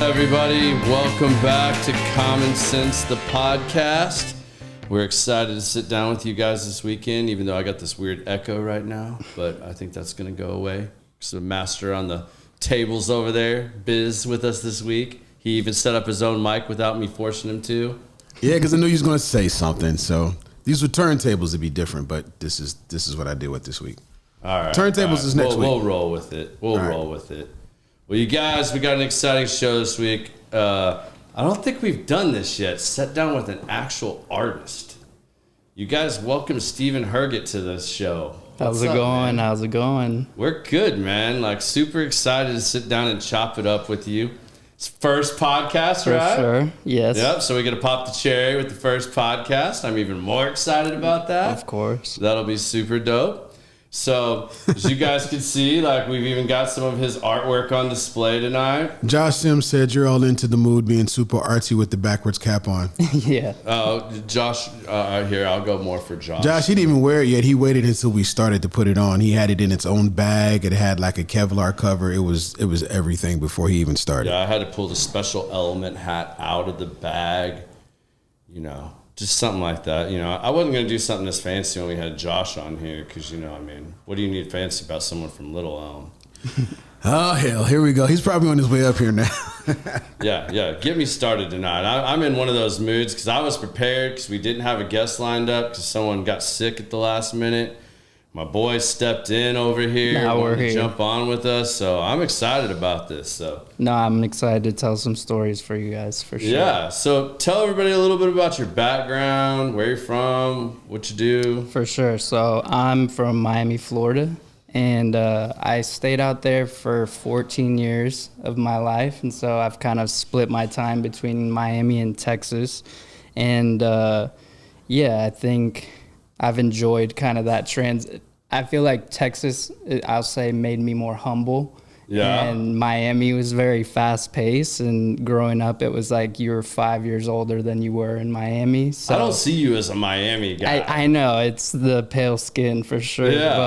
Everybody, welcome back to Common Sense, the podcast. We're excited to sit down with you guys this weekend, even though I got this weird echo right now, but I think that's going to go away. There's a master on the tables over there, Biz, with us this week. He even set up his own mic without me forcing him to. Yeah, because I knew you was going to say something. So these were turntables to be different, but this is what I deal with this week. All right. Turntables is next week. We'll roll with it. We'll roll with it. Well, you guys, we got an exciting show this week. I don't think we've done this yet. Sat down with an actual artist. You guys welcome Steven Herget to this show. How's it going? Man? How's it going? We're good, man. Like, super excited to sit down and chop it up with you. It's first podcast, right? For sure, yes. Yep, so we're going to pop the cherry with the first podcast. I'm even more excited about that. Of course. That'll be super dope. So, as you guys can see, like, we've even got some of his artwork on display tonight. Josh Sims said you're all into the mood being super artsy with the backwards cap on. Yeah. Josh, here, I'll go more for Josh. Josh, he didn't even wear it yet. He waited until we started to put it on. He had it in its own bag. It had like a Kevlar cover. It was everything before he even started. Yeah, I had to pull the special element hat out of the bag, you know. Just something like that. You know, I wasn't going to do something this fancy when we had Josh on here because, you know, I mean, what do you need fancy about someone from Little Elm? Oh, hell, here we go. He's probably on his way up here now. Yeah. Get me started tonight. I'm in one of those moods because I was prepared because we didn't have a guest lined up because someone got sick at the last minute. My boy stepped in over here, now wanted to jump on with us, so I'm excited about this. So no, I'm excited to tell some stories for you guys, for sure. Yeah, so tell everybody a little bit about your background, where you're from, what you do. For sure. So I'm from Miami, Florida, and I stayed out there for 14 years of my life, and so I've kind of split my time between Miami and Texas, and I think I've enjoyed kind of that transit. I feel like Texas, I'll say, made me more humble. Yeah. And Miami was very fast paced. And growing up, it was like you were 5 years older than you were in Miami. So I don't see you as a Miami guy. I know it's the pale skin for sure. Yeah.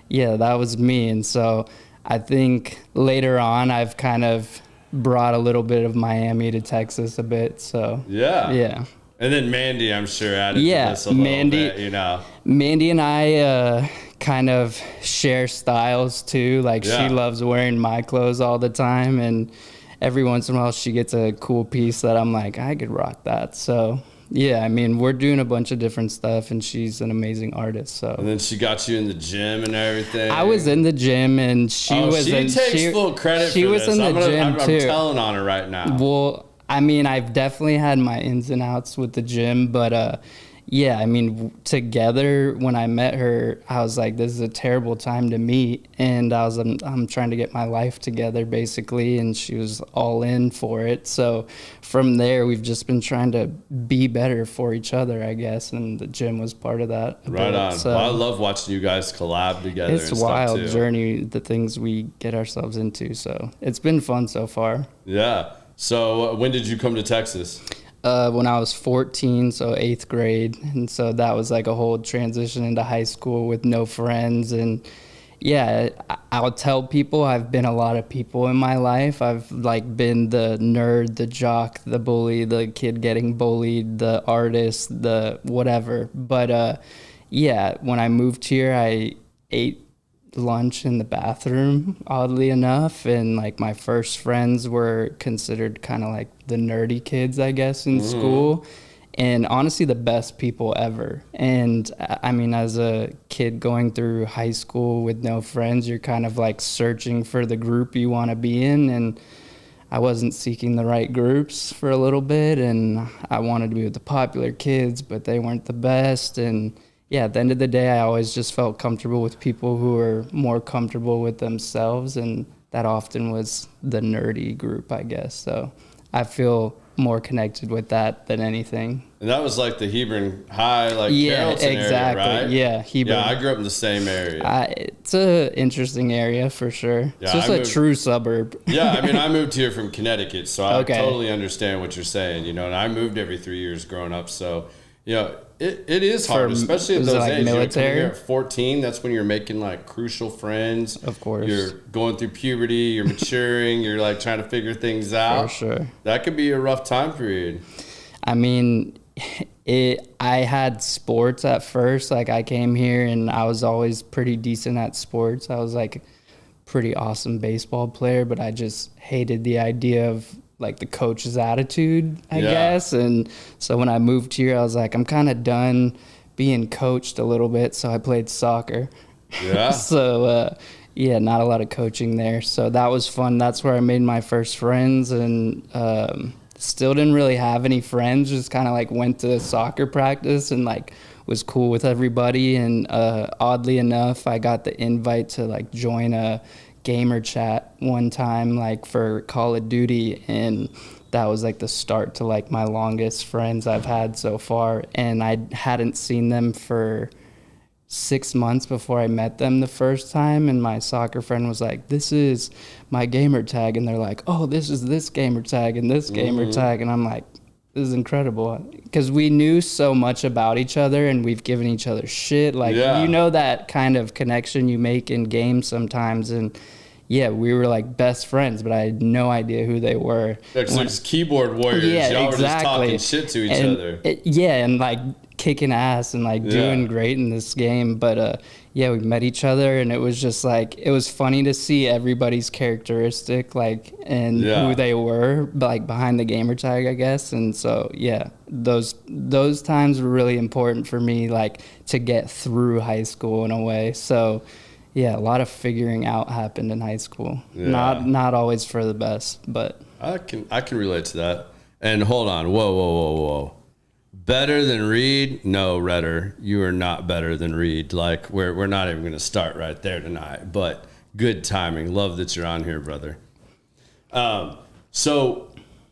But that was me. And so I think later on, I've kind of brought a little bit of Miami to Texas a bit. So yeah. And then Mandy, I'm sure, added to this a little bit, you know. Mandy and I kind of share styles, too. Like, she loves wearing my clothes all the time, and every once in a while she gets a cool piece that I'm like, I could rock that. So, yeah, I mean, we're doing a bunch of different stuff, and she's an amazing artist. So. And then she got you in the gym and everything. I was in the gym, and she takes full credit for this. She was in the gym, too. I'm telling on her right now. Well, I mean, I've definitely had my ins and outs with the gym, but I mean, together when I met her, I was like, this is a terrible time to meet, and I'm trying to get my life together basically, and she was all in for it. So from there, we've just been trying to be better for each other, I guess, and the gym was part of that. Right on. So, well, I love watching you guys collab together. It's a wild journey, the things we get ourselves into. So it's been fun so far. Yeah. So when did you come to Texas? When I was 14, so 8th grade. And so that was like a whole transition into high school with no friends. And yeah, I'll tell people I've been a lot of people in my life. I've like been the nerd, the jock, the bully, the kid getting bullied, the artist, the whatever. But when I moved here, I ate lunch in the bathroom, oddly enough, and like my first friends were considered kind of like the nerdy kids, I guess, in school, and honestly the best people ever. And I mean, as a kid going through high school with no friends, you're kind of like searching for the group you want to be in, and I wasn't seeking the right groups for a little bit, and I wanted to be with the popular kids, but they weren't the best. And yeah, at the end of the day, I always just felt comfortable with people who were more comfortable with themselves, and that often was the nerdy group, I guess. So I feel more connected with that than anything. And that was like the Hebron High, like Carrollton exactly. area, right? Yeah, Hebron. Yeah, I grew up in the same area. It's an interesting area for sure. Yeah, it's just a true suburb. Yeah, I mean, I moved here from Connecticut, so I totally understand what you're saying, you know, and I moved every 3 years growing up, so It is hard, especially at was those it like ages. military? You're at 14, that's when you're making like crucial friends. Of course. You're going through puberty, you're maturing, you're like trying to figure things out. For sure. That could be a rough time period. I mean, I had sports at first. Like, I came here and I was always pretty decent at sports. I was like a pretty awesome baseball player, but I just hated the idea of like the coach's attitude, I guess. And so when I moved here, I was like, I'm kind of done being coached a little bit. So I played soccer. Yeah. So, not a lot of coaching there. So that was fun. That's where I made my first friends, and still didn't really have any friends. Just kind of like went to soccer practice and like was cool with everybody. And oddly enough, I got the invite to like join a gamer chat one time, like for Call of Duty, and that was like the start to like my longest friends I've had so far. And I hadn't seen them for 6 months before I met them the first time, and my soccer friend was like, this is my gamer tag, and they're like, oh, this is this gamer tag and this gamer tag, and I'm like, this is incredible, because we knew so much about each other and we've given each other shit, like that kind of connection you make in games sometimes. And we were like best friends, but I had no idea who they were. Like, so it's keyboard warriors. Y'all were just talking shit to each other. And like kicking ass and like doing great in this game. But we met each other, and it was just like, it was funny to see everybody's characteristic, like, and who they were, like behind the gamer tag, I guess. And so those times were really important for me, like to get through high school in a way. So a lot of figuring out happened in high school. Not always for the best, but I can relate to that. And hold on, whoa. Better than Reed? No, Redder, you are not better than Reed. Like, we're not even going to start right there tonight. But good timing. Love that you're on here, brother. So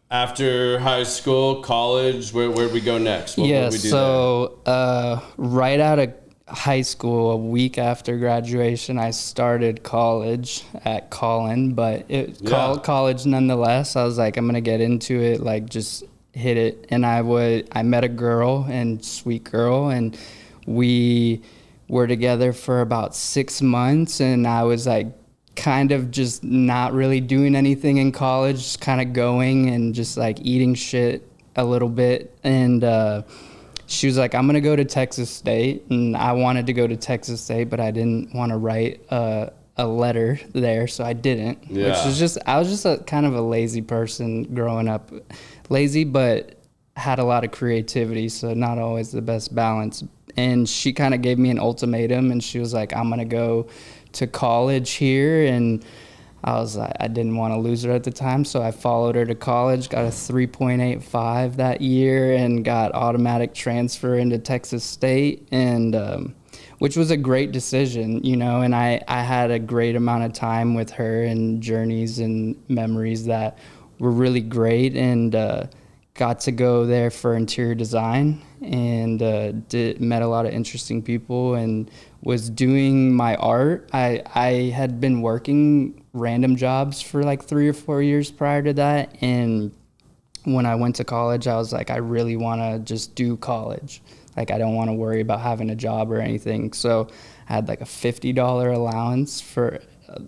after high school, college, where'd we go next? What would we do there? Right out of high school, a week after graduation, I started college at Collin, but college nonetheless. I was like, I'm gonna get into it, like just hit it. And I met a girl, and sweet girl, and we were together for about 6 months, and I was like kind of just not really doing anything in college, just kind of going and just like eating shit a little bit. And she was like, I'm going to go to Texas State. And I wanted to go to Texas State, but I didn't want to write a letter there, so I didn't. Yeah. I was just a kind of a lazy person growing up. Lazy, but had a lot of creativity, so not always the best balance. And she kind of gave me an ultimatum, and she was like, I'm going to go to college here. And I didn't want to lose her at the time, so I followed her to college, got a 3.85 that year, and got automatic transfer into Texas State, and which was a great decision, and I had a great amount of time with her, and journeys and memories that were really great, and got to go there for interior design, and met a lot of interesting people, and was doing my art. I had been working random jobs for like 3 or 4 years prior to that, and when I went to college, I was like, I really want to just do college. Like, I don't want to worry about having a job or anything. So I had like a $50 allowance for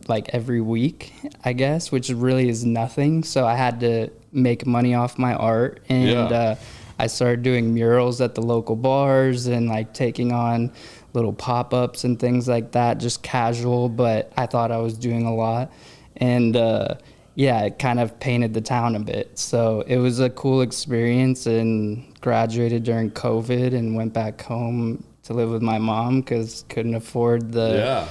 like every week, I guess, which really is nothing. So I had to make money off my art, and I started doing murals at the local bars and like taking on little pop-ups and things like that, just casual, but I thought I was doing a lot. And it kind of painted the town a bit. So it was a cool experience, and graduated during COVID and went back home to live with my mom because couldn't afford the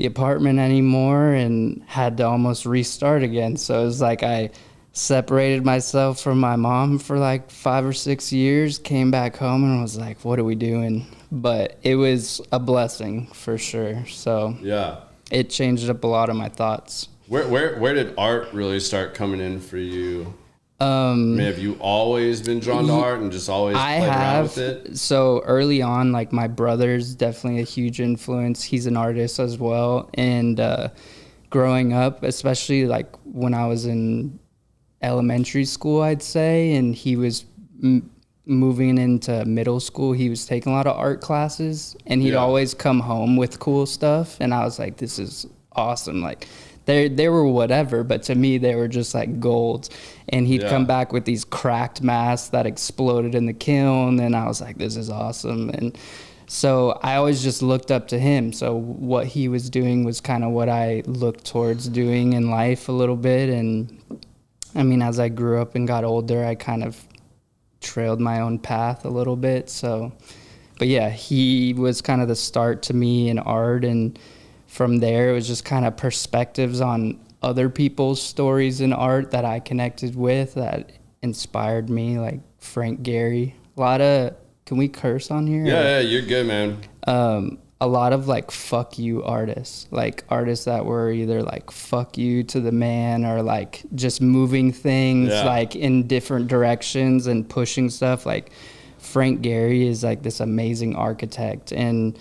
apartment anymore, and had to almost restart again. So it was like I separated myself from my mom for like 5 or 6 years, came back home, and was like, what are we doing? But it was a blessing for sure. So it changed up a lot of my thoughts. Where did art really start coming in for you? Have you always been drawn to art and just always played around with it? So early on, like my brother's definitely a huge influence. He's an artist as well. And growing up, especially like when I was in elementary school, I'd say, and he was moving into middle school, he was taking a lot of art classes, and he'd Yeah. always come home with cool stuff. And I was like, this is awesome. Like, they were whatever, but to me, they were just like gold. And he'd Yeah. come back with these cracked masks that exploded in the kiln, and I was like, this is awesome. And so I always just looked up to him. So what he was doing was kind of what I looked towards doing in life a little bit. And I mean, as I grew up and got older, I kind of trailed my own path a little bit. So, but yeah, he was kind of the start to me in art. And from there, it was just kind of perspectives on other people's stories in art that I connected with that inspired me, like Frank Gehry. A lot of, can we curse on here? Yeah, you're good, man. A lot of like fuck you artists, like artists that were either like fuck you to the man or like just moving things like in different directions and pushing stuff. Like Frank Gehry is like this amazing architect, and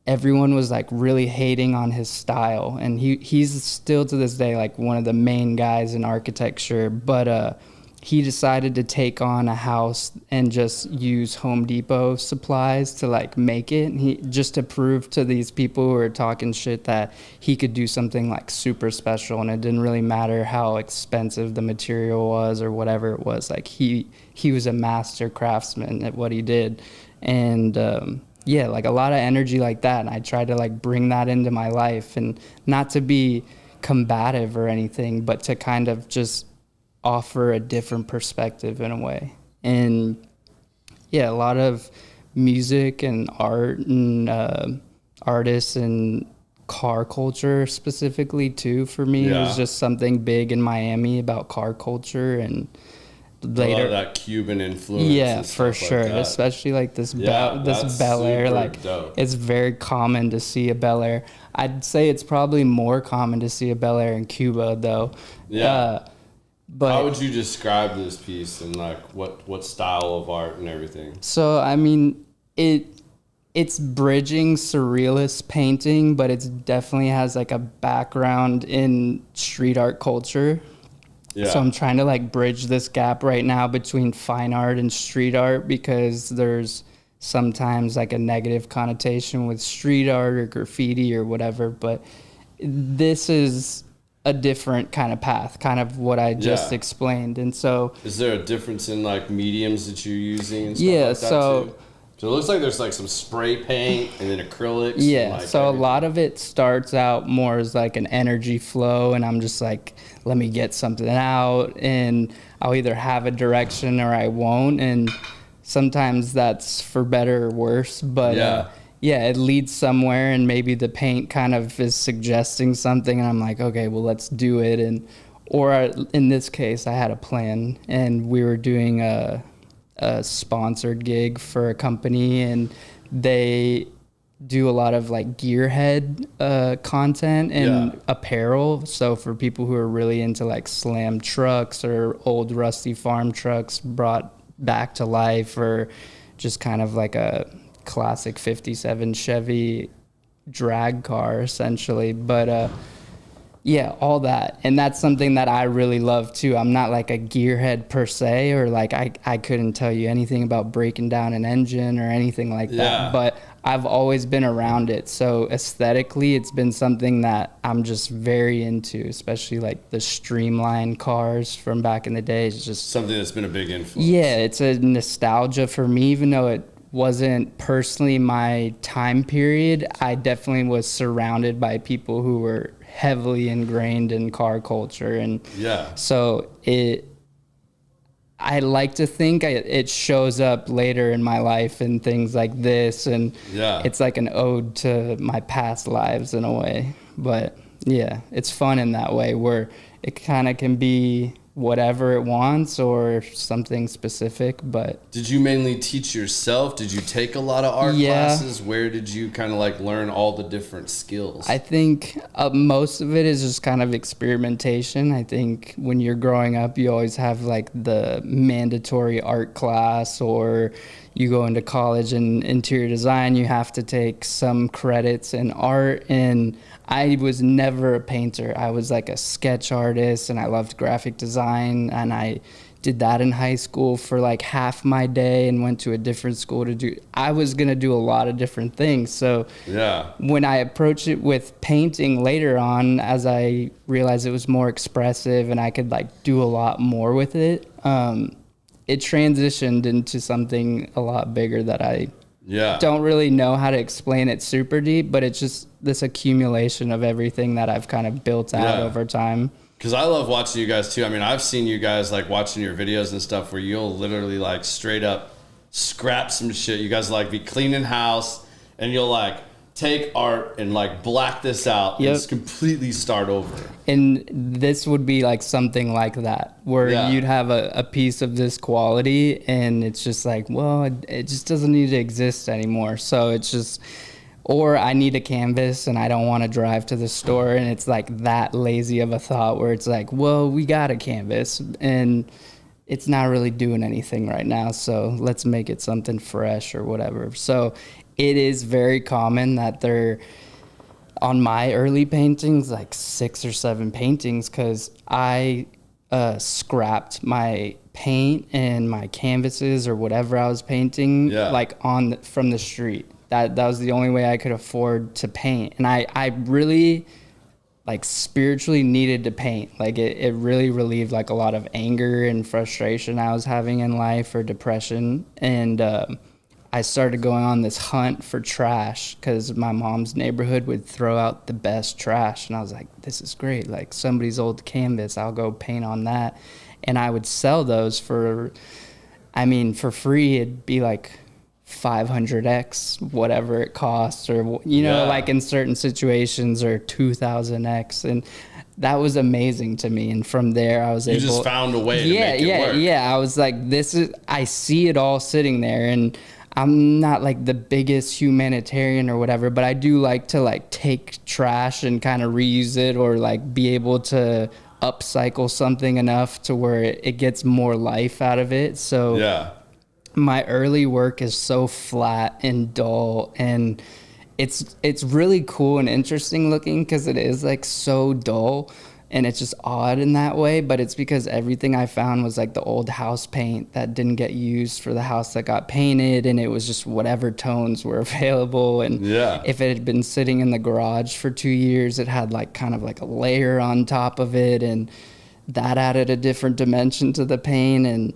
everyone was like really hating on his style, and he's still to this day like one of the main guys in architecture. But he decided to take on a house and just use Home Depot supplies to like make it. And he just to prove to these people who were talking shit that he could do something like super special, and it didn't really matter how expensive the material was or whatever it was. Like he was a master craftsman at what he did. And yeah, like a lot of energy like that. And I tried to like bring that into my life, and not to be combative or anything, but to kind of just offer a different perspective in a way. And yeah, a lot of music and art and artists and car culture specifically too for me. It was just something big in Miami about car culture, and later a lot of that Cuban influence. Yeah, and for stuff sure. like that. Especially like this that's Bel Air. super Like dope. it's very common to see a Bel Air. I'd say it's probably more common to see a Bel Air in Cuba though. Yeah. But how would you describe this piece, and like what style of art and everything? so I mean it's bridging surrealist painting, but it's definitely has like a background in street art culture. Yeah. So I'm trying to like bridge this gap right now between fine art and street art, because there's sometimes like a negative connotation with street art or graffiti or whatever. But this is a different kind of path, kind of what I just explained. And so is there a difference in like mediums that you're using and stuff Yeah, like that so- too? So it looks like there's like some spray paint and then acrylics. yeah, and like so everything. a lot of it starts out more as like an energy flow, and I'm just like, let me get something out, and I'll either have a direction or I won't. And sometimes that's for better or worse, but yeah, it leads somewhere, and maybe the paint kind of is suggesting something, and I'm like, okay, well, let's do it. And or in this case, I had a plan, and we were doing a sponsored gig for a company, and they do a lot of like gearhead content and apparel. So for people who are really into like slam trucks or old rusty farm trucks brought back to life, or just kind of like a classic 57 Chevy drag car essentially. But yeah, all that. And that's something that I really love too. I'm not like a gearhead per se, or like I couldn't tell you anything about breaking down an engine or anything like that, but I've always been around it. So aesthetically, it's been something that I'm just very into, especially like the streamlined cars from back in the day. It's just something that's been a big influence. Yeah, it's a nostalgia for me, even though it wasn't personally my time period. I definitely was surrounded by people who were heavily ingrained in car culture, and so I like to think it shows up later in my life and things like this, and it's like an ode to my past lives in a way. But yeah, it's fun in that way, where it kind of can be whatever it wants or something specific. But did you mainly teach yourself? Did you take a lot of art classes? Where did you kind of like learn all the different skills? I think most of it is just kind of experimentation. I think when you're growing up, you always have like the mandatory art class, or you go into college in interior design, you have to take some credits in art. And I was never a painter. I was like a sketch artist, and I loved graphic design, and I did that in high school for like half my day and went to a different school to do. I was going to do a lot of different things. So when I approached it with painting later on, as I realized it was more expressive and I could like do a lot more with it, it transitioned into something a lot bigger that I don't really know how to explain it super deep, but it's just this accumulation of everything that I've kind of built out over time. Because I love watching you guys too. I mean, I've seen you guys like watching your videos and stuff where you'll literally like straight up scrap some shit. You guys like be cleaning house and you'll like take art and like black this out and just completely start over. And this would be like something like that, where you'd have a piece of this quality and it's just like, well, it just doesn't need to exist anymore. So it's just... Or I need a canvas and I don't want to drive to the store, and it's like that lazy of a thought where it's like, well, we got a canvas and it's not really doing anything right now, so let's make it something fresh or whatever. So it is very common that they're on my early paintings, like 6 or 7 paintings, because I scrapped my paint and my canvases or whatever I was painting like from the street. That was the only way I could afford to paint. And I really like spiritually needed to paint. Like it really relieved like a lot of anger and frustration I was having in life, or depression. And I started going on this hunt for trash because my mom's neighborhood would throw out the best trash. And I was like, this is great. Like somebody's old canvas, I'll go paint on that. And I would sell those for free. It'd be like 500x whatever it costs, or like in certain situations, or 2000x, and that was amazing to me. And from there I was able, just found a way to make it work. I was like, I see it all sitting there, and I'm not like the biggest humanitarian or whatever, but I do like to like take trash and kind of reuse it, or like be able to upcycle something enough to where it gets more life out of it. So my early work is so flat and dull, and it's really cool and interesting looking because it is like so dull, and it's just odd in that way. But it's because everything I found was like the old house paint that didn't get used for the house that got painted, and it was just whatever tones were available. And if it had been sitting in the garage for 2 years, it had like kind of like a layer on top of it, and that added a different dimension to the paint. And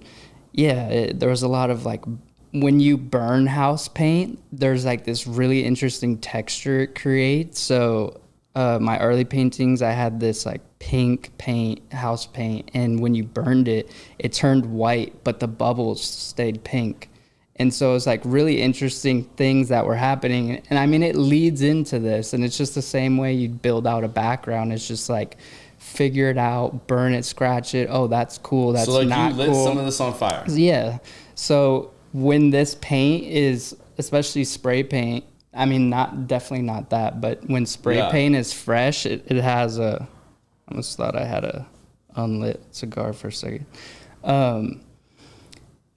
there was a lot of like, when you burn house paint, there's like this really interesting texture it creates. So my early paintings, I had this like pink paint, house paint, and when you burned it, it turned white, but the bubbles stayed pink. And so it's like really interesting things that were happening. And I mean, it leads into this, and it's just the same way you'd build out a background. It's just like, figure it out, burn it, scratch it. Oh, that's cool. That's not cool. So like you lit some of this on fire. Yeah. So when this paint is, especially spray paint, I mean, definitely not that, but when spray paint is fresh, it has I almost thought I had a unlit cigar for a second.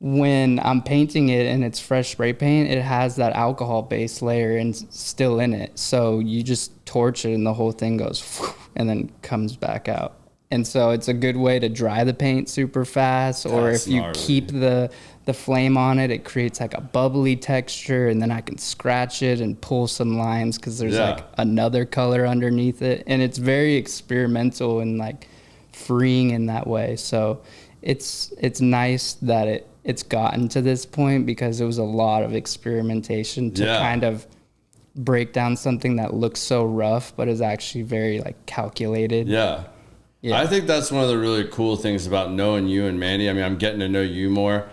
When I'm painting it and it's fresh spray paint, it has that alcohol base layer and still in it. So you just torch it and the whole thing goes and then comes back out. And so it's a good way to dry the paint super fast. Or if you keep the flame on it, it creates like a bubbly texture, and then I can scratch it and pull some lines because there's like another color underneath it. And it's very experimental and like freeing in that way. So it's nice that it's gotten to this point, because it was a lot of experimentation to kind of break down something that looks so rough but is actually very like calculated. I think that's one of the really cool things about knowing you and Manny. I mean, I'm getting to know you more.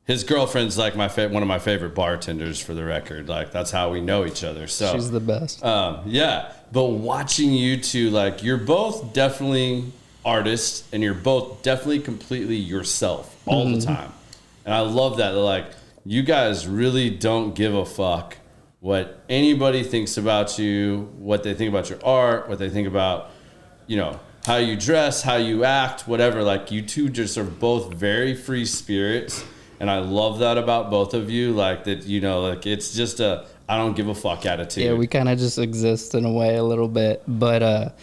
His girlfriend's like one of my favorite bartenders, for the record. Like, that's how we know each other. So she's the best. But watching you two, like, you're both definitely artists, and you're both definitely completely yourself all the time. And I love that. Like, you guys really don't give a fuck what anybody thinks about you, what they think about your art, what they think about, how you dress, how you act, whatever. Like, you two just are both very free spirits, and I love that about both of you. Like, that, like, it's just I don't give a fuck attitude. Yeah, we kind of just exist in a way a little bit. But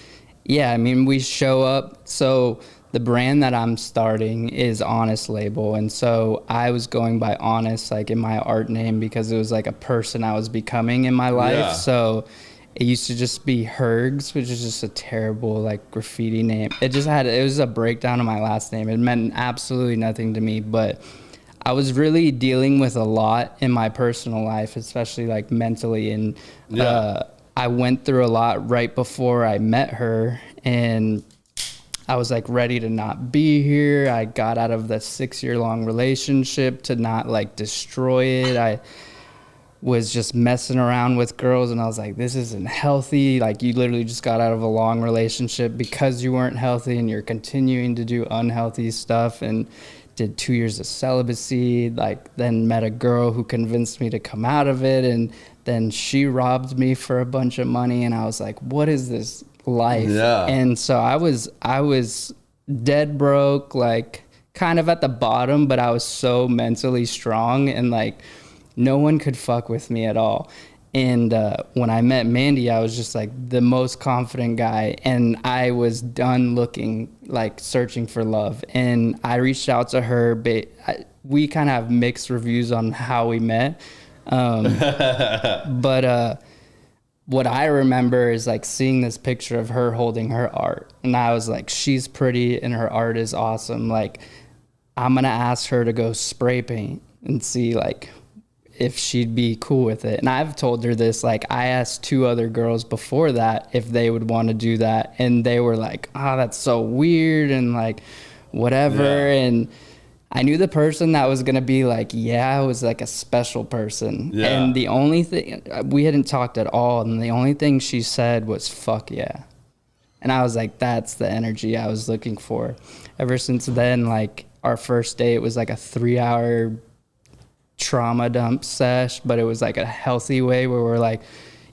yeah, I mean, we show up. So the brand that I'm starting is Honest Label. And so I was going by Honest, like in my art name, because it was like a person I was becoming in my life. Yeah. So it used to just be Hergs, which is just a terrible like graffiti name. It was a breakdown of my last name. It meant absolutely nothing to me, but I was really dealing with a lot in my personal life, especially like mentally. And I went through a lot right before I met her, and I was like ready to not be here. I got out of the 6-year-long relationship to not like destroy it. I was just messing around with girls, and I was like, this isn't healthy. Like, you literally just got out of a long relationship because you weren't healthy, and you're continuing to do unhealthy stuff. And did 2 years of celibacy, like then met a girl who convinced me to come out of it, and then she robbed me for a bunch of money, and I was like, what is this life? Yeah. And so I was dead broke, like kind of at the bottom, but I was so mentally strong, and like no one could fuck with me at all. And when I met Mandy, I was just like the most confident guy, and I was done looking, like searching for love. And I reached out to her, but we kind of have mixed reviews on how we met. But what I remember is like seeing this picture of her holding her art. And I was like, she's pretty and her art is awesome. Like, I'm going to ask her to go spray paint and see like if she'd be cool with it. And I've told her this, like I asked 2 other girls before that if they would want to do that, and they were like, oh, that's so weird and like whatever. Yeah. And I knew the person that was gonna be like, yeah, it was like a special person. Yeah. And the only thing, we hadn't talked at all, and the only thing she said was fuck yeah. And I was like, that's the energy I was looking for. Ever since then, like our first date was like a 3-hour trauma dump sesh, but it was like a healthy way where we're like,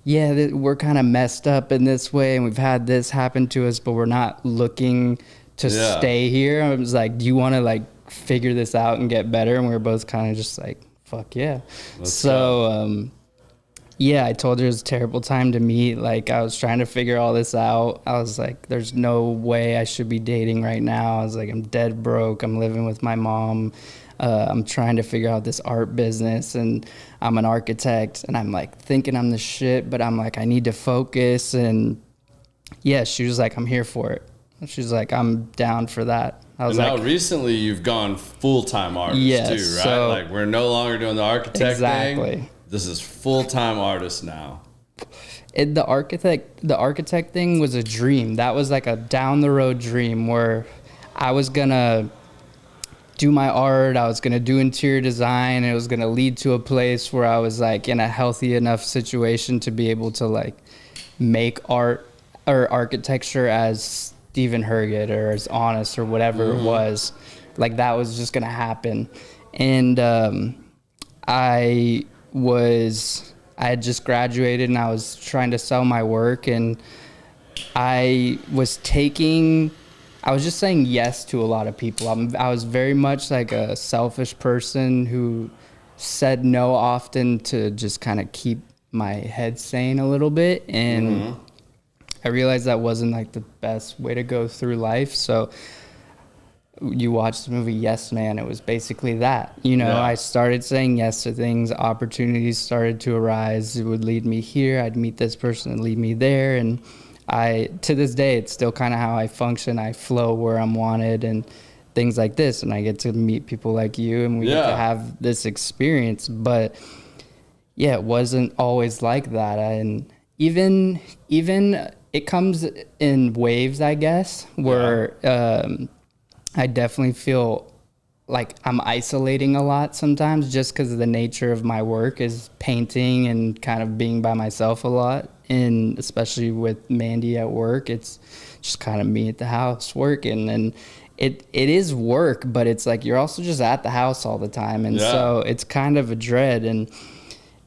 yeah, we're kind of messed up in this way, and we've had this happen to us, but we're not looking to stay here. I was like, do you want to like figure this out and get better? And we were both kind of just like, fuck yeah. Yeah, I told her it was a terrible time to meet. Like, I was trying to figure all this out. I was like, there's no way I should be dating right now. I was like, I'm dead broke. I'm living with my mom. I'm trying to figure out this art business, and I'm an architect, and I'm like thinking I'm the shit, but I'm like, I need to focus. And yeah, she was like, I'm here for it. She's like, I'm down for that. I was and like, now recently you've gone full-time artist too, right? So, like, we're no longer doing the architect exactly. thing. This is full-time artist now. The architect thing was a dream. That was like a down the road dream where I was gonna do my art, I was gonna do interior design, and it was gonna lead to a place where I was like in a healthy enough situation to be able to like make art or architecture as Steven Herget or as Honest or whatever it was. Like, that was just gonna happen. And I had just graduated, and I was trying to sell my work, and I was just saying yes to a lot of people. I was very much like a selfish person who said no often to just kind of keep my head sane a little bit. And I realized that wasn't like the best way to go through life. So you watch the movie Yes Man, it was basically that. You know, I started saying yes to things, opportunities started to arise. It would lead me here, I'd meet this person and lead me there. And to this day, it's still kind of how I function. I flow where I'm wanted and things like this. And I get to meet people like you, and we get to have this experience. But yeah, it wasn't always like that. And even it comes in waves, I guess, where I definitely feel like I'm isolating a lot sometimes, just because of the nature of my work is painting and kind of being by myself a lot. And especially with Mandy at work, it's just kind of me at the house working. And it is work, but it's like you're also just at the house all the time. And so it's kind of a dread. And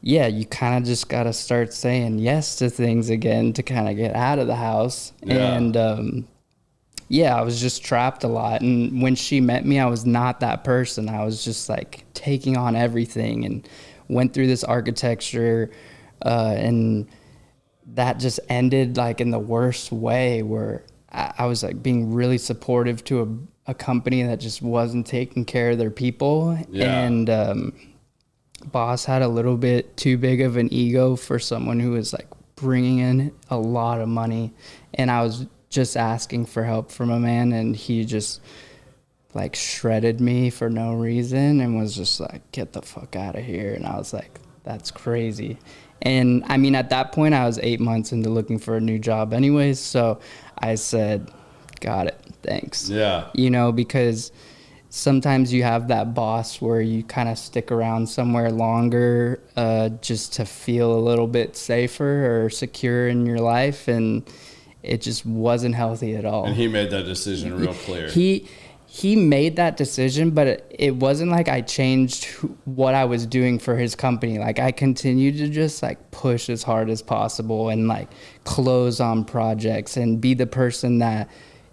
yeah, you kind of just got to start saying yes to things again to kind of get out of the house. And I was just trapped a lot. And when she met me, I was not that person. I was just like taking on everything, and went through this architecture And that just ended like in the worst way, where I was like being really supportive to a company that just wasn't taking care of their people. Yeah. And boss had a little bit too big of an ego for someone who was like bringing in a lot of money. And I was just asking for help from a man, and he just like shredded me for no reason and was just like, get the fuck out of here. And I was like, that's crazy. And I mean, at that point I was 8 months into looking for a new job anyways. So I said, got it. Thanks. Yeah. You know, because sometimes you have that boss where you kind of stick around somewhere longer, just to feel a little bit safer or secure in your life. And it just wasn't healthy at all. And he made that decision real clear. He made that decision, but it wasn't like I changed what I was doing for his company. Like I continued to just like push as hard as possible and like close on projects and be the person that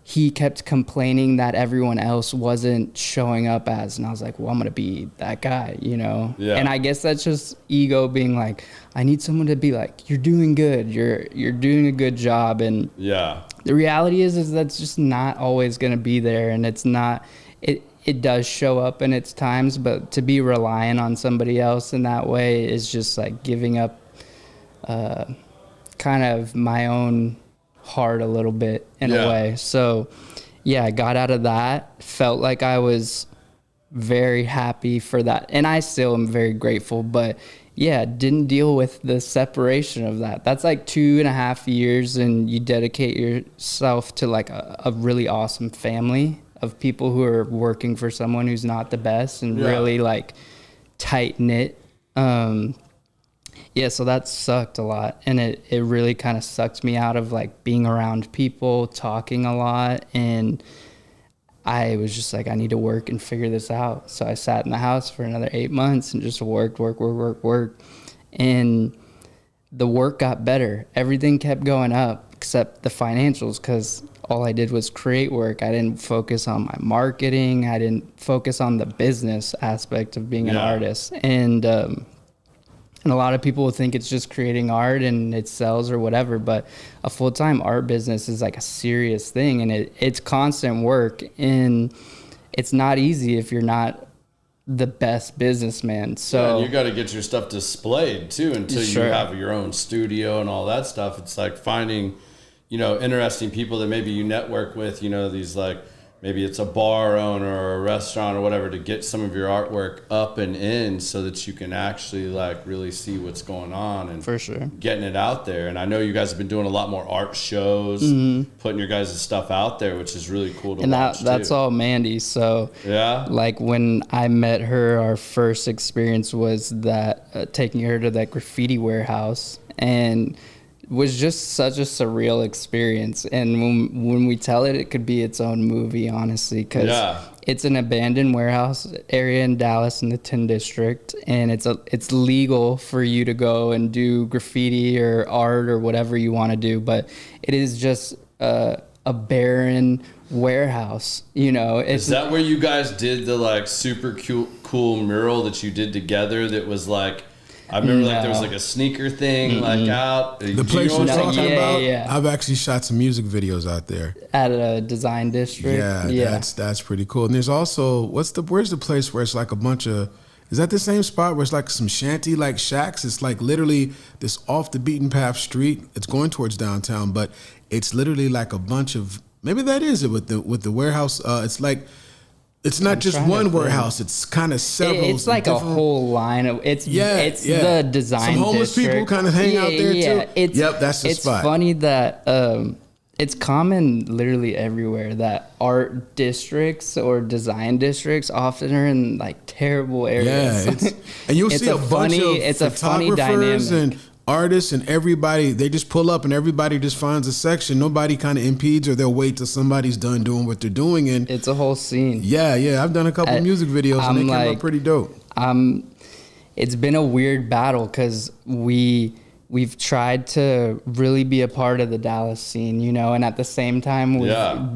he kept complaining that everyone else wasn't showing up as. And I was like, well, I'm going to be that guy, you know? Yeah. And I guess that's just ego being like, I need someone to be like, you're doing good. You're doing a good job. And yeah. the reality is that's just not always going to be there. And it's not, it does show up in its times, but to be relying on somebody else in that way is just like giving up kind of my own heart a little bit in a way. So yeah, I got out of that, felt like I was very happy for that. And I still am very grateful, but yeah, didn't deal with the separation of that. That's like 2.5 years, and you dedicate yourself to like a really awesome family of people who are working for someone who's not the best and really like tight knit. Yeah, so that sucked a lot, and it really kind of sucked me out of like being around people, talking a lot, and I was just like, I need to work and figure this out. So I sat in the house for another 8 months and just worked. And the work got better. Everything kept going up except the financials, because all I did was create work. I didn't focus on my marketing. I didn't focus on the business aspect of being an artist. And a lot of people will think it's just creating art and it sells or whatever, but a full-time art business is like a serious thing, and it's constant work, and it's not easy if you're not the best businessman. So and you got to get your stuff displayed too until you have your own studio and all that stuff. It's like finding, interesting people that maybe you network with, these like, maybe it's a bar owner or a restaurant or whatever, to get some of your artwork up and in so that you can actually like really see what's going on and for sure getting it out there. And I know you guys have been doing a lot more art shows, putting your guys' stuff out there, which is really cool to watch. And that's all Mandy. So like when I met her, our first experience was that taking her to that graffiti warehouse, and was just such a surreal experience. And when we tell it, it could be its own movie, honestly, because it's an abandoned warehouse area in Dallas in the 10 district, and it's legal for you to go and do graffiti or art or whatever you want to do, but it is just a barren warehouse. Is that where you guys did the like super cool mural that you did together that was like, I remember like there was like a sneaker thing like out. The place you're talking about, yeah. I've actually shot some music videos out there. At a design district. Yeah. That's pretty cool. And there's also, where's the place where it's like a bunch of, is that the same spot where it's like some shanty like shacks? It's like literally this off the beaten path street. It's going towards downtown, but it's literally like a bunch of, maybe that is it with the warehouse. It's like, it's not just one warehouse. It's kind of several. It's like a whole line of. It's the design. Some homeless district. people kind of hang out there too. That's the spot. It's funny that it's common literally everywhere that art districts or design districts often are in like terrible areas. Yeah, and you'll see a bunch of photographers and artists and everybody. They just pull up and everybody just finds a section. Nobody kind of impedes, or they'll wait till somebody's done doing what they're doing. And it's a whole scene. Yeah. I've done a couple music videos and they came out pretty dope. It's been a weird battle because we've tried to really be a part of the Dallas scene, and at the same time we've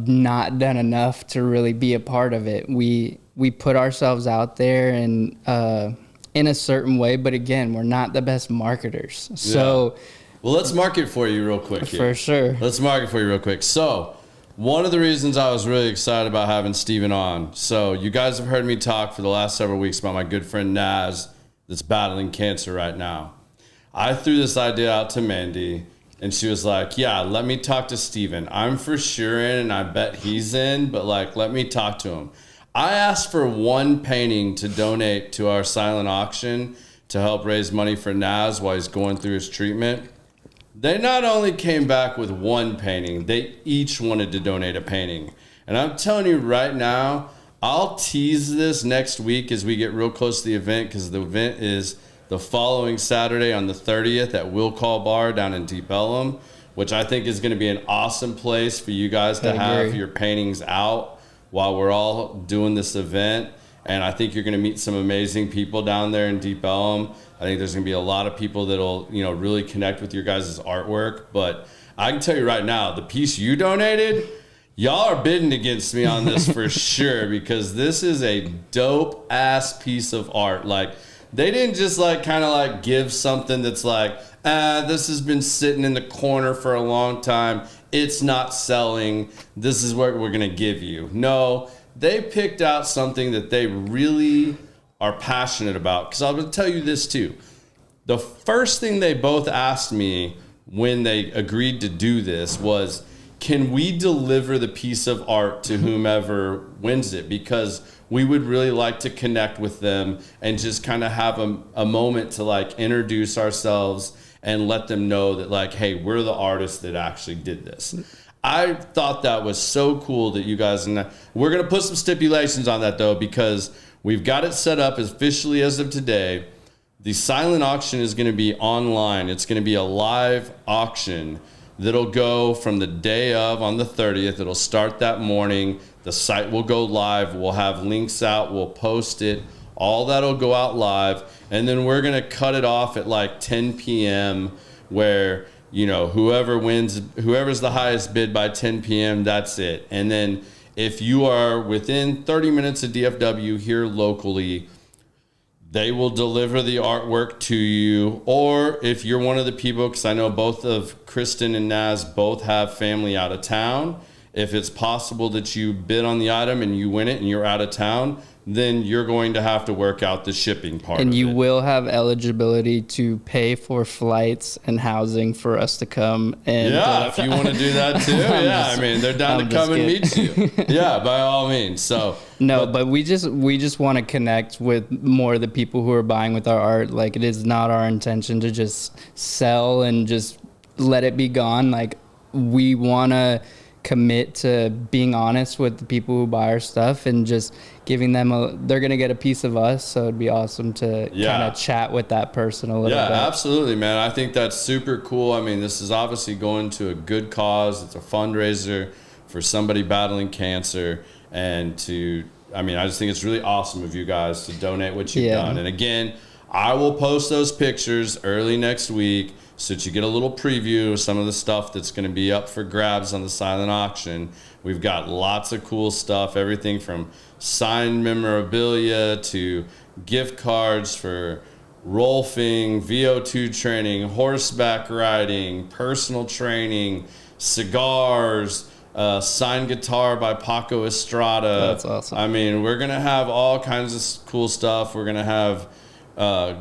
not done enough to really be a part of it. We put ourselves out there and in a certain way, but again, we're not the best marketers. So well, let's market for you real quick here. For sure. Let's market for you real quick. So one of the reasons I was really excited about having Steven on, so you guys have heard me talk for the last several weeks about my good friend Naz that's battling cancer right now. I threw this idea out to Mandy, and she was like, yeah, let me talk to Steven. I'm for sure in, and I bet he's in, but like, let me talk to him. I asked for one painting to donate to our silent auction to help raise money for Naz while he's going through his treatment. They not only came back with one painting, they each wanted to donate a painting. And I'm telling you right now, I'll tease this next week as we get real close to the event, because the event is the following Saturday on the 30th at Will Call Bar down in Deep Ellum, which I think is going to be an awesome place for you guys to have your paintings out while we're all doing this event. And I think you're going to meet some amazing people down there in Deep Ellum. I think there's going to be a lot of people that'll, really connect with your guys' artwork. But I can tell you right now, the piece you donated, y'all are bidding against me on this for sure, because this is a dope ass piece of art. Like, they didn't just give something that's like, this has been sitting in the corner for a long time. It's not selling. This is what we're going to give you. No, they picked out something that they really are passionate about. Because I'm going to tell you this too. The first thing they both asked me when they agreed to do this was, can we deliver the piece of art to whomever wins it? Because we would really like to connect with them and just kind of have a moment to introduce ourselves and let them know that hey, we're the artists that actually did this. I thought that was so cool that you guys, and we're going to put some stipulations on that though, because we've got it set up officially as of today. The silent auction is going to be online. It's going to be a live auction that'll go from the day of on the 30th. It'll start that morning. The site will go live. We'll have links out. We'll post it. All that'll go out live. And then we're going to cut it off at 10 p.m. where, whoever wins, whoever's the highest bid by 10 p.m., that's it. And then if you are within 30 minutes of DFW here locally, they will deliver the artwork to you. Or if you're one of the people, because I know both of Kristen and Naz both have family out of town, if it's possible that you bid on the item and you win it and you're out of town, then you're going to have to work out the shipping part. And you it. will have eligibility to pay for flights and housing for us to come. And if you want to do that too. They're down to come and meet you. Yeah, by all means. So but we just want to connect with more of the people who are buying with our art. It is not our intention to just sell and just let it be gone. We want to commit to being honest with the people who buy our stuff and just giving them they're going to get a piece of us. So it'd be awesome to kind of chat with that person a little bit. Yeah, absolutely, man. I think that's super cool. This is obviously going to a good cause. It's a fundraiser for somebody battling cancer. And I just think it's really awesome of you guys to donate what you've done. And again, I will post those pictures early next week so that you get a little preview of some of the stuff that's going to be up for grabs on the silent auction. We've got lots of cool stuff, everything from signed memorabilia to gift cards for rolfing, VO2 training, horseback riding, personal training, cigars, signed guitar by Paco Estrada. That's awesome. We're going to have all kinds of cool stuff. We're going to have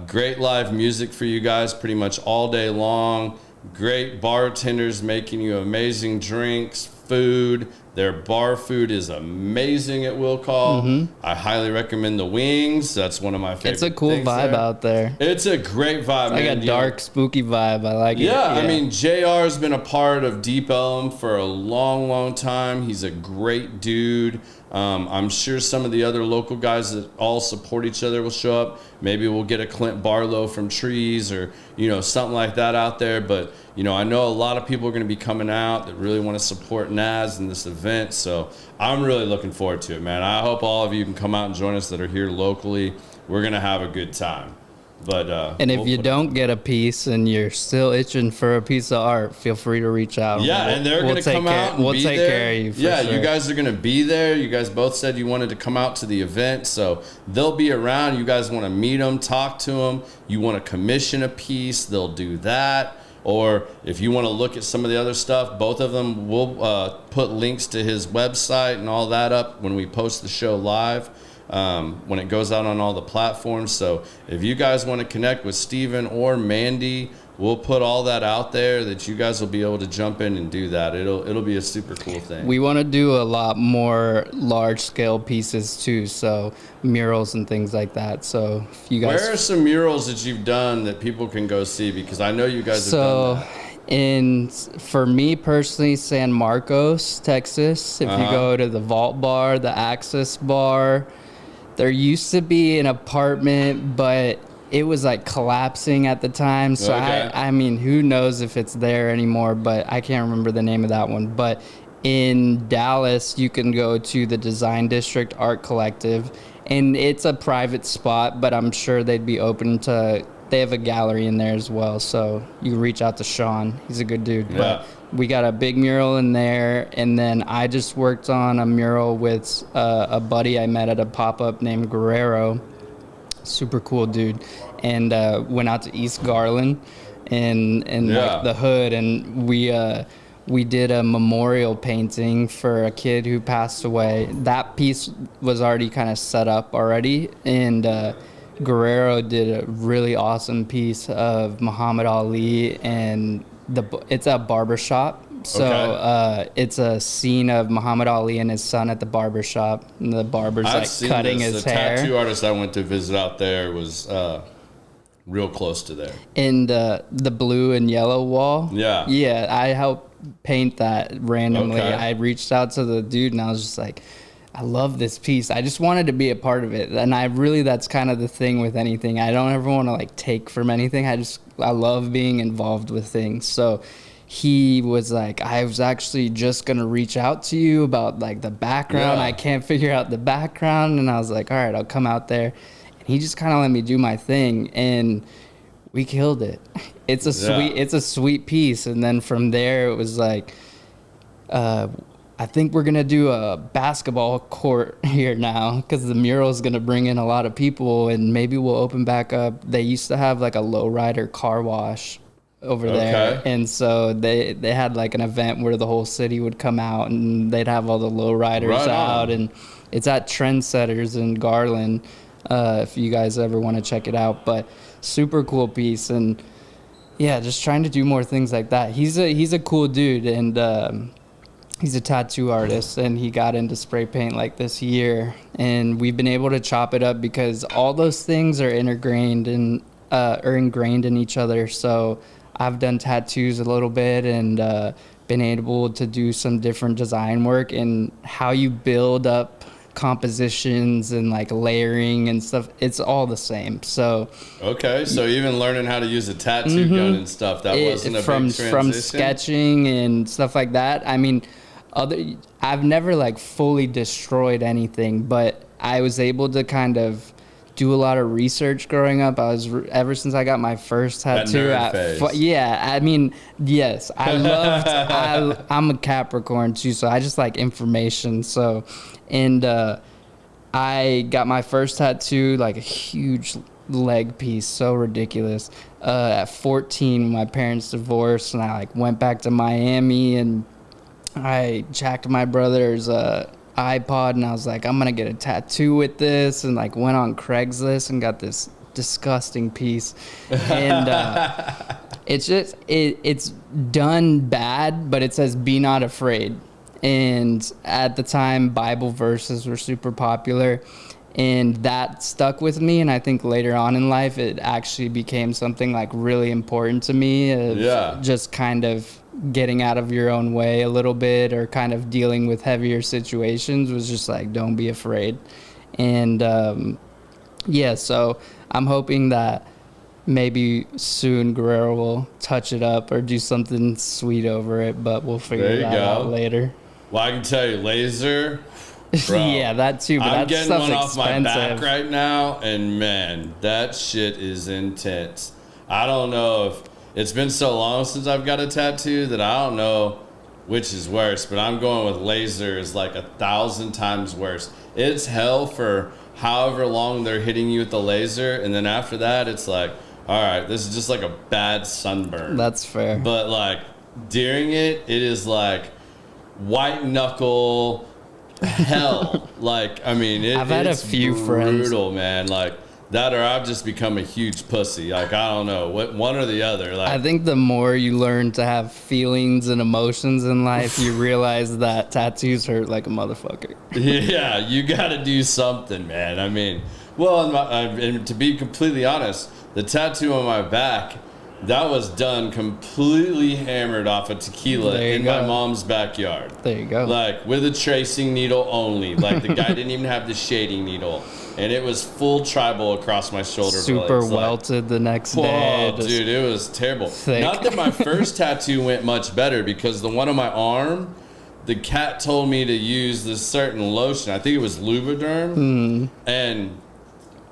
great live music for you guys pretty much all day long. Great bartenders making you amazing drinks, food. Their bar food is amazing at Will Call. Mm-hmm. I highly recommend the wings. That's one of my favorite. It's a cool vibe out there. It's a great vibe. It's like a dark, spooky vibe. I like it. Yeah, JR's been a part of Deep Ellum for a long, long time. He's a great dude. I'm sure some of the other local guys that all support each other will show up. Maybe we'll get a Clint Barlow from Trees or, something like that out there. But, I know a lot of people are going to be coming out that really want to support Naz in this event. So I'm really looking forward to it, man. I hope all of you can come out and join us that are here locally. We're going to have a good time. But and if we'll you put don't get a piece and you're still itching for a piece of art, feel free to reach out. Yeah, and they're going to come out and we'll be take there. care of you. Yeah, sure. you guys are going to be there. You guys both said you wanted to come out to the event, so they'll be around. You guys want to meet them, talk to them. You want to commission a piece, they'll do that. Or if you want to look at some of the other stuff, both of them will put links to his website and all that up when we post the show live. When it goes out on all the platforms. So if you guys want to connect with Steven or Mandy, we'll put all that out there that you guys will be able to jump in and do that. It'll be a super cool thing. We want to do a lot more large scale pieces too, so murals and things like that. So if you guys, where are some murals that you've done that people can go see? Because I know you guys have done that. For me personally, San Marcos, Texas, if you go to the Vault Bar, the Access Bar, there used to be an apartment, but it was like collapsing at the time. So Okay. I mean, who knows if it's there anymore, but I can't remember the name of that one. But in Dallas, you can go to the Design District Art Collective, and it's a private spot, but I'm sure they'd be open to, they have a gallery in there as well. So you can reach out to Sean. He's a good dude. Yeah. But we got a big mural in there, and then I just worked on a mural with a buddy I met at a pop-up named Guerrero. Super cool dude. And went out to East Garland and like the hood, and we did a memorial painting for a kid who passed away. That piece was already kind of set up already, and Guerrero did a really awesome piece of Muhammad Ali, and it's a barbershop. So it's a scene of Muhammad Ali and his son at the barbershop, and the barber's cutting his hair. The tattoo artist I went to visit out there was real close to there. And the blue and yellow wall. Yeah, I helped paint that randomly. Okay. I reached out to the dude and I was just like, I love this piece. I just wanted to be a part of it. And that's kind of the thing with anything. I don't ever want to like take from anything. I love being involved with things. So he was like, I was actually just going to reach out to you about like the background. Yeah. I can't figure out the background. And I was like, all right, I'll come out there. And he just kind of let me do my thing. And we killed it. It's a sweet piece. And then from there, it was like, I think we're going to do a basketball court here now because the mural is going to bring in a lot of people, and maybe we'll open back up. They used to have like a lowrider car wash over there. And so they had like an event where the whole city would come out and they'd have all the lowriders out. And it's at Trendsetters in Garland, if you guys ever want to check it out. But super cool piece. And yeah, just trying to do more things like that. He's a cool dude, and he's a tattoo artist, and he got into spray paint like this year, and we've been able to chop it up because all those things are ingrained in each other. So I've done tattoos a little bit and been able to do some different design work and how you build up compositions and like layering and stuff. It's all the same. So so even learning how to use a tattoo gun and stuff, that wasn't a big transition? From sketching and stuff like that. I mean, I've never like fully destroyed anything, but I was able to kind of do a lot of research growing up. Ever since I got my first tattoo. I mean, yes, I loved. I'm a Capricorn too, so I just like information. So, and I got my first tattoo, like a huge leg piece, so ridiculous. At 14, my parents divorced, and I like went back to Miami, and I jacked my brother's iPod, and I was like, I'm gonna get a tattoo with this, and like went on Craigslist and got this disgusting piece. And it's done bad, but it says be not afraid. And at the time, Bible verses were super popular, and that stuck with me. And I think later on in life, it actually became something like really important to me. Just kind of getting out of your own way a little bit, or kind of dealing with heavier situations, was just like, don't be afraid. And so I'm hoping that maybe soon Guerrero will touch it up or do something sweet over it, but we'll figure that out later. Well, I can tell you, laser, Bro, Yeah, that too, but I'm that getting stuff's one off my back expensive. right now, and man, that shit is intense. I don't know if it's been so long since I've got a tattoo that I don't know which is worse, but I'm going with laser is like 1,000 times worse. It's hell for however long they're hitting you with the laser, and then after that, it's like, all right, this is just like a bad sunburn. That's fair. But like during it, it is like white knuckle hell. Like, I mean, I've had a it's few friends. brutal, man. Like that, or I've just become a huge pussy. Like, I don't know, what one or the other. Like, I think the more you learn to have feelings and emotions in life, you realize that tattoos hurt like a motherfucker. yeah, you got to do something, man. I mean, well, and to be completely honest, the tattoo on my back, that was done completely hammered off of tequila There you in go. my mom's backyard. There you go. Like with a tracing needle only. Like the guy didn't even have the shading needle, and it was full tribal across my shoulder. Super blades. Like, welted the next day. whoa, just dude, it was terrible. thick. Not that my first tattoo went much better, because the one on my arm, the cat told me to use this certain lotion. I think it was Lubriderm, and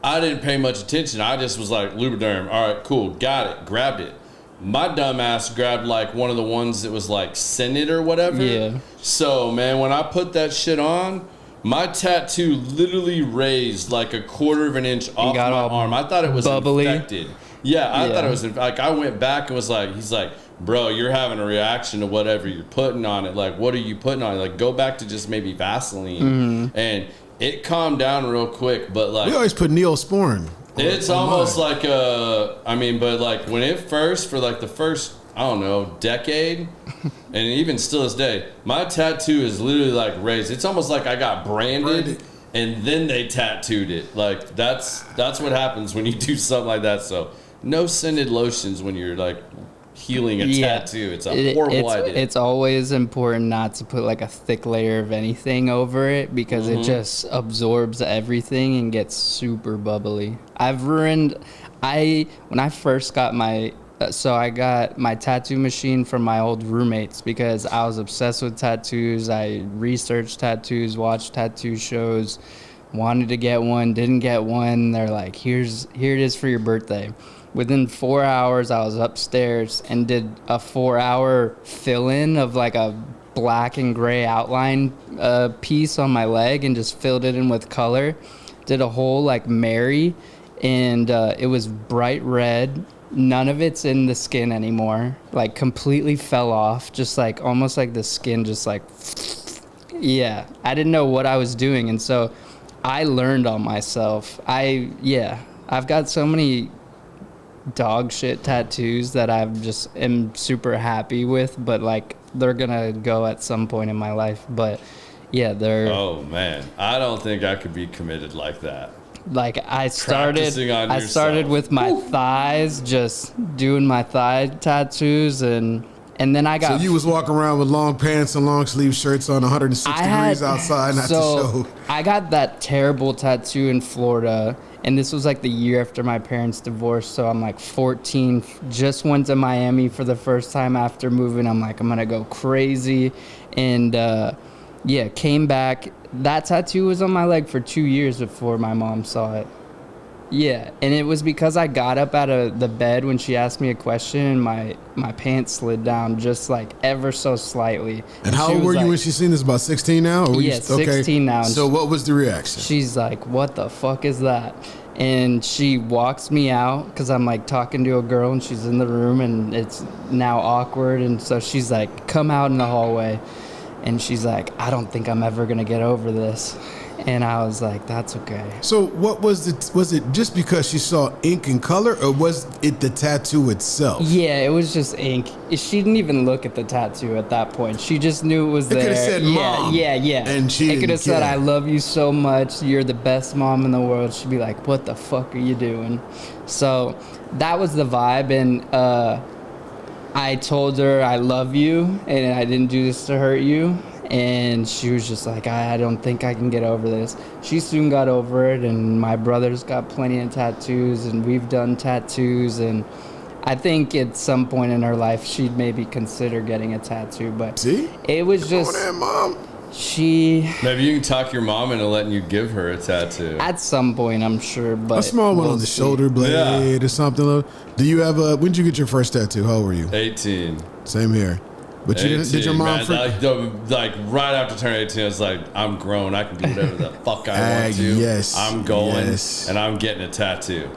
I didn't pay much attention. I just was like, Lubriderm, all right, cool, got it, grabbed it. My dumb ass grabbed like one of the ones that was like scented or whatever. Yeah. So, man, when I put that shit on, my tattoo literally raised like a quarter of an inch off got my all arm. I thought it was bubbly. infected. Yeah, I thought Yeah. it was like, I went back and was like, he's like, bro, you're having a reaction to whatever you're putting on it. Like, what are you putting on it? Like, go back to just maybe Vaseline. Mm-hmm. And it calmed down real quick, but like, We always put Neosporin. it's on almost mine. like a, I mean, but like when it first, for like the first, I don't know, decade, and even still this day, my tattoo is literally like raised. It's almost like I got branded and then they tattooed it. Like that's what happens when you do something like that. So no scented lotions when you're like healing a tattoo. It's a horrible idea. It's always important not to put like a thick layer of anything over it, because it just absorbs everything and gets super bubbly. When I first got my I got my tattoo machine from my old roommates, because I was obsessed with tattoos. I researched tattoos, watched tattoo shows, wanted to get one, didn't get one. They're like, here it is for your birthday. Within 4 hours, I was upstairs and did a 4-hour fill-in of like a black and gray outline piece on my leg, and just filled it in with color. Did a whole like Mary, and it was bright red. None of it's in the skin anymore. Like completely fell off. Just like almost like the skin just like, yeah. I didn't know what I was doing, and so I learned on myself. I've got so many dog shit tattoos that I've just am super happy with, but like they're gonna go at some point in my life. But yeah, they're oh man, I don't think I could be committed like that. like I started yourself. with my thighs, just doing my thigh tattoos, and then I got So you was walking around with long pants and long sleeve shirts on 106 degrees outside, not to show. I got that terrible tattoo in Florida, and this was like the year after my parents divorced, so I'm like 14, just went to Miami for the first time after moving. I'm like, I'm gonna go crazy, and came back. That tattoo was on my leg for 2 years before my mom saw it. Yeah, and it was because I got up out of the bed when she asked me a question, and my pants slid down just like ever so slightly. And how she old was were you like- when she seen this? About 16 now? Or were you- Yeah, 16 now. So what was the reaction? She's like, what the fuck is that? And she walks me out, because I'm like talking to a girl and she's in the room, and it's now awkward. And so she's like, come out in the hallway. And she's like, I don't think I'm ever going to get over this. And I was like, that's okay. So what was it just because she saw ink and color, or was it the tattoo itself? Yeah, it was just ink. She didn't even look at the tattoo at that point. She just knew it was there. It could have said mom. Yeah. And she It could have said, care. I love you so much. You're the best mom in the world. She'd be like, what the fuck are you doing? So that was the vibe. And I told her I love you and I didn't do this to hurt you. And she was just like, I don't think I can get over this. She soon got over it, and my brother's got plenty of tattoos, and we've done tattoos, and I think at some point in her life she'd maybe consider getting a tattoo, but See? it was just, There, Mom. Maybe you can talk your mom into letting you give her a tattoo. At some point, I'm sure, but A small one we'll on the see. shoulder blade or something. Do you have a? When did you get your first tattoo? How old were you? 18. Same here. But you didn't, did your mom? Man, like right after turning 18, I was like, I'm grown. I can do whatever the fuck I want to. Yes. I'm going Yes. and I'm getting a tattoo.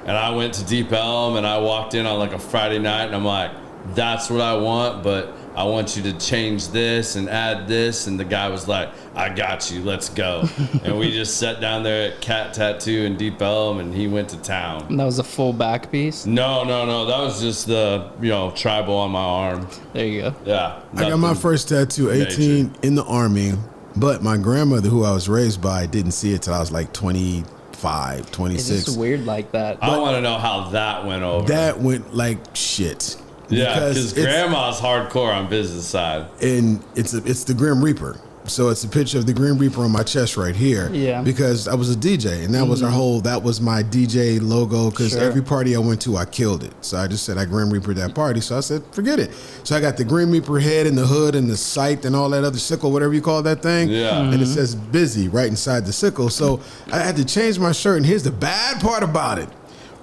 And I went to Deep Elm and I walked in on like a Friday night and I'm like, that's what I want, but I want you to change this and add this. And the guy was like, I got you, let's go. And we just sat down there at Cat Tattoo in Deep Elm and he went to town. And that was a full back piece? No. That was just the, tribal on my arm. There you go. Yeah. I got my first tattoo 18 major. in the Army, but my grandmother, who I was raised by, didn't see it till I was like 25, 26. It's just weird like that. I want to know how that went over. That went like shit. Yeah, because it's- grandma's hardcore on business side. And it's the Grim Reaper. So it's a picture of the Grim Reaper on my chest right here. Yeah. Because I was a DJ, and that was that was my DJ logo, because Sure. every party I went to, I killed it. So I just said I Grim Reaper that party. So I said, forget it. So I got the Grim Reaper head and the hood and the sight and all that other sickle, whatever you call that thing. Yeah. And it says busy right inside the sickle. So I had to change my shirt, and here's the bad part about it.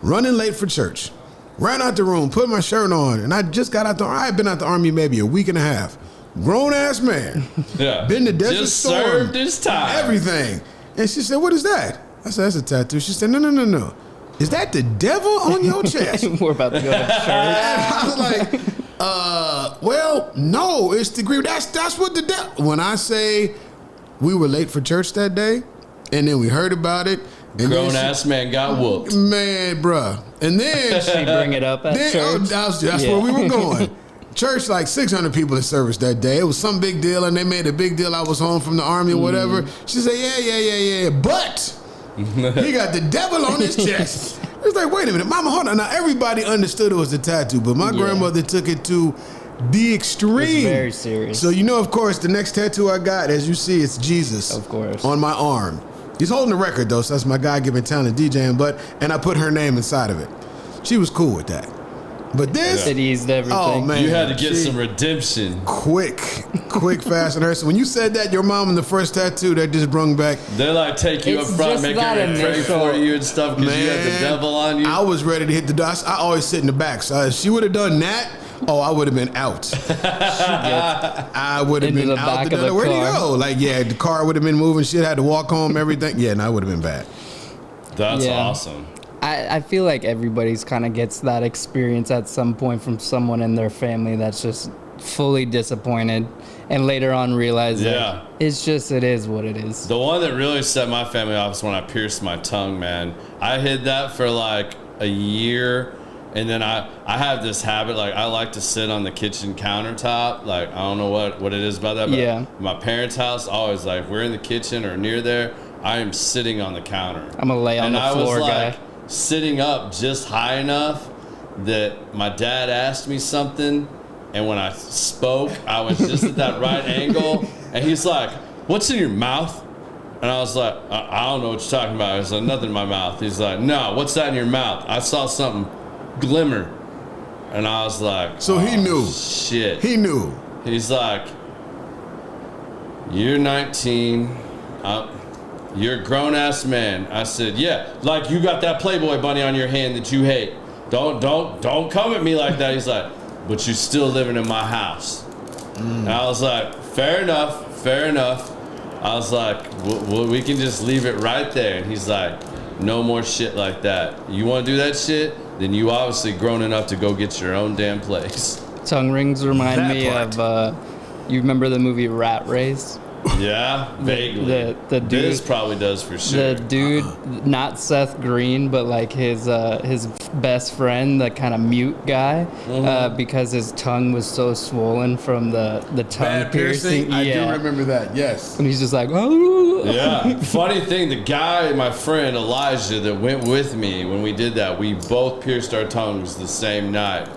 Running late for church. Ran out the room, put my shirt on, and I just got out I had been out the Army maybe a week and a half. Grown ass man. Yeah. Been to Desert Just Storm. served his time. Everything. And she said, what is that? I said, that's a tattoo. She said, no. Is that the devil on your chest? We're about to go to church. And I was like, well, no, it's the green. That's what the devil. When I say we were late for church that day, and then we heard about it. And Grown then ass man got whooped. Man, bruh. And then She bring it up at church. that's Yeah. where we were going. Church, like 600 people in service that day. It was some big deal, and they made a big deal. I was home from the Army or whatever. She said, yeah. But he got the devil on his chest. It was like, wait a minute, Mama, hold on. Now, everybody understood it was a tattoo, but my grandmother took it to the extreme. It's very serious. So, of course, the next tattoo I got, as you see, it's Jesus. Of course. On my arm. He's holding the record, though, so that's my God-given talent DJing, and I put her name inside of it. She was cool with that. But this... It eased everything. Oh, man. You had to get some redemption. Quick, fast, and her. So when you said that, your mom in the first tattoo, that just brung back... They like take you It's up front, just make that her pray initial- for you and stuff because you had the Man, devil on you. I was ready to hit the dust. I always sit in the back. So if she would have done that, I would have been out. I would have Into been the out. back of the Where'd he car. go? Like, the car would have been moving. Shit, had to walk home, everything. Yeah, I would have been bad. That's Yeah. awesome. I feel like everybody's kind of gets that experience at some point from someone in their family that's just fully disappointed and later on realize Yeah. that it is what it is. The one that really set my family off is when I pierced my tongue, man. I hid that for like a year, and then I have this habit, like I like to sit on the kitchen countertop. Like I don't know what it is about that, but Yeah. my parents' house, always like if we're in the kitchen or near there, I am sitting on the counter. I'm a lay on the floor I was guy. like sitting up just high enough that my dad asked me something, and when I spoke, I was just at that right angle, and he's like, "What's in your mouth?" And I was like, I don't know what you're talking about. I was like, nothing in my mouth. He's like, no, what's that in your mouth? I saw something glimmer. And I was like, So he knew. Shit. He knew. He's like, you're 19. You're a grown-ass man. I said, yeah, like you got that Playboy bunny on your hand that you hate. Don't come at me like that. He's like, but you're still living in my house. And I was like, fair enough. I was like, we can just leave it right there. And he's like, no more shit like that. You want to do that shit? Then you obviously grown enough to go get your own damn place. Tongue rings remind That me part. of, you remember the movie Rat Race? Yeah, vaguely. The dude, This probably does for sure. the dude, not Seth Green, but like his best friend, the kind of mute guy, because his tongue was so swollen from the tongue Bad piercing. I do remember that. Yes. And he's just like, oh. Yeah. Funny thing, the guy, my friend Elijah, that went with me when we did that, we both pierced our tongues the same night.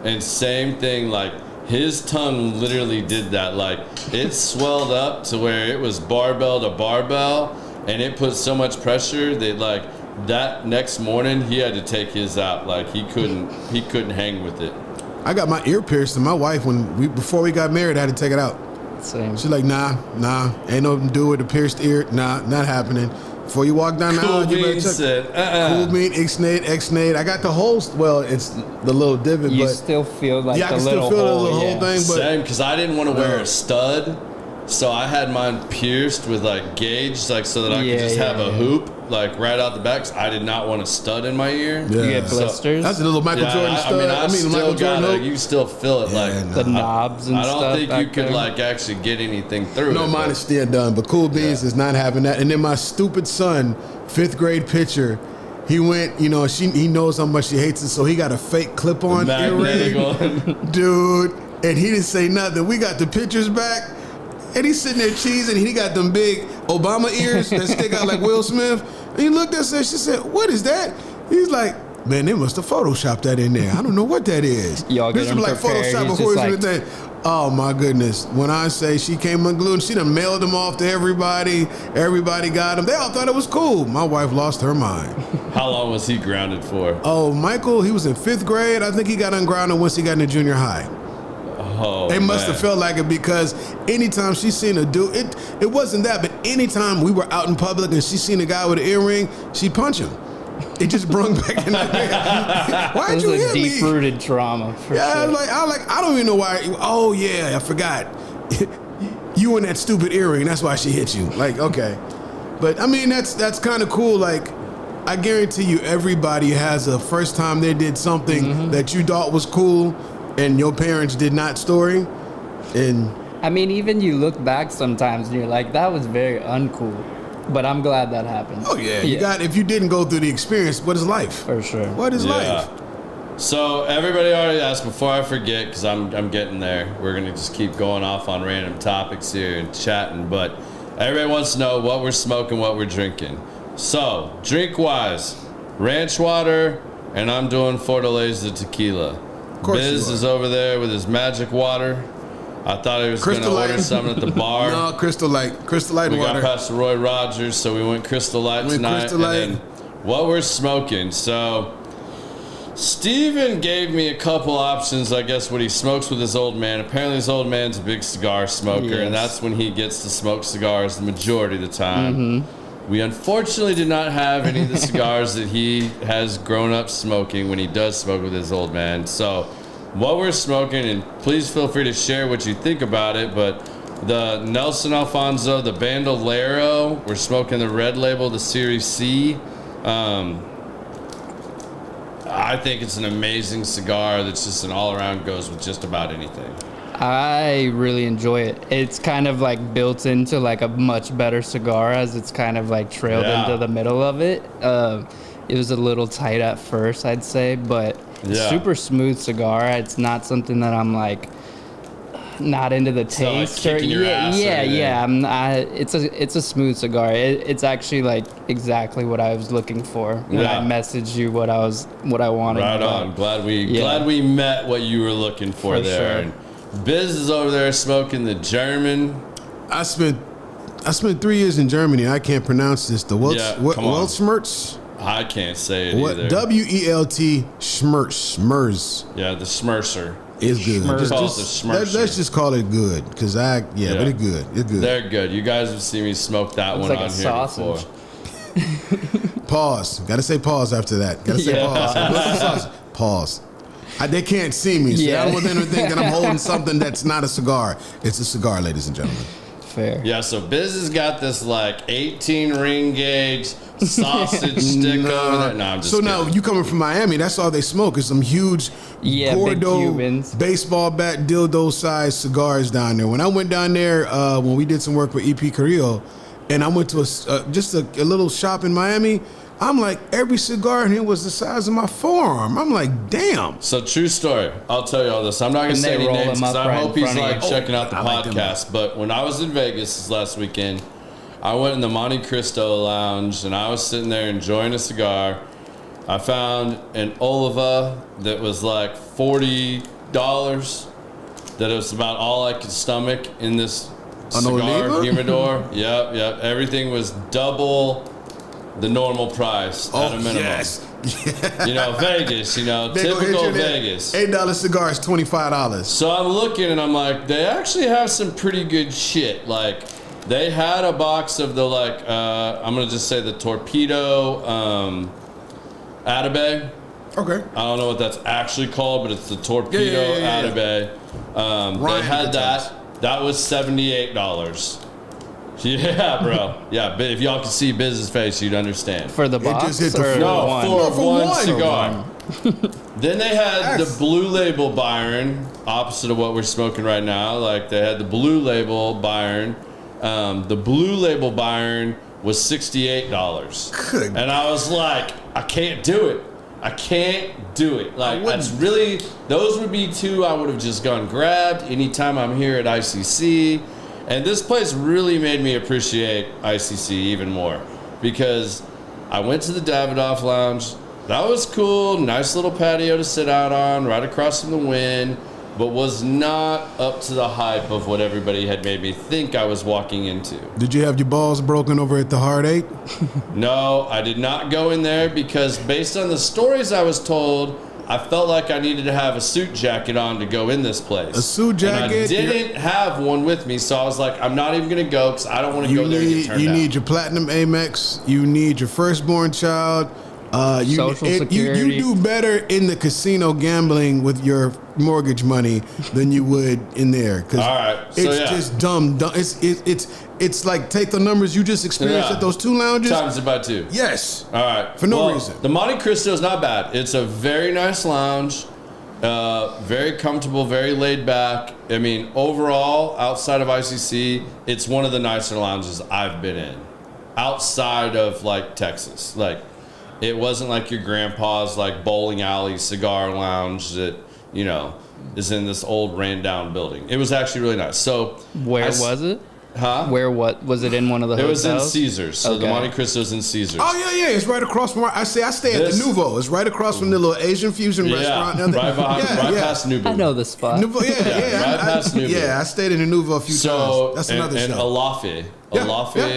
And same thing, like his tongue literally did that. Like it swelled up to where it was barbell to barbell, and it put so much pressure that like that next morning he had to take his out. Like he couldn't hang with it. I got my ear pierced, and my wife, before we got married, I had to take it out. Same. She's like, nah, ain't no do with the pierced ear. Nah, not happening. Before you walk down the Cool aisle, you better bean check. said, Cool bean, Ixnade. I got the whole, well, it's the little divot, You but still feel like yeah, I the can little still feel hole, the little yeah. whole thing, but Same, because I didn't want to wear a stud, so I had mine pierced with like gauge, like so that I could just have a hoop, like right out the back. 'Cause I did not want a stud in my ear. yeah. You get blisters. That's a little Michael Jordan stud. I mean, Michael Jordan hoop. you still feel it, like the knobs and I stuff. don't think you back could there. like actually get anything through. No, it, mine but- is still done, but Cool Beans is not having that. And then my stupid son, 5th grade picture, he went, you know, he knows how much she hates it, so he got a fake clip-on magnetic earring, one. dude. And he didn't say nothing. We got the pictures back, and he's sitting there cheesing. And he got them big Obama ears that stick out like Will Smith. And he looked at her. She said, "What is that?" He's like, "Man, they must have photoshopped that in there. I don't know what that is." Y'all get this him is like prepared. Photoshop He's before just he's anything. Oh my goodness! When I say she came unglued, she done mailed them off to everybody. Everybody got them. They all thought it was cool. My wife lost her mind. How long was he grounded for? Oh, Michael, he was in 5th grade. I think he got ungrounded once he got into junior high. Oh, They must man. have felt like it because anytime she seen a dude, it wasn't that, but anytime we were out in public and she seen a guy with an earring, she'd punch him. It just brung back in that. Why'd This you is hit me? deep-rooted trauma, for Yeah, sure. I was like, I don't even know why. Oh yeah, I forgot. You and that stupid earring. That's why she hit you. Like, okay, but I mean, that's kind of cool. Like, I guarantee you, everybody has a first time they did something that you thought was cool, and your parents did not. Story, and I mean, even you look back sometimes and you're like, that was very uncool. But I'm glad that happened. oh yeah, you got. If you didn't go through the experience, what is life? For sure. What is life? So everybody already asked. Before I forget, because I'm getting there. We're gonna just keep going off on random topics here and chatting. But everybody wants to know what we're smoking, what we're drinking. So drink wise, ranch water, and I'm doing Fortaleza tequila. Of course Biz you are. is over there with his magic water. I thought he was going to Crystal order Light. something at the bar. No, Crystal Light We water. got past Roy Rogers, so we went Crystal Light Went tonight. Crystal Light. And then what we're smoking. So Steven gave me a couple options, I guess, what he smokes with his old man. Apparently his old man's a big cigar smoker, Yes. and that's when he gets to smoke cigars the majority of the time. We unfortunately did not have any of the cigars that he has grown up smoking when he does smoke with his old man. So what we're smoking, and please feel free to share what you think about it, but the Nelson Alfonso, the Bandolero, we're smoking the red label, the Series C. I think it's an amazing cigar that's just an all-around goes with just about anything. I really enjoy it. It's kind of like built into like a much better cigar as it's kind of like trailed Yeah. into the middle of it. It was a little tight at first, I'd say, but Yeah. super smooth cigar. It's not something that I'm like not into the not like taste kicking your ass or anything. It's a smooth cigar. It's actually like exactly what I was looking for when Yeah. I messaged you what I wanted. Right but- on. Glad we met what you were looking for For there. sure. And Biz is over there smoking the German. I spent 3 years in Germany. I can't pronounce this. The come on. Weltschmerz? I can't say it What either. WELT Schmerz Yeah, the Schmerzer. is good. Schmerz. Call it the Schmerzer. Let's just call it good, because but it's good. It's good. They're good. You guys have seen me smoke that It's one like on a here sausage. before. Pause. Got to say pause after that. Got to say Yeah. pause. Pause. They can't see me, so Yeah. I don't want them to think that I'm holding something that's not a cigar. It's a cigar, ladies and gentlemen. Fair. Yeah, so Biz has got this like 18 ring gauge sausage stick over there. No, I'm just So kidding. now you coming from Miami? That's all they smoke is some huge Yeah, big Gordo Cubans. baseball bat dildo sized cigars down there. When I went down there, when we did some work with EP Carrillo, and I went to just a little shop in Miami, I'm like, every cigar in here was the size of my forearm. I'm like, damn. So true story. I'll tell you all this. I'm not gonna And say they any roll names them because up I right hope in he's front of like you. checking out the I like them. podcast. But when I was in Vegas this last weekend, I went in the Monte Cristo lounge and I was sitting there enjoying a cigar. I found an Oliva that was like $40. That it was about all I could stomach in this An cigar Oliva? humidor. Yep. Everything was double the normal price at a minimum. Yes. You know, Vegas, you know, typical Vegas. $8 cigar is $25. So I'm looking and I'm like, they actually have some pretty good shit. Like, they had a box of the, like, I'm going to just say the Torpedo Atabey. Okay. I don't know what that's actually called, but it's the Torpedo Atabey. They had that. That was $78. Yeah, bro. Yeah, but if y'all could see Biz's face, you'd understand. For the box? just hit the or No, one? for one cigar. Then they had the Blue Label Byron, opposite of what we're smoking right now. Like, they had the Blue Label Byron. The Blue Label Byron was $68. Good. And I was like, I can't do it. I can't do it. Like, that's really, those would be two I would have just gone grabbed anytime I'm here at ICC. And this place really made me appreciate ICC even more, because I went to the Davidoff Lounge. That was cool. Nice little patio to sit out on, right across from the wind, but was not up to the hype of what everybody had made me think I was walking into. Did you have your balls broken over at the Hard Eight? No, I did not go in there because based on the stories I was told, I felt like I needed to have a suit jacket on to go in this place. A suit jacket? And I didn't have one with me, so I was like, I'm not even going to go because I don't want to go there and get turned You down. need your Platinum Amex. You need your firstborn child. Social Security. You do better in the casino gambling with your mortgage money than you would in there. All right, so it's yeah. just dumb. It's like, take the numbers you just experienced at those two lounges. Times it by two. Yes. All right. For no reason. The Monte Cristo is not bad. It's a very nice lounge. Very comfortable, very laid back. I mean, overall, outside of ICC, it's one of the nicer lounges I've been in. Outside of, like, Texas. Like, it wasn't like your grandpa's, like, bowling alley cigar lounge that, you know, is in this old ran down building. It was actually really nice. So Where was it? Huh? Where, what? Was it in one of the hotels? It was in Caesars. So the Okay. Monte Cristo's in Caesars. Oh, yeah. It's right across from where I stay at the Nouveau. It's right across from the little Asian fusion restaurant. Right past Nouveau. I know the spot. Nouveau, right past Nouveau. Yeah, I stayed in the Nouveau a few times. That's another and show. Alafe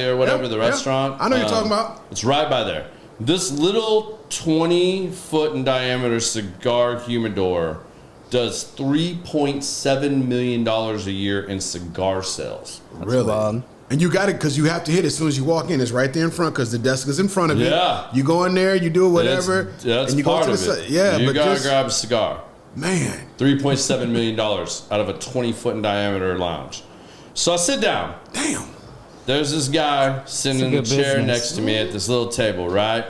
or whatever, the restaurant. I know what you're talking about. It's right by there. This little 20-foot in diameter cigar humidor does $3.7 million a year in cigar sales. Really? wild. And you got it because you have to hit it as soon as you walk in. It's right there in front because the desk is in front of you. Yeah. You go in there, you do whatever. That's and you part go to of the it. side. Yeah, you but gotta just, grab a cigar. man. $3.7 million out of a 20-foot in diameter lounge. So I sit down. Damn. There's this guy sitting in the good chair business. next to me at this little table, right?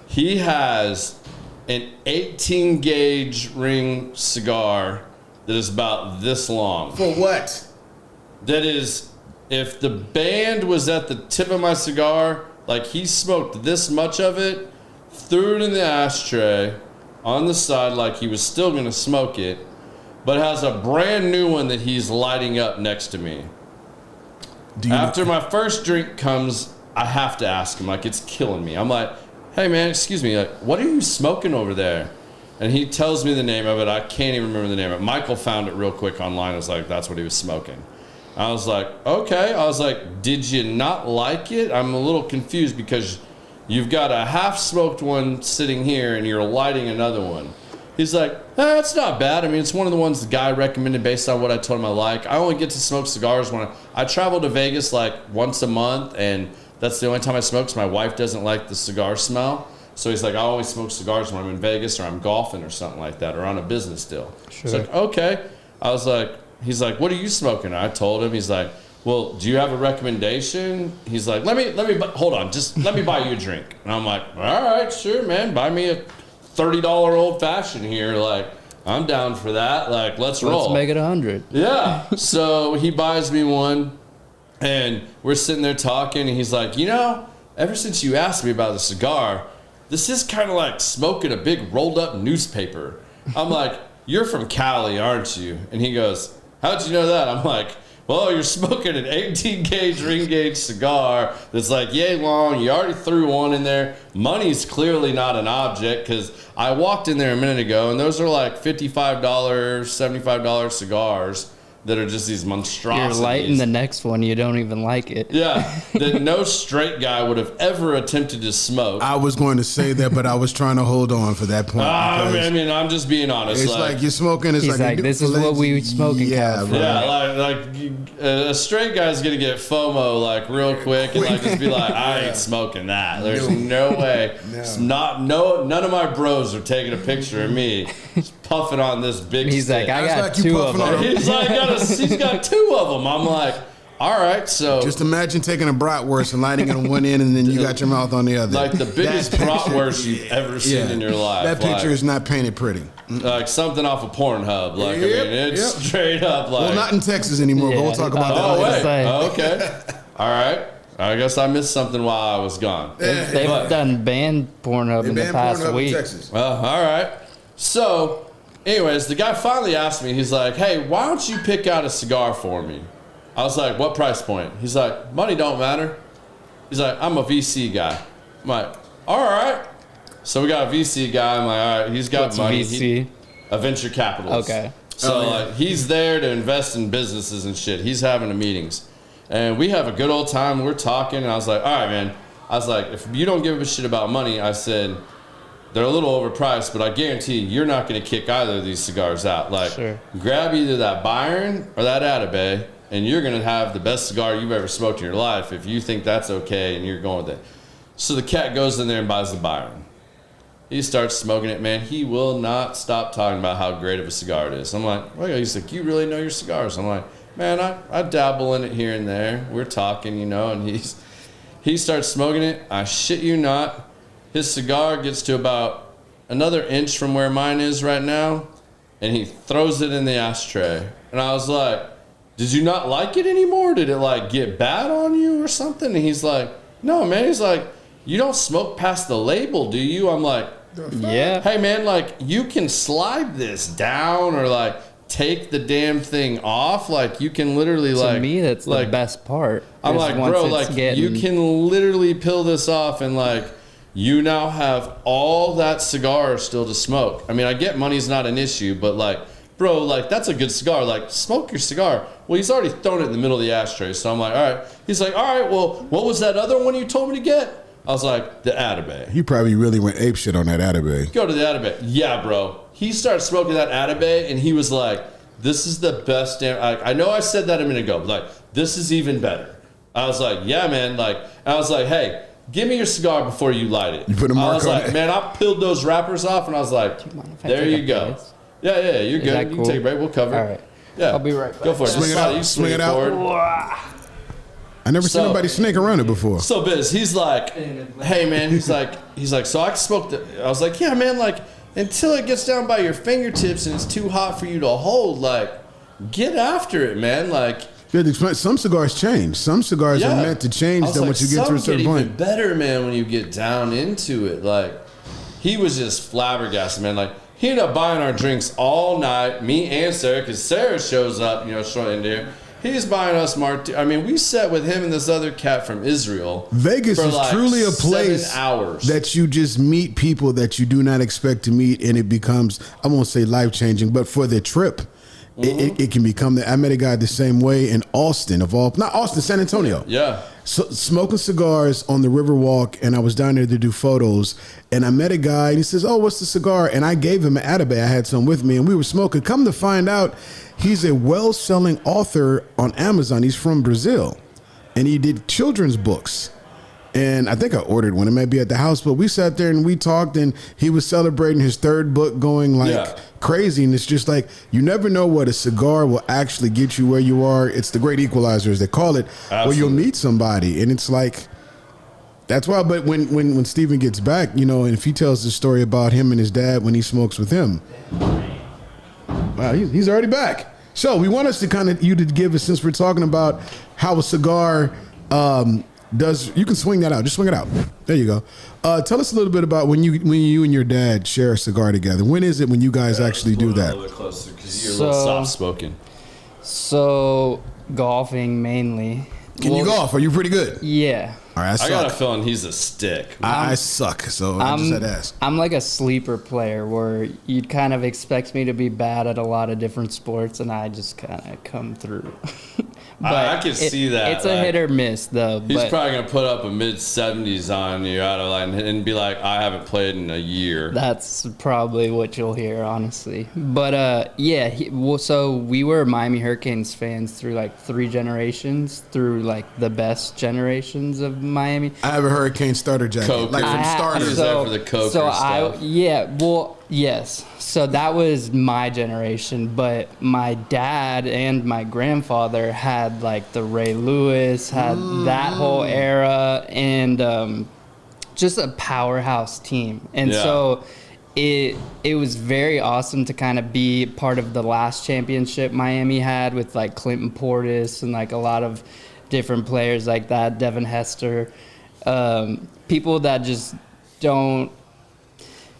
He has an 18-gauge ring cigar that is about this long. For what? That is, if the band was at the tip of my cigar, like he smoked this much of it, threw it in the ashtray on the side like he was still going to smoke it, but has a brand new one that he's lighting up next to me. After my first drink comes, I have to ask him, like, it's killing me. I'm like, hey man, excuse me, like, what are you smoking over there? And he tells me the name of it. I can't even remember the name of it. Michael found it real quick online. I was like, that's what he was smoking. I was like, okay. I was like, did you not like it? I'm a little confused because you've got a half-smoked one sitting here and you're lighting another one. He's like, it's not bad. I mean, it's one of the ones the guy recommended based on what I told him I like. I only get to smoke cigars when I travel to Vegas like once a month, and that's the only time I smoke because my wife doesn't like the cigar smell. So he's like, I always smoke cigars when I'm in Vegas or I'm golfing or something like that or on a business deal. Sure. It's like, okay. I was like, he's like, what are you smoking? I told him. He's like, well, do you have a recommendation? He's like, hold on, just let me buy you a drink. And I'm like, all right, sure, man, buy me a $30 old fashioned here. Like, I'm down for that. Like, let's roll. Let's make it 100. Yeah. So he buys me one, and we're sitting there talking, and he's like, you know, ever since you asked me about the cigar, this is kind of like smoking a big rolled up newspaper. I'm like, you're from Cali, aren't you? And he goes, how'd you know that? I'm like, well, you're smoking an 18-gauge ring gauge cigar that's like yay long. You already threw one in there. Money's clearly not an object because I walked in there a minute ago, and those are like $55, $75 cigars. that are just these monstrosities. You're lighting the next one, you don't even like it. Yeah, that no straight guy would have ever attempted to smoke. I was going to say that, but I was trying to hold on for that point. I mean, I'm just being honest. It's like you're smoking. It's he's like this is what we smoke in California. Yeah, like a straight guy's gonna get FOMO like real quick and like just be like, I ain't smoking that. There's no way. It's none of my bros are taking a picture of me just puffing on this big. He's stick. like, I got two of them. He's like, he's got two of them. I'm like, all right, so just imagine taking a bratwurst and lighting it on one end, and then you got your mouth on the other. Like the biggest bratwurst you've ever seen in your life. That picture is not painted pretty. Like something off of Pornhub. Like I mean, it's straight up like. Well, not in Texas anymore. But we'll talk about that later. Wait. Okay. All right. I guess I missed something while I was gone. They've done banned Pornhub in the past week. All right. So, anyways, the guy finally asked me. He's like, "Hey, why don't you pick out a cigar for me?" I was like, "What price point?" He's like, "Money don't matter." He's like, "I'm a VC guy." I'm like, "All right." So we got a VC guy. I'm like, "All right, he's got What's money." VC? A venture capitalist. Okay. So like he's there to invest in businesses and shit. He's having the meetings. And we have a good old time. We're talking. And I was like, all right, man. I was like, if you don't give a shit about money, I said, they're a little overpriced, but I guarantee you're not going to kick either of these cigars out. Like, grab either that Byron or that Atabey, and you're going to have the best cigar you've ever smoked in your life if you think that's okay and you're going with it. So the cat goes in there and buys the Byron. He starts smoking it, man. He will not stop talking about how great of a cigar it is. I'm like, well, he's like, you really know your cigars? I'm like, man, I dabble in it here and there. We're talking, you know, and he starts smoking it. I shit you not. His cigar gets to about another inch from where mine is right now, and he throws it in the ashtray. And I was like, did you not like it anymore? Did it like get bad on you or something? And he's like, no, man. He's like, you don't smoke past the label, do you? I'm like, yeah. Hey, man, like you can slide this down or like take the damn thing off. Like you can literally To me, that's the best part. I'm like, bro, like you can literally peel this off and like you now have all that cigar still to smoke. I mean, I get money's not an issue, but like, bro, like that's a good cigar. Like smoke your cigar. Well, he's already thrown it in the middle of the ashtray. So I'm like, all right. He's like, all right, well, what was that other one you told me to get? I was like, the Atabey. You probably really went apeshit on that Atabey. Go to the Atabey. Yeah, bro. He started smoking that Atabey, and he was like, this is the best damn... I know I said that a minute ago, but like, this is even better. I was like, yeah, man. Like, I was like, hey, give me your cigar before you light it. You put a mark on it? I was like, man, I peeled those wrappers off, and I was like, there you go. Yeah, you're good. You can take a break. We'll cover it. All right. Yeah. I'll be right back. Go for it. Swing it out. You Swing it out. forward. I never seen nobody snake around it before. So Biz, he's like, hey man, he's like, so I smoked it. I was like, yeah man, like until it gets down by your fingertips and it's too hot for you to hold, like get after it, man. Like some cigars change. Some cigars are meant to change them once you get to a certain point. Even better, man, when you get down into it. Like he was just flabbergasted, man. Like he ended up buying our drinks all night, me and Sarah, because Sarah shows up, you know, short in there. He's buying us I mean, we sat with him and this other cat from Israel. Vegas is like truly a place that you just meet people that you do not expect to meet, and it becomes, I won't say life-changing, but for the trip, it can become that. I met a guy the same way in Austin, San Antonio. Yeah. So, smoking cigars on the Riverwalk, and I was down there to do photos, and I met a guy, and he says, oh, what's the cigar? And I gave him an Atabey. I had some with me, and we were smoking. Come to find out, he's a well-selling author on Amazon. He's from Brazil, and he did children's books. And I think I ordered one. It might be at the house, but we sat there and we talked, and he was celebrating his third book, going like crazy. And it's just like, you never know what a cigar will actually get you where you are. It's the great equalizer, as they call it. Absolutely. Or you'll meet somebody, and it's like, that's why. But when Steven gets back, you know, and if he tells the story about him and his dad when he smokes with him, wow, he's already back. So we want us to kind of you to give us, since we're talking about how a cigar does. You can swing that out. Just swing it out. There you go. Tell us a little bit about when you and your dad share a cigar together. When is it when you guys actually do that? A little bit closer because you're a little soft spoken. So golfing mainly. Can you golf? Are you pretty good? Yeah. All right, I suck. I got a feeling he's a stick. I suck, so I just had to ask. I'm like a sleeper player where you'd kind of expect me to be bad at a lot of different sports, and I just kind of come through. But I can see that. It's a hit or miss, though. He's probably going to put up a mid-70s on you out of line and be like, I haven't played in a year. That's probably what you'll hear, honestly. But, yeah, so we were Miami Hurricanes fans through, like, 3 generations, through, like, the best generations of Miami. I have a Hurricane starter jacket. Coke. Like, from He starters. was there for the Coke stuff. Yes. So that was my generation, but my dad and my grandfather had like the Ray Lewis, had that whole era, and just a powerhouse team. And so it was very awesome to kind of be part of the last championship Miami had with like Clinton Portis and like a lot of different players like that, Devin Hester, people that just don't.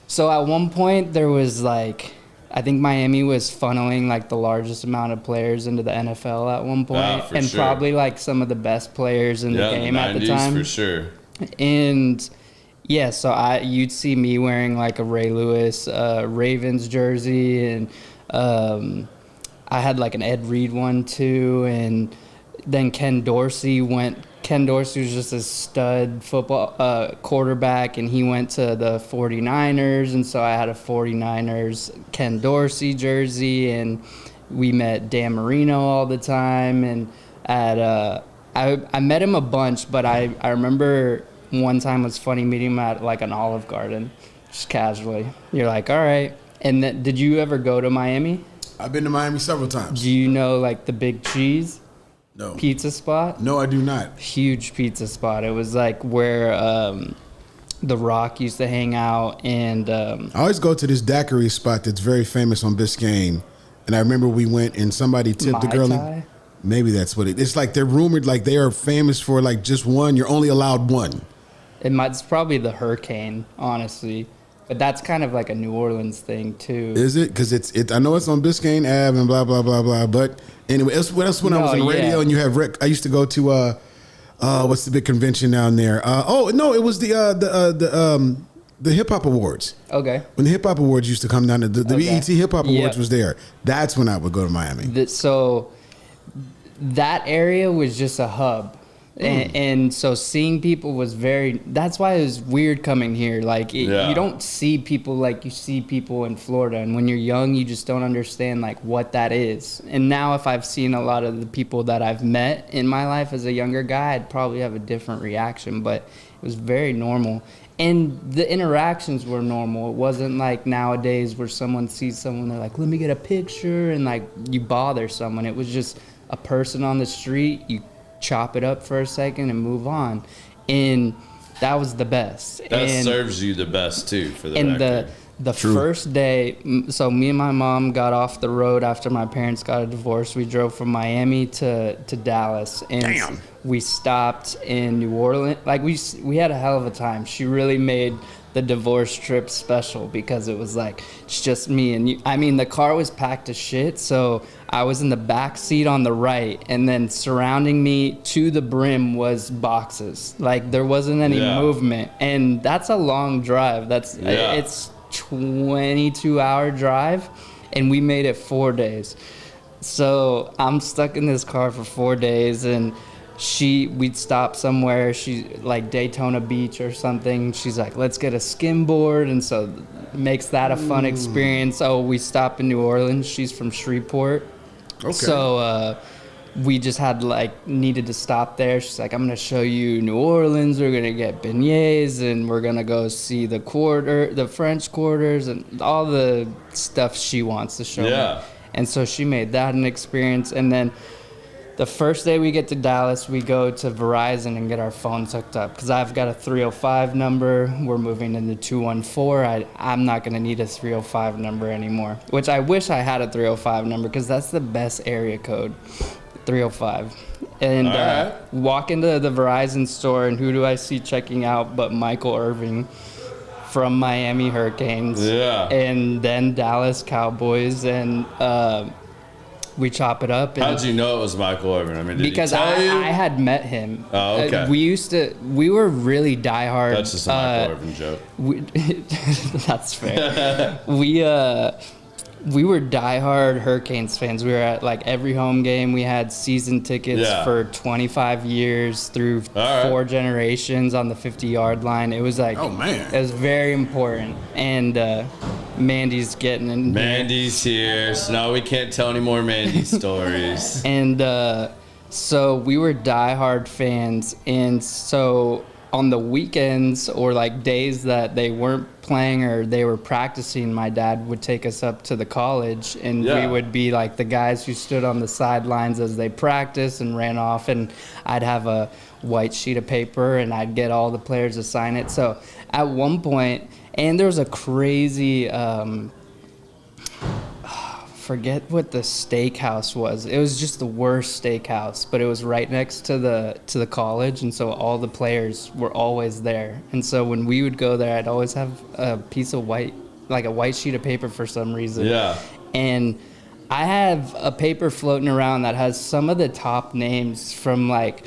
So at one point there was like, I think Miami was funneling like the largest amount of players into the NFL at one point, and sure. probably like some of the best players in the game at the 90s time. for sure. And yeah, so you'd see me wearing like a Ray Lewis Ravens jersey, and I had like an Ed Reed one too, and then Ken Dorsey was just a stud football quarterback, and he went to the 49ers, and so I had a 49ers Ken Dorsey jersey, and we met Dan Marino all the time, and I met him a bunch, but I remember one time was funny meeting him at like an Olive Garden, just casually. You're like, all right. And did you ever go to Miami? I've been to Miami several times. Do you know like the Big Cheese? No. Pizza spot? No, I do not. Huge pizza spot. It was like where The Rock used to hang out, and I always go to this daiquiri spot that's very famous on Biscayne, and I remember we went and somebody tipped the girl. Mai Tai? Maybe that's what it's like. They're rumored like they are famous for like just one. You're only allowed one. It's probably the Hurricane, honestly. But that's kind of like a New Orleans thing too. Is it? Because I know it's on Biscayne Ave and blah blah blah blah. But anyway, that's when I was in radio, and you have I used to go to what's the big convention down there? It was the Hip Hop Awards. Okay. When the Hip Hop Awards used to come down, the BET Hip Hop Awards was there. That's when I would go to Miami. So that area was just a hub. And so seeing people was that's why it was weird coming here. Like you don't see people like you see people in Florida. And when you're young, you just don't understand like what that is. And now if I've seen a lot of the people that I've met in my life as a younger guy, I'd probably have a different reaction, but it was very normal. And the interactions were normal. It wasn't like nowadays where someone sees someone, they're like, let me get a picture, and like you bother someone. It was just a person on the street, you chop it up for a second and move on, and that was the best. That serves you the best too, for the and record. the first day, so me and my mom got off the road after my parents got a divorce. We drove from Miami to Dallas, and we stopped in New Orleans. Like we had a hell of a time. She really made the divorce trip special because it was like it's just me and you. I mean, the car was packed to shit, so I was in the back seat on the right, and then surrounding me to the brim was boxes. Like there wasn't any movement, and that's a long drive. It's 22-hour drive, and we made it 4 days. So I'm stuck in this car for 4 days, and we'd stop somewhere, she like Daytona Beach or something. She's like, let's get a skimboard, and so makes that a fun experience. Oh, we stop in New Orleans. She's from Shreveport. Okay. So we just needed to stop there. She's like, I'm gonna show you New Orleans. We're gonna get beignets, and we're gonna go see the French quarters, and all the stuff she wants to show me. And so she made that an experience. And then the first day we get to Dallas, we go to Verizon and get our phones hooked up because I've got a 305 number. We're moving into 214. I'm not going to need a 305 number anymore, which I wish I had a 305 number because that's the best area code, 305. And walk into the Verizon store, and who do I see checking out but Michael Irving from Miami Hurricanes and then Dallas Cowboys. And we chop it up. And how'd you know it was Michael Irvin? I mean, did because he tell you? I had met him. Oh, okay. We were really diehard. That's just a Michael Irvin joke. That's fair. We were diehard Hurricanes fans. We were at like every home game. We had season tickets for 25 years through 4 generations on the 50-yard line. It was like, oh man, it was very important. And Mandy's getting in. Mandy's here. So now we can't tell any more Mandy stories. And so we were diehard fans. And so on the weekends or like days that they weren't playing or they were practicing, my dad would take us up to the college, and we would be like the guys who stood on the sidelines as they practiced and ran off, and I'd have a white sheet of paper and I'd get all the players to sign it. So at one point, and there was a crazy forget what the steakhouse was. It was just the worst steakhouse, but it was right next to the college, and so all the players were always there. And so when we would go there, I'd always have a piece of white sheet of paper for some reason. Yeah. And I have a paper floating around that has some of the top names from like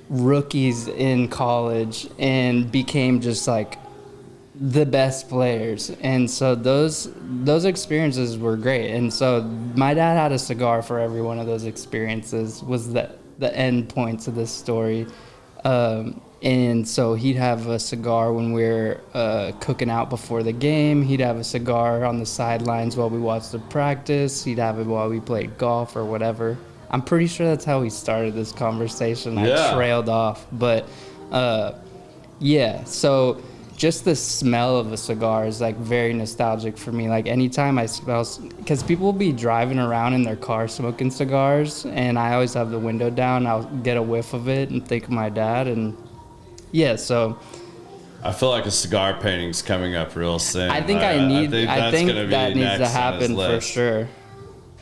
rookies in college and became just like the best players. And so those experiences were great. And so my dad had a cigar for every one of those experiences, was the end points of this story. And so he'd have a cigar when we were cooking out before the game. He'd have a cigar on the sidelines while we watched the practice. He'd have it while we played golf or whatever. I'm pretty sure that's how we started this conversation. I trailed off. But so just the smell of a cigar is like very nostalgic for me. Like anytime I smell, because people will be driving around in their car smoking cigars, and I always have the window down. I'll get a whiff of it and think of my dad. And so I feel like a cigar painting's coming up real soon. I think that needs to happen for sure.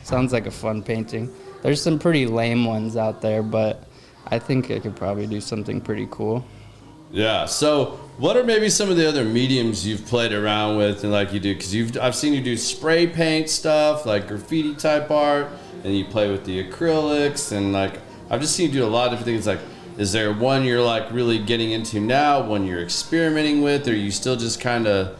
Sounds like a fun painting. There's some pretty lame ones out there, but I think I could probably do something pretty cool. Yeah. So what are maybe some of the other mediums you've played around with and like you do? Because I've seen you do spray paint stuff, like graffiti type art, and you play with the acrylics, and like I've just seen you do a lot of different things. Like, is there one you're like really getting into now, one you're experimenting with, or are you still just kind of,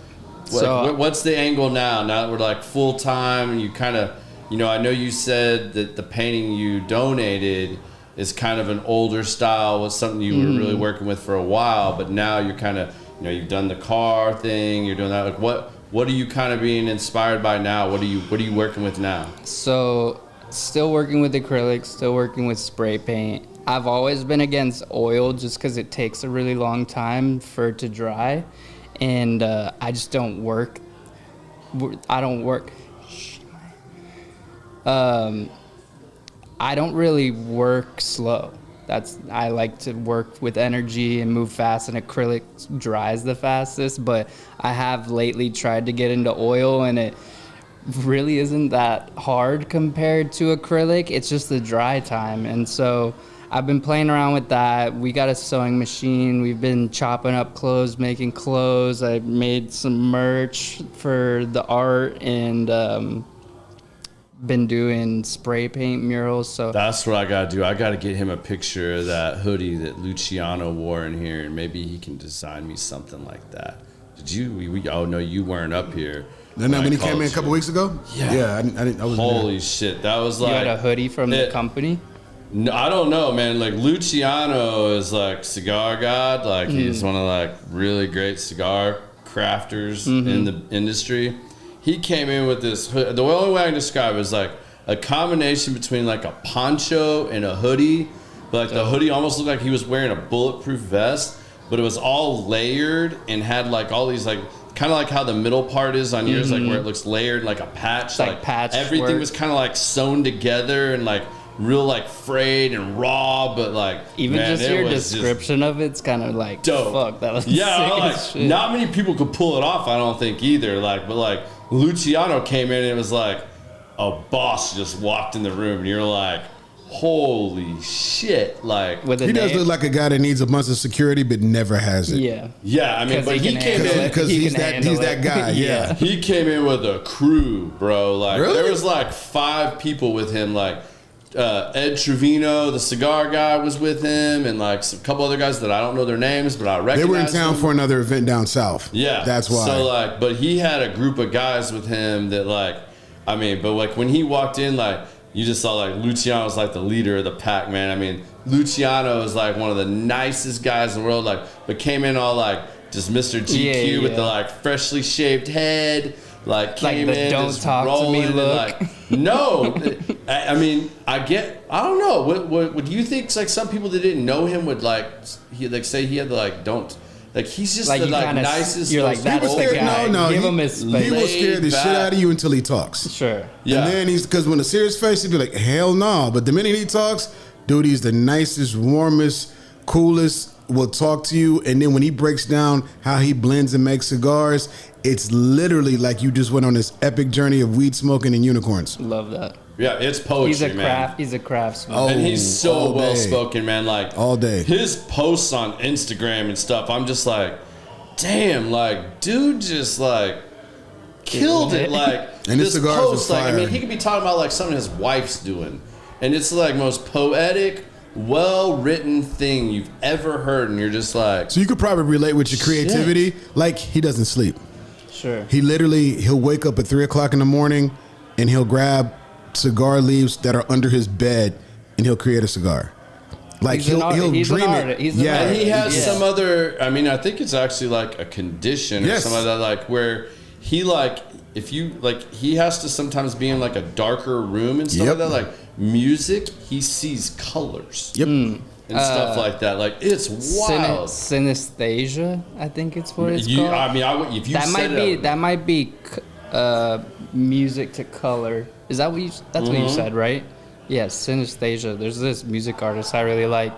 what's the angle now? Now that we're like full time and you kind of, I know you said that the painting you donated is kind of an older style, was something you were really working with for a while, but now you're kind of, you've done the car thing, you're doing that. Like what are you kind of being inspired by now? What are you working with now? So still working with acrylics, still working with spray paint. I've always been against oil just because it takes a really long time for it to dry, and I just don't work. I don't really work slow. I like to work with energy and move fast, and acrylic dries the fastest, but I have lately tried to get into oil, and it really isn't that hard compared to acrylic. It's just the dry time. And so I've been playing around with that. We got a sewing machine. We've been chopping up clothes, making clothes. I made some merch for the art, and been doing spray paint murals. So that's what I gotta do. I gotta get him a picture of that hoodie that Luciano wore in here, and maybe he can design me something like that. Did you? Oh no, you weren't up here. Then when he came in a couple weeks ago. Yeah, I didn't. I was holy there. Shit, that was like. You had a hoodie from the company. No, I don't know, man. Like Luciano is like cigar god. Like he's one of like really great cigar crafters in the industry. He came in with this hood. The only way I can describe it is like a combination between like a poncho and a hoodie. But like the hoodie almost looked like he was wearing a bulletproof vest, but it was all layered and had like all these like kind of like how the middle part is on yours, like where it looks layered like a patch. Like patch. Everything was kind of like sewn together and like real like frayed and raw, but like even man, just your description of it's kind of like dope. Fuck, that was sick as shit. Not many people could pull it off, I don't think either. Like, but like Luciano came in and it was like a boss just walked in the room, and you're like, holy shit, like With a He name. does look like a guy that needs a bunch of security but never has it. Yeah. I mean, but he came in Because he's that guy. Yeah. he came in with a crew, bro. Like Really? there was like 5 people with him. Like Ed Trevino, the cigar guy, was with him, and like a couple other guys that I don't know their names, but I recognize. They were in town them. for another event down south. Yeah, That's why. So like, but he had a group of guys with him that like, I mean, but like when he walked in, like you just saw like Luciano was like the leader of the pack, man. I mean, Luciano is like one of the nicest guys in the world, like, but came in all like just Mr. GQ with the like freshly shaved head. Like came the in, don't just talk to rolling me and, look. like, no, I mean, I don't know. What do you think? Like some people that didn't know him would like, he like say he had to like don't. Like he's just Like, the you like kinda- nicest. you're like, most that's old- the guy. Give him his space. He will scare the Laid shit back. out of you until he talks. Sure. Yeah. And then because when a serious face, he'd be like, hell no. But the minute he talks, dude, he's the nicest, warmest, coolest, will talk to you. And then when he breaks down how he blends and makes cigars, it's literally like you just went on this epic journey of weed smoking and unicorns. Love that. Yeah, it's poetry, man. He's a craftsman. Oh, And he's so all day. well spoken, man. Like All day. His posts on Instagram and stuff, I'm just like, damn, like dude just like killed it. Like And his this cigars are post, like I mean, fire. he could be talking about like something his wife's doing. And it's like most poetic, well written thing you've ever heard, and you're just like So you could probably relate with your creativity. Like, he doesn't sleep. Sure. He'll wake up at 3 o'clock in the morning and he'll grab cigar leaves that are under his bed and he'll create a cigar. Like He's an he'll he's an dream artist. it. He's an Yeah. And he has Yeah. some other, I mean, I think it's actually like a condition or Yes. something like that, like where he like, if you like, he has to sometimes be in like a darker room and stuff Yep. like that. Like music, he sees colors Yep. and stuff like that. Like it's wild. Synesthesia, I think it's what it's You, called. I mean, if you that said might be music to color. Is that what you? That's what you said, right? Yeah, synesthesia. There's this music artist I really like.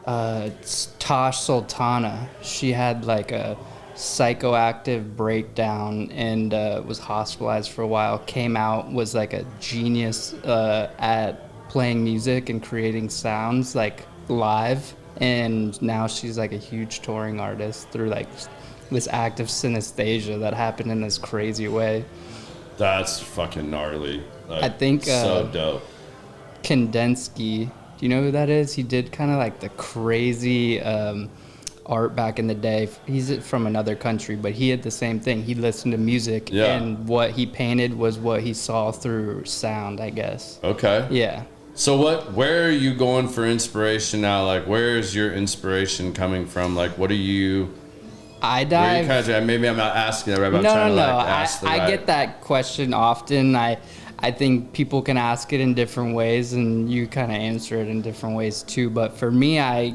It's Tosh Sultana. She had like a psychoactive breakdown and was hospitalized for a while. Came out, was like a genius at playing music and creating sounds like live. And now she's like a huge touring artist through like this act of synesthesia that happened in this crazy way. That's fucking gnarly. Like, I think, so dope. Kandensky, do you know who that is? He did kind of like the crazy art back in the day. He's from another country, but he had the same thing. He listened to music, Yeah. and what he painted was what he saw through sound, I guess. Okay. Yeah. So where are you going for inspiration now? Like, where is your inspiration coming from? Like, what are you? I Where are you dive. kind of, maybe I'm not asking that right, but I'm No, trying no, to no. like ask the I right. get that question often. I think people can ask it in different ways, and you kind of answer it in different ways too. But for me, I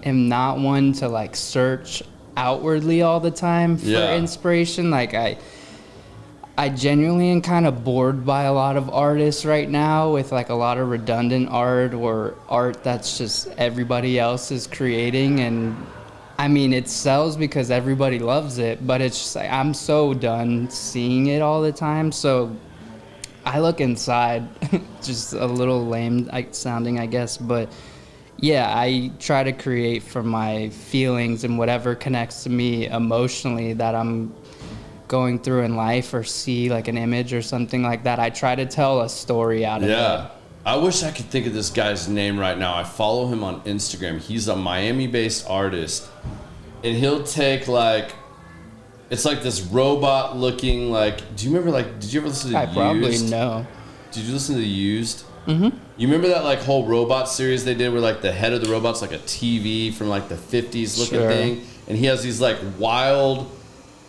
am not one to like search outwardly all the time for Yeah. inspiration. Like I genuinely am kind of bored by a lot of artists right now with like a lot of redundant art or art that's just everybody else is creating. And I mean, it sells because everybody loves it, but it's just like I'm so done seeing it all the time. So I look inside, just a little lame sounding, I guess. But yeah, I try to create from my feelings and whatever connects to me emotionally that I'm going through in life, or see like an image or something like that. I try to tell a story out of Yeah. it. I wish I could think of this guy's name right now. I follow him on Instagram. He's a Miami-based artist, and he'll take like, it's like this robot-looking like. Do you remember like? Did you ever listen to I Used? probably know. Did you listen to Used? Mm-hmm. You remember that like whole robot series they did where like the head of the robot's like a TV from like the 50s looking Sure. thing, and he has these like wild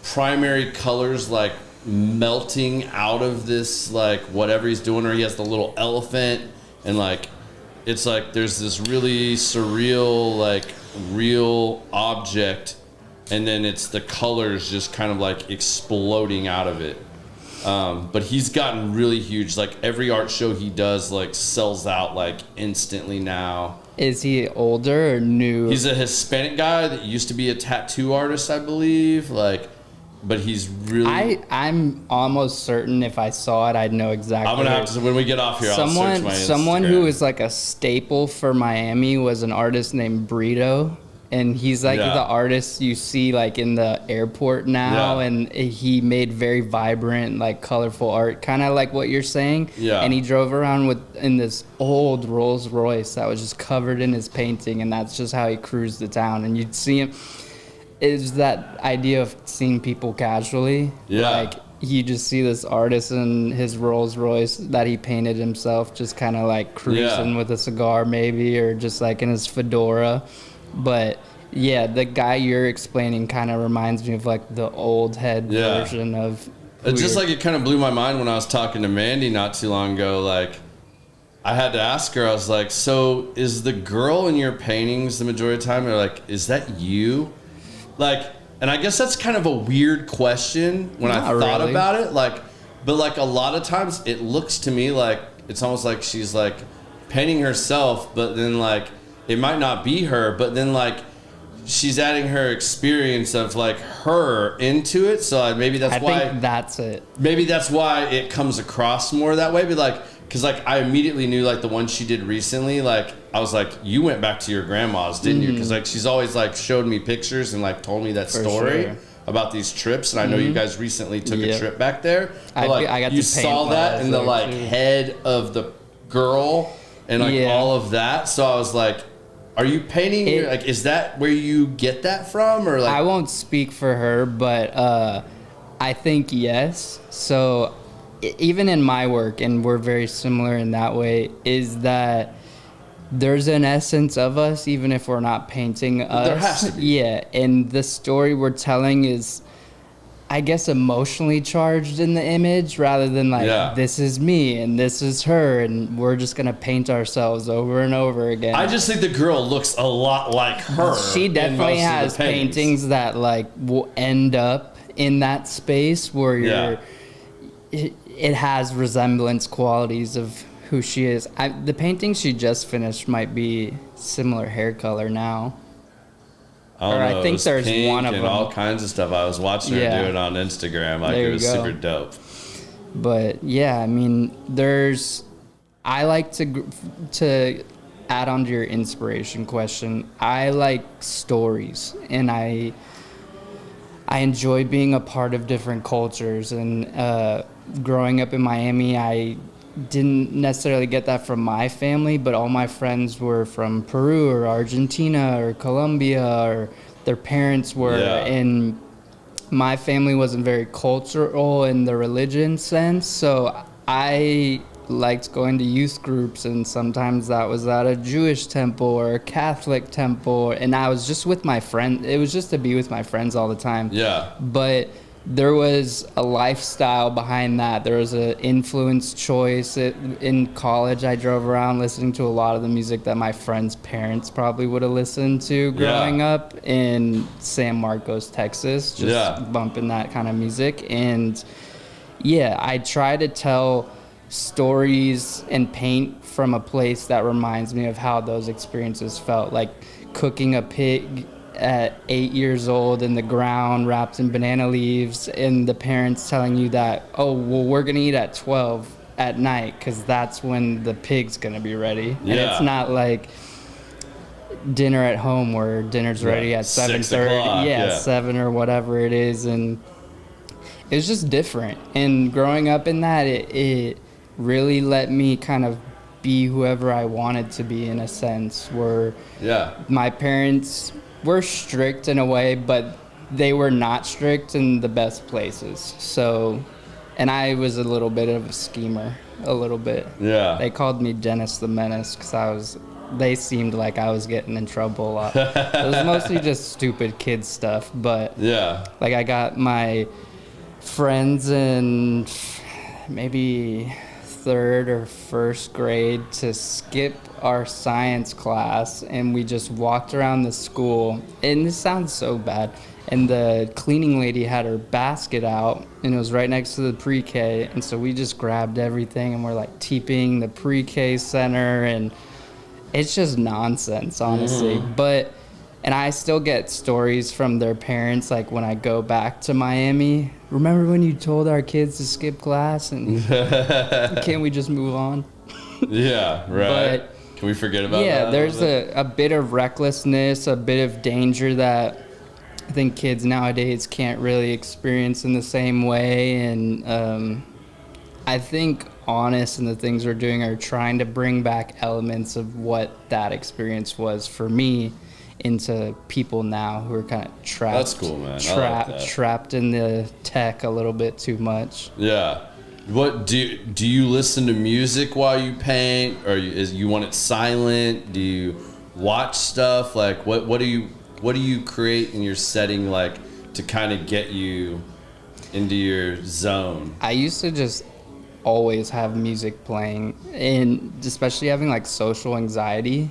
primary colors like melting out of this like whatever he's doing, or he has the little elephant, and like it's like there's this really surreal like real object, and then it's the colors just kind of like exploding out of it. But he's gotten really huge. Like every art show he does like sells out like instantly now. Is he older or new? He's a Hispanic guy that used to be a tattoo artist, I believe. Like but he's really. I'm almost certain if I saw it, I'd know exactly. I'm gonna have to when we get off here. I'll search my Instagram. Someone who is like a staple for Miami was an artist named Brito, and he's like the artist you see like in the airport now, and he made very vibrant, like colorful art, kind of like what you're saying. Yeah. And he drove around in this old Rolls Royce that was just covered in his painting, and that's just how he cruised the town. And you'd see him. Is that idea of seeing people casually. Yeah. Like, you just see this artist in his Rolls Royce that he painted himself, just kind of like cruising with a cigar maybe, or just like in his fedora. But yeah, the guy you're explaining kind of reminds me of like the old head version of. It's just like it kind of blew my mind when I was talking to Mandy not too long ago. Like, I had to ask her, I was like, so is the girl in your paintings the majority of the time? They're like, is that you? Like, and I guess that's kind of a weird question when I thought about it. Like, but like a lot of times it looks to me like it's almost like she's like painting herself, but then like it might not be her, but then like she's adding her experience of like her into it. So maybe that's why. I think that's it. Maybe that's why it comes across more that way. But like, because like I immediately knew like the one she did recently, like I was like, you went back to your grandma's, didn't you? Because like she's always like showed me pictures and like told me that story about these trips, and I know you guys recently took a trip back there. But, like, I got you saw that in the like head of the girl and like all of that. So I was like, are you painting? Like, is that where you get that from, or like? I won't speak for her, but I think yes. So even in my work, and we're very similar in that way, is that there's an essence of us, even if we're not painting us. There has to be. Yeah, and the story we're telling is, I guess, emotionally charged in the image, rather than like, this is me and this is her, and we're just gonna paint ourselves over and over again. I just think the girl looks a lot like her. She definitely has paintings that like will end up in that space where you're. It has resemblance qualities of who she is. The painting she just finished might be similar hair color now. I think there's one of them. All kinds of stuff. I was watching her do it on Instagram. Like, it was super dope. But yeah, I mean, I like to add on to your inspiration question. I like stories, and I enjoy being a part of different cultures. And growing up in Miami, I didn't necessarily get that from my family, but all my friends were from Peru or Argentina or Colombia, or their parents were. And my family wasn't very cultural in the religion sense, so I liked going to youth groups, and sometimes that was at a Jewish temple or a Catholic temple, and I was just with my friend. It was just to be with my friends all the time. But there was a lifestyle behind that. There was an influence choice. In college, I drove around listening to a lot of the music that my friends' parents probably would have listened to growing up in San Marcos, Texas, just bumping that kind of music. And I try to tell stories and paint from a place that reminds me of how those experiences felt, like cooking a pig at 8 years old in the ground wrapped in banana leaves, and the parents telling you that, oh, well, we're gonna eat at 12 at night because that's when the pig's gonna be ready. And it's not like dinner at home where dinner's ready at 7:30 7 or whatever it is. And it's just different. And growing up in that, it really let me kind of be whoever I wanted to be, in a sense, where my parents were strict in a way, but they were not strict in the best places. So, and I was a little bit of a schemer, a little bit. They called me Dennis the Menace because they seemed like I was getting in trouble a lot. It was mostly just stupid kid stuff, but like I got my friends in maybe third or first grade to skip our science class, and we just walked around the school, and this sounds so bad, and the cleaning lady had her basket out, and it was right next to the pre-K, and so we just grabbed everything, and we're like TPing the pre-K center, and it's just nonsense, honestly. But And I still get stories from their parents, like when I go back to Miami. Remember when you told our kids to skip class, and can't we just move on? Yeah, right. But, can we forget about that? Yeah, there's a bit of recklessness, a bit of danger that I think kids nowadays can't really experience in the same way. And I think Honest and the things we're doing are trying to bring back elements of what that experience was for me into people now who are kind of trapped. That's cool, man. Trapped in the tech a little bit too much. Yeah. What do you listen to music while you paint, or you want it silent? Do you watch stuff? Like what do you create in your setting, like, to kind of get you into your zone? I used to just always have music playing, and especially having like social anxiety.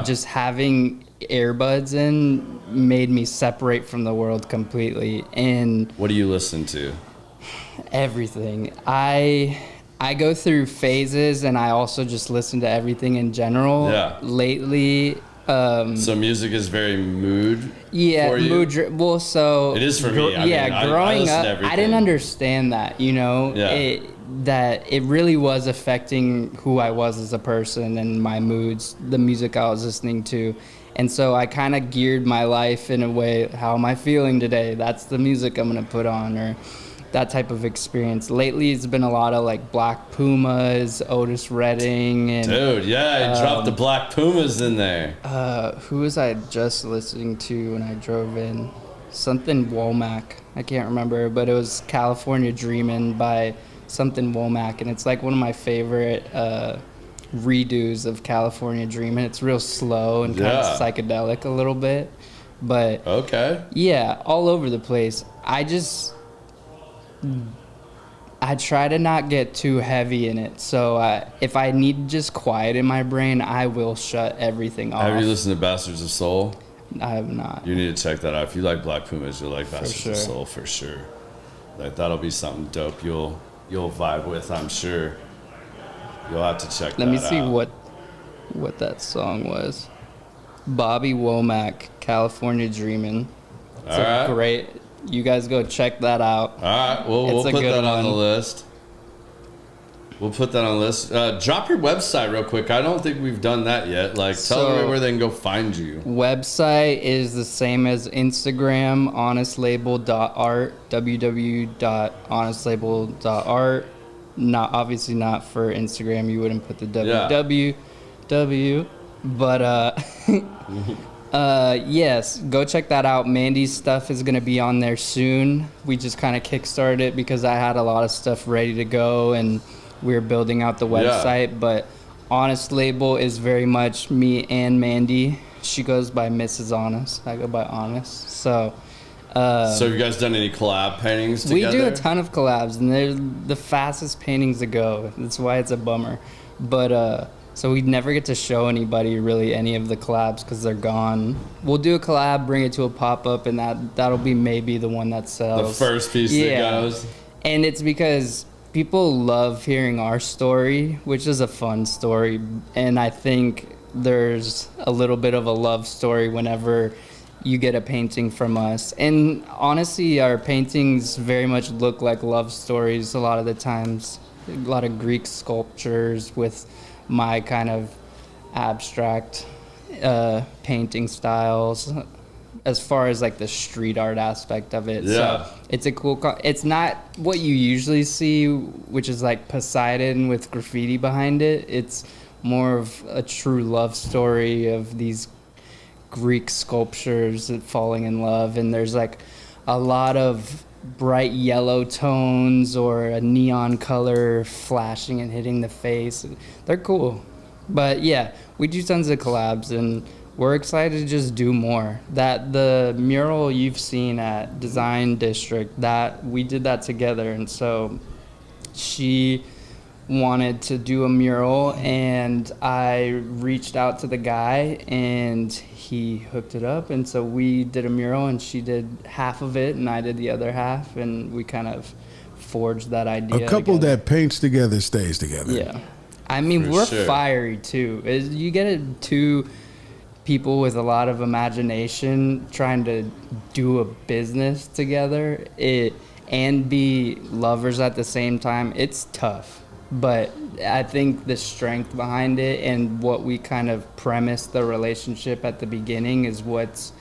Just having earbuds in made me separate from the world completely. And what do you listen to? Everything. I go through phases, and I also just listen to everything in general. Yeah. Lately, so music is very mood. Yeah, for you? mood. Well, so it is for me. Growing up, I didn't understand that. Yeah. That it really was affecting who I was as a person and my moods, the music I was listening to. And so I kind of geared my life in a way, how am I feeling today? That's the music I'm going to put on, or that type of experience. Lately, it's been a lot of like Black Pumas, Otis Redding. And, dude, yeah, I dropped the Black Pumas in there. Who was I just listening to when I drove in? Something Womack. I can't remember, but it was California Dreamin' by something Womack, and it's like one of my favorite redos of California Dreamin'. It's real slow and kind of psychedelic a little bit, but yeah, all over the place. I try to not get too heavy in it, so if I need just quiet in my brain, I will shut everything off. Have you listened to Bastards of Soul? I have not. You need to check that out. If you like Black Pumas, you'll like Bastards of Soul for sure. Like, that'll be something dope you'll vibe with, I'm sure. You'll have to check that out. Let me see what that song was. Bobby Womack, California Dreamin'. It's great. You guys go check that out. All right, we'll put that on the list. We'll put that on the list. Drop your website real quick. I don't think we've done that yet. Like, tell everybody where they can go find you. Website is the same as Instagram, honestlabel.art, www.honestlabel.art. Obviously not for Instagram. You wouldn't put the www. But yes, go check that out. Mandy's stuff is going to be on there soon. We just kind of kickstarted it because I had a lot of stuff ready to go, and we were building out the website. But Honest Label is very much me and Mandy. She goes by Mrs. Honest. I go by Honest. So you guys done any collab paintings together? We do a ton of collabs, and they're the fastest paintings to go. That's why it's a bummer. But so we never get to show anybody really any of the collabs because they're gone. We'll do a collab, bring it to a pop-up, and that'll be maybe the one that sells. The first piece that goes. And it's because people love hearing our story, which is a fun story. And I think there's a little bit of a love story whenever you get a painting from us. And honestly, our paintings very much look like love stories a lot of the times. A lot of Greek sculptures with my kind of abstract painting styles as far as like the street art aspect of it. So it's a cool it's not what you usually see, which is like Poseidon with graffiti behind it. It's more of a true love story of these Greek sculptures falling in love, and there's like a lot of bright yellow tones or a neon color flashing and hitting the face. They're cool. But yeah, we do tons of collabs, and we're excited to just do more. That the mural you've seen at Design District, that we did that together, and so she wanted to do a mural, and I reached out to the guy, and he hooked it up, and so we did a mural, and she did half of it, and I did the other half, and we kind of forged that idea. A couple together. that paints together stays together. Yeah. I mean, we're fiery, too. You get it too people with a lot of imagination trying to do a business together and be lovers at the same time, it's tough. But I think the strength behind it and what we kind of premised the relationship at the beginning is what's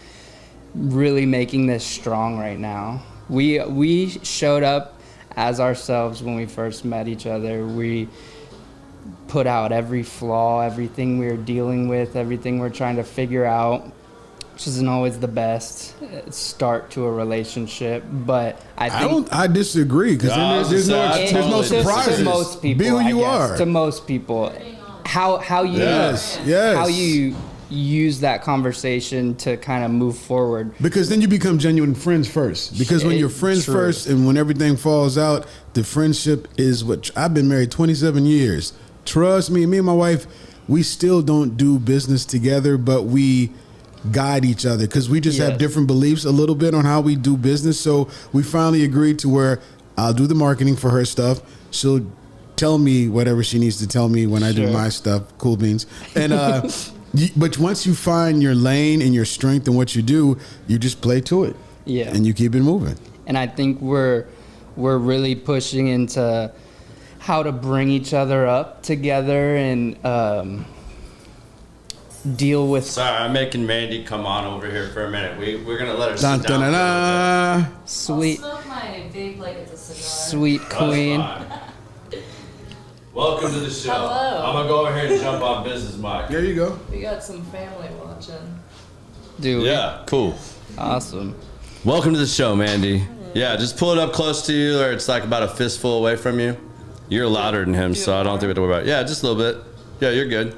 really making this strong right now. We showed up as ourselves when we first met each other. We put out every flaw, everything we were dealing with, everything we're trying to figure out, which isn't always the best start to a relationship. But I disagree, because there's no surprises. To most people, be who you are. To most people, how you how you use that conversation to kind of move forward. Because then you become genuine friends first. Because when you're friends first, and when everything falls out, the friendship is what I've been married 27 years. Trust me and my wife, we still don't do business together, but we guide each other because we just have different beliefs a little bit on how we do business. So we finally agreed to where I'll do the marketing for her stuff. She'll tell me whatever she needs to tell me when I do my stuff. Cool beans. And but once you find your lane and your strength in what you do, you just play to it. Yeah. And you keep it moving. And I think we're really pushing into how to bring each other up together and deal with. Sorry, I'm making Mandy come on over here for a minute. We're gonna let her sit down. Sweet. I'll smoke my vape like it's a cigar. Sweet queen. Welcome to the show. Hello. I'm gonna go over here and jump on business mic. There you go. We got some family watching. Dude. Yeah, cool. Awesome. Welcome to the show, Mandy. Yeah, just pull it up close to you, or it's like about a fistful away from you. You're louder than him, so I don't think we have to worry about it. Yeah, just a little bit. Yeah, you're good.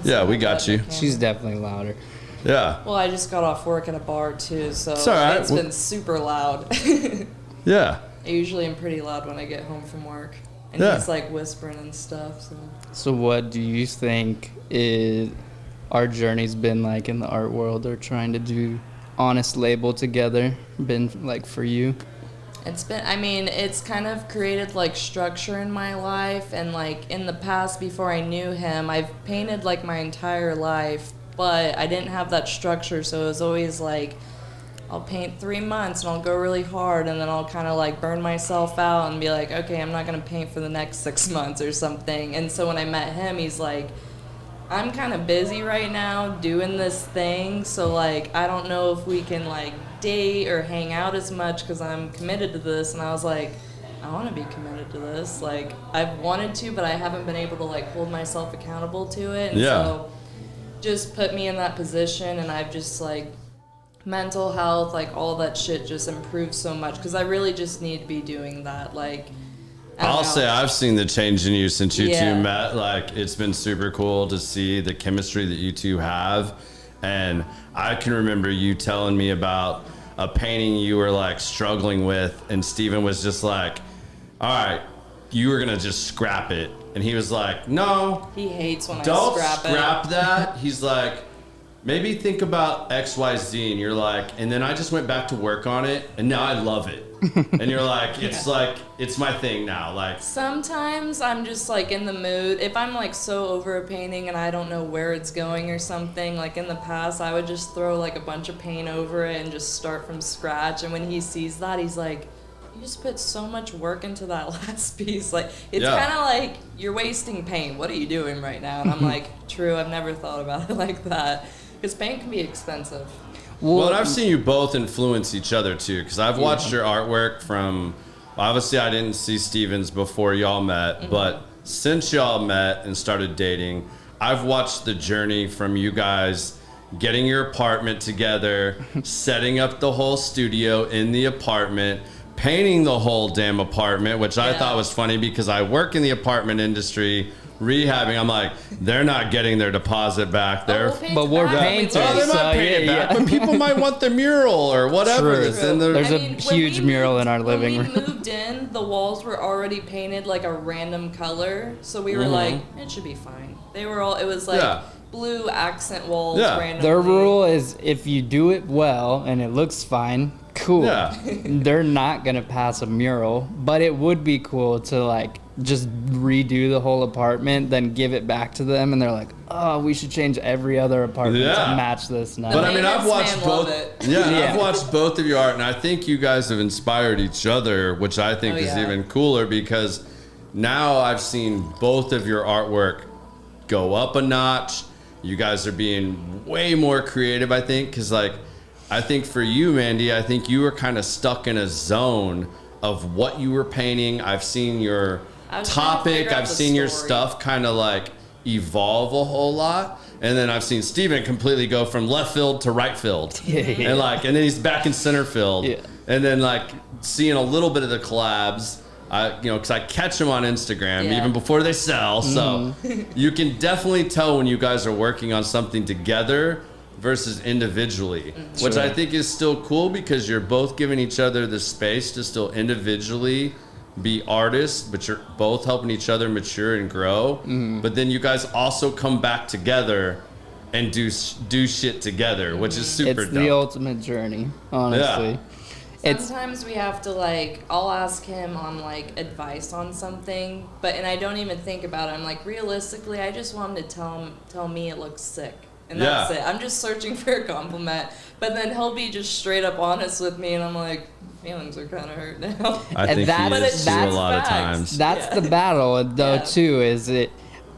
Yeah, we got you. She's definitely louder. Yeah. Well, I just got off work at a bar too, so it's all right. It's been super loud. Yeah. I usually am pretty loud when I get home from work. And he's like whispering and stuff. So what do you think our journey's been like in the art world, or trying to do honest label together, been like for you? It's kind of created like structure in my life, and like in the past before I knew him, I've painted like my entire life, but I didn't have that structure, so it was always like I'll paint 3 months and I'll go really hard, and then I'll kind of like burn myself out and be like, okay, I'm not gonna paint for the next 6 months or something. And so when I met him, he's like, I'm kind of busy right now doing this thing, so like I don't know if we can like date or hang out as much because I'm committed to this. And I was like, I want to be committed to this. Like I've wanted to, but I haven't been able to like hold myself accountable to it. And so just put me in that position, and I've just like mental health, like all that shit just improved so much because I really just need to be doing that. Like I'll say I've seen the change in you since you two met. Like it's been super cool to see the chemistry that you two have. And I can remember you telling me about a painting you were like struggling with, and Steven was just like, all right, you were gonna just scrap it. And he was like, no. He hates when I scrap that. He's like, maybe think about X, Y, Z. And you're like, and then I just went back to work on it, and now I love it. And you're like, it's my thing now. Like sometimes I'm just like in the mood. If I'm like so over a painting and I don't know where it's going or something, like in the past I would just throw like a bunch of paint over it and just start from scratch. And when he sees that, he's like, you just put so much work into that last piece. Like it's kind of like you're wasting paint. What are you doing right now? And I'm like, true, I've never thought about it like that, because paint can be expensive. Well, and I've seen you both influence each other too, because I've watched your artwork from, obviously I didn't see Steven's before y'all met, but since y'all met and started dating, I've watched the journey from you guys getting your apartment together, setting up the whole studio in the apartment, painting the whole damn apartment, which I thought was funny because I work in the apartment industry, rehabbing. I'm like, they're not getting their deposit back there. But we're painters. Oh, they're not paying it back, but people might want the mural or whatever. There's a huge mural in our living room. When we moved in, the walls were already painted like a random color, so we were like, it should be fine. They were all, it was like blue accent walls randomly. Their rule is if you do it well and it looks fine, cool. They're not gonna pass a mural, but it would be cool to like just redo the whole apartment, then give it back to them, and they're like, "Oh, we should change every other apartment to match this now." But I mean, I've watched both. Yeah, I've watched both of your art, and I think you guys have inspired each other, which I think is even cooler because now I've seen both of your artwork go up a notch. You guys are being way more creative, I think, because like I think for you, Mandy, I think you were kind of stuck in a zone of what you were painting. I've seen your topic, I've seen your stuff kind of like evolve a whole lot, and then I've seen Steven completely go from left field to right field, and then he's back in center field, and then like seeing a little bit of the collabs, because I catch them on Instagram even before they sell, so you can definitely tell when you guys are working on something together versus individually, which I think is still cool because you're both giving each other the space to still individually be artists, but you're both helping each other mature and grow. But then you guys also come back together and do shit together, which is super dope. It's the ultimate journey, honestly. Sometimes we have to like, I'll ask him on like advice on something, and I don't even think about it. I'm like, realistically, I just want him to tell me it looks sick. And that's it. I'm just searching for a compliment. But then he'll be just straight up honest with me, and I'm like, feelings are kind of hurt now. I think he is too a lot of times. That's the battle, though, too,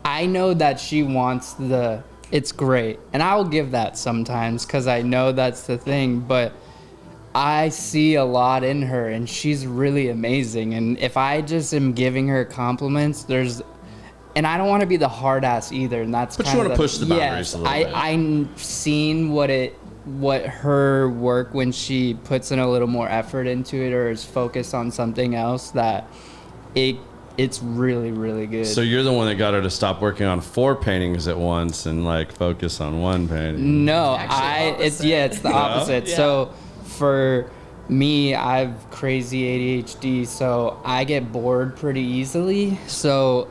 I know that she wants it's great. And I will give that sometimes because I know that's the thing. But I see a lot in her, and she's really amazing. And if I just am giving her compliments, and I don't want to be the hard ass either, and that's but you want to push the boundaries a little bit. I've seen what her work when she puts in a little more effort into it or is focused on something else, that it's really, really good. So you're the one that got her to stop working on 4 paintings at once and like focus on 1 painting. No, it's the opposite. Yeah. So for me, I have crazy ADHD, so I get bored pretty easily. So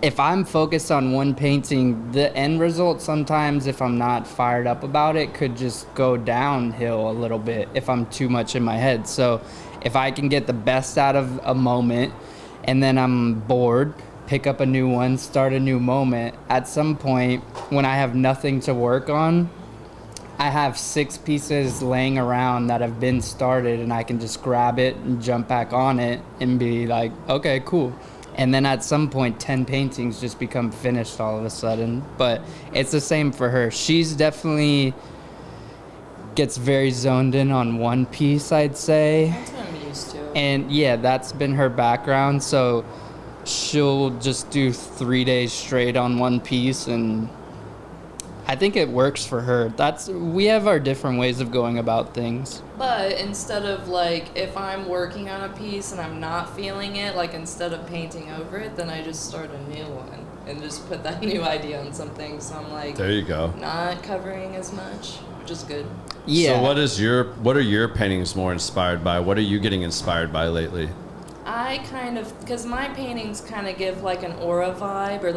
if I'm focused on one painting, the end result sometimes, if I'm not fired up about it, could just go downhill a little bit if I'm too much in my head. So if I can get the best out of a moment and then I'm bored, pick up a new one, start a new moment, at some point when I have nothing to work on, I have 6 pieces laying around that have been started, and I can just grab it and jump back on it and be like, okay, cool. And then at some point, 10 paintings just become finished all of a sudden. But it's the same for her. She's definitely gets very zoned in on one piece, I'd say. That's what I'm used to. And yeah, that's been her background. So she'll just do 3 days straight on one piece, and I think it works for her. We have our different ways of going about things. But instead of like, if I'm working on a piece and I'm not feeling it, like instead of painting over it, then I just start a new one and just put that new idea on something. So I'm like, there you go. Not covering as much, which is good. Yeah. So what are your paintings more inspired by? What are you getting inspired by lately? I because my paintings kind of give like an aura vibe, or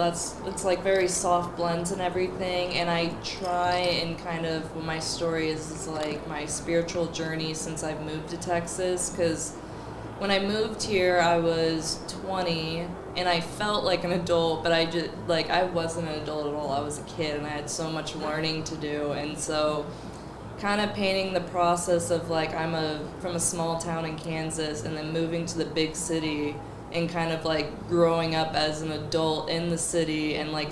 it's like very soft blends and everything, and I try and kind of, what my story is like my spiritual journey since I've moved to Texas, because when I moved here I was 20 and I felt like an adult, but I wasn't an adult at all. I was a kid and I had so much learning to do, and so kind of painting the process of like, I'm from a small town in Kansas and then moving to the big city and kind of like growing up as an adult in the city and like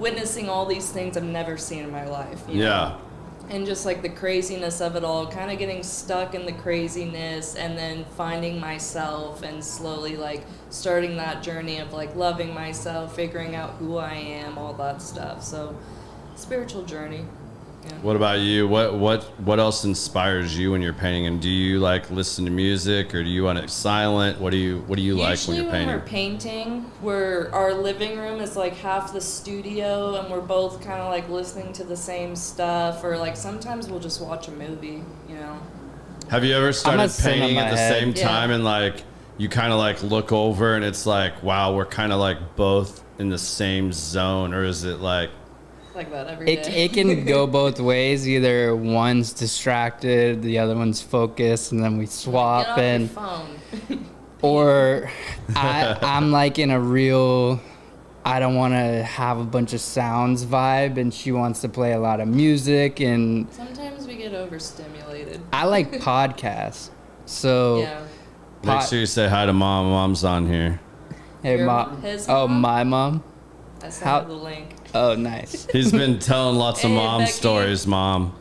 witnessing all these things I've never seen in my life. You know? And just like the craziness of it all, kind of getting stuck in the craziness and then finding myself and slowly like starting that journey of like loving myself, figuring out who I am, all that stuff. So spiritual journey. Yeah. What about you? What else inspires you when you're painting? And do you like listen to music, or do you want it silent? What do you like when you're painting? Usually when we're painting, our living room is like half the studio, and we're both kind of like listening to the same stuff, or like sometimes we'll just watch a movie, you know. Have you ever started painting at the same time and like you kind of like look over and it's like, wow, we're kind of like both in the same zone, or is it like that every day? It can go both ways. Either one's distracted, the other one's focused, and then we swap. Get off your phone. Or I'm like in a real, I don't want to have a bunch of sounds vibe, and she wants to play a lot of music, and Sometimes we get overstimulated. I like podcasts. So Yeah. Make sure you say hi to mom. Mom's on here. hey Your mom. mom? His Oh, mom? my mom. I sent How- her the link. Oh, nice. He's been telling lots of Hey, mom Becky. stories, Mom.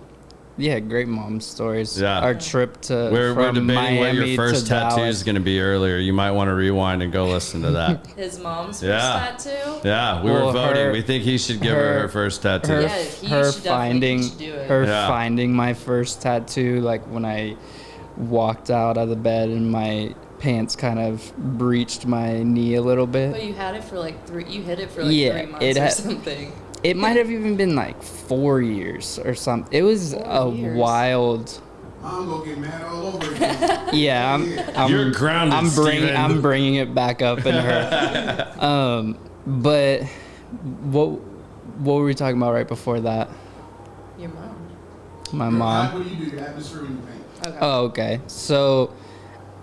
Yeah, great mom stories. Yeah. Our trip to We're from debating what Miami your first to tattoo Dallas. is going to be earlier. You might want to rewind and go listen to that. His mom's Yeah. first tattoo. Yeah, we were Well, voting. her- We think he should give her first tattoo. Her, Yeah, he her should definitely- finding he should do it. her Yeah. finding my first tattoo, like when I walked out of the bed and my pants kind of breached my knee a little bit. But you had it for like you hit it for like Yeah, 3 months it or had- something. It might have even been like 4 years or something. It was 4 a years. wild. I'm gonna get mad all over again. Yeah, I'm You're grounded, Steven. I'm bringing it back up in her. But what were we talking about right before that? Your mom. My mom. What do you do? Your atmosphere when you paint. Okay. Oh, okay. So,